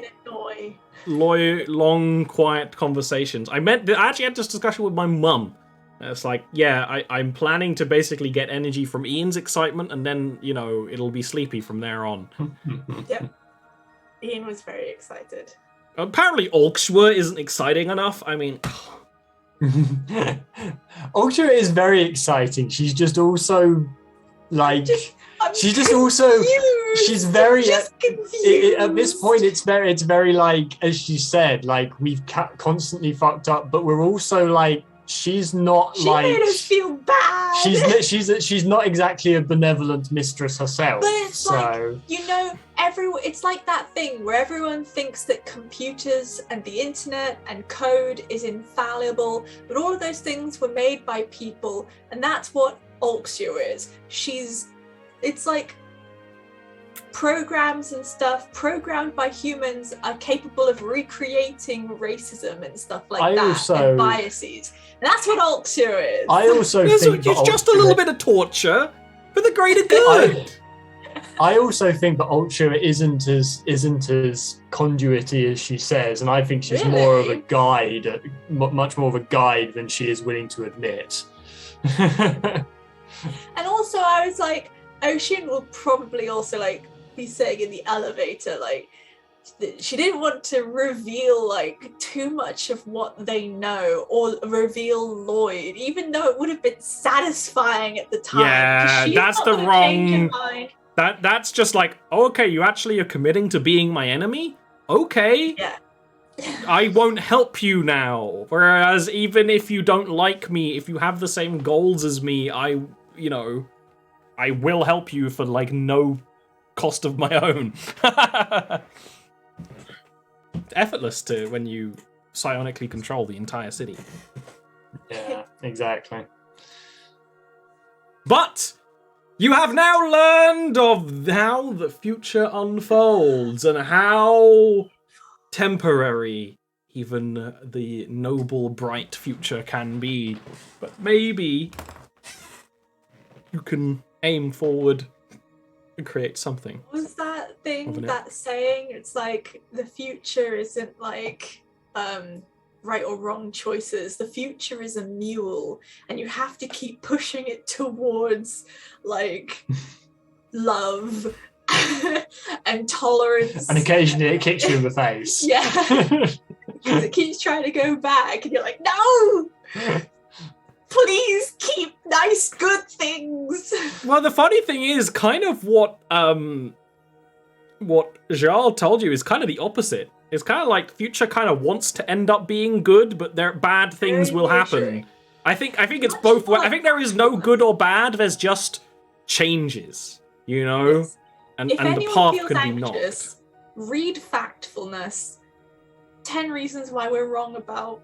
long, quiet conversations. I actually had this discussion with my mum. It's like, I'm planning to basically get energy from Ian's excitement, and then, it'll be sleepy from there on. Yep. Ian was very excited. Apparently Orkshire isn't exciting enough. I mean... Orkshire is very exciting. She's just also, she's very... At this point, it's very like, as she said, like, we've constantly fucked up, but we're also, she's not she made us feel bad. She's not exactly a benevolent mistress herself. But it's it's like that thing where everyone thinks that computers and the internet and code is infallible, but all of those things were made by people, and that's what Orkshire is. It's like programs and stuff programmed by humans are capable of recreating racism and stuff like and biases. And that's what Orkshire is. I also think it's just a little bit of torture for the greater good. I also think that Orkshire isn't as conduity as she says, and I think she's more of a guide, much more of a guide than she is willing to admit. And also, I was like, Ocean will probably also be saying in the elevator, she didn't want to reveal too much of what they know or reveal Lloyd, even though it would have been satisfying at the time. Yeah, that's the wrong. That's just okay, you actually are committing to being my enemy? Okay. Yeah. I won't help you now. Whereas even if you don't like me, if you have the same goals as me, I will help you for no cost of my own. Effortless to when you psionically control the entire city. Yeah, exactly. But you have now learned of how the future unfolds and how temporary even the noble, bright future can be. But maybe you can aim forward and create something. Was that thing, that saying, it's the future isn't right or wrong choices. The future is a mule, and you have to keep pushing it towards love and tolerance. And occasionally it kicks you in the face. Yeah. It keeps trying to go back, and you're like, no! Please keep nice, good things. Well, the funny thing is, kind of what Jarl told you is kind of the opposite. It's kind of like Future kind of wants to end up being good, but bad things will happen. I think it's both ways. I think there is no good or bad. There's just changes, you know, Yes. and If the anyone path feels could be anxious, read Factfulness. 10 reasons why we're wrong about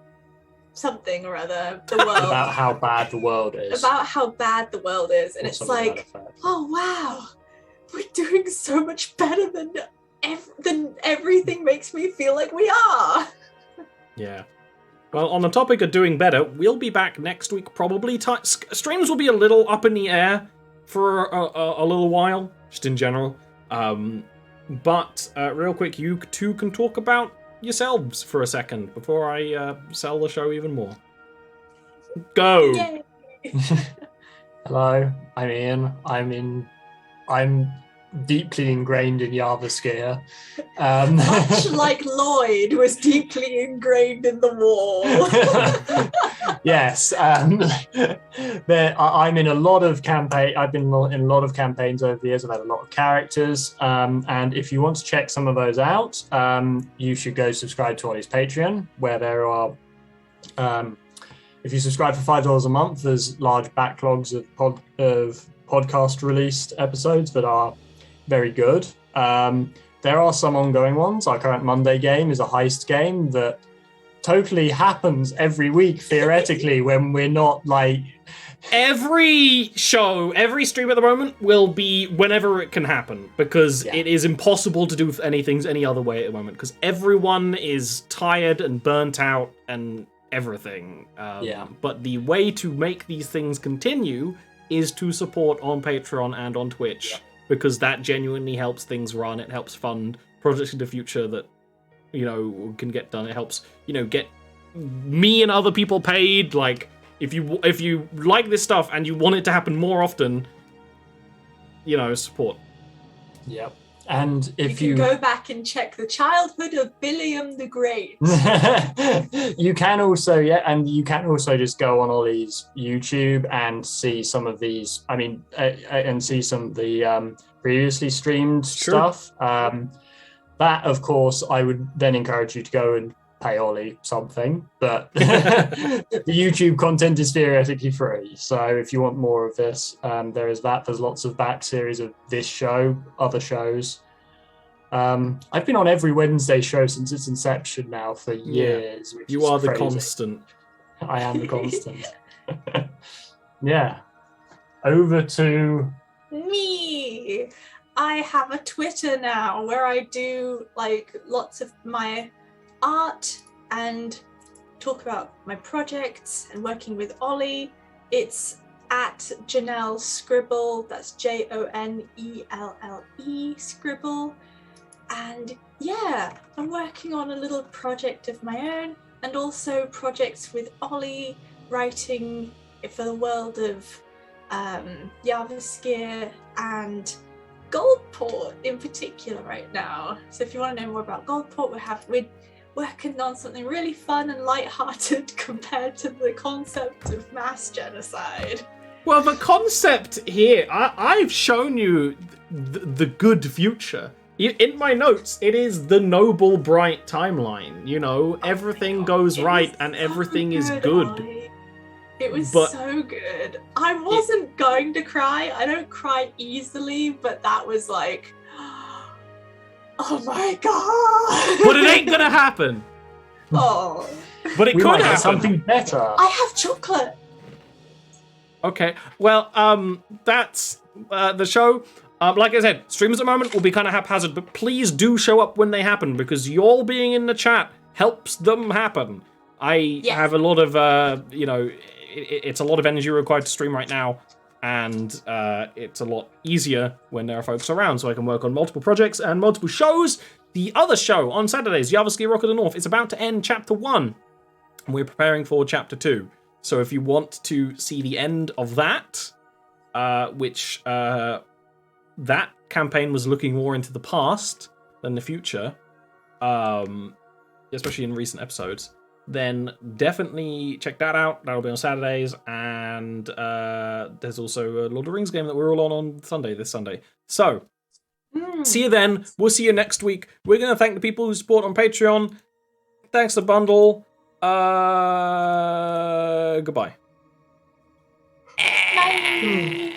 something or other. The world. About how bad the world is. About how bad the world is, and Or it's something to that like, effect. oh wow, we're doing so much better than everything makes me feel like we are. Yeah. Well, on the topic of doing better, we'll be back next week probably. Streams will be a little up in the air for a little while, just in general. But real quick, you two can talk about yourselves for a second before I sell the show even more. Go! Yay. Hello, I'm Ian. I'm deeply ingrained in Jarviskjir. Much like Lloyd was deeply ingrained in the wall. Yes, I'm in a lot of campaign. I've been in a lot of campaigns over the years. I've had a lot of characters, and if you want to check some of those out, you should go subscribe to Ollie's Patreon, where there are. If you subscribe for $5 a month, there's large backlogs of podcast released episodes that are very good. There are some ongoing ones. Our current Monday game is a heist game that totally happens every week, theoretically, when we're not like... Every show, every stream at the moment will be whenever it can happen, because it is impossible to do anything any other way at the moment, because everyone is tired and burnt out and everything. But the way to make these things continue is to support on Patreon and on Twitch, because that genuinely helps things run. It helps fund projects in the future that, you know, can get done. It helps, you know, get me and other people paid. Like, if you like this stuff and you want it to happen more often, you know, support. Yep. And if you can go back and check the childhood of Billiam the Great. you can also just go on Ollie's YouTube and see some of these. I mean, and see some of the previously streamed stuff. That, of course, I would then encourage you to go and pay Ollie something. But the YouTube content is theoretically free. So if you want more of this, there is that. There's lots of back series of this show, other shows. I've been on every Wednesday show since its inception now for years. Which you are crazy. The constant. I am the constant. Yeah. Over to me. I have a Twitter now where I do like lots of my art and talk about my projects and working with Ollie. It's at Janelle Scribble. That's Jonelle Scribble. And yeah, I'm working on a little project of my own, and also projects with Ollie, writing for the world of Jarviskjir and Goldport in particular right now. So if you want to know more about Goldport, we're working on something really fun and lighthearted compared to the concept of mass genocide. Well, the concept here, I've shown you the good future. In my notes, it is the noble, bright timeline. You know, everything goes right and everything is good. Ollie. It was so good. I wasn't going to cry. I don't cry easily, but that was like, oh my god. But it ain't gonna happen. Oh. But it we could might happen. have something better. I have chocolate. Okay, well, that's the show. Like I said, streams at the moment will be kind of haphazard, but please do show up when they happen, because y'all being in the chat helps them happen. I have a lot of, you know, it's a lot of energy required to stream right now, and it's a lot easier when there are folks around, so I can work on multiple projects and multiple shows. The other show on Saturdays, Jarviskjir Rock of the North, is about to end Chapter 1, and we're preparing for Chapter 2. So if you want to see the end of that, which that campaign was looking more into the past than the future, especially in recent episodes, then definitely check that out. That'll be on Saturdays, and there's also a Lord of the Rings game that we're all on Sunday, this Sunday. So, see you then. We'll see you next week. We're going to thank the people who support on Patreon. Thanks to Bundle. Goodbye. Bye.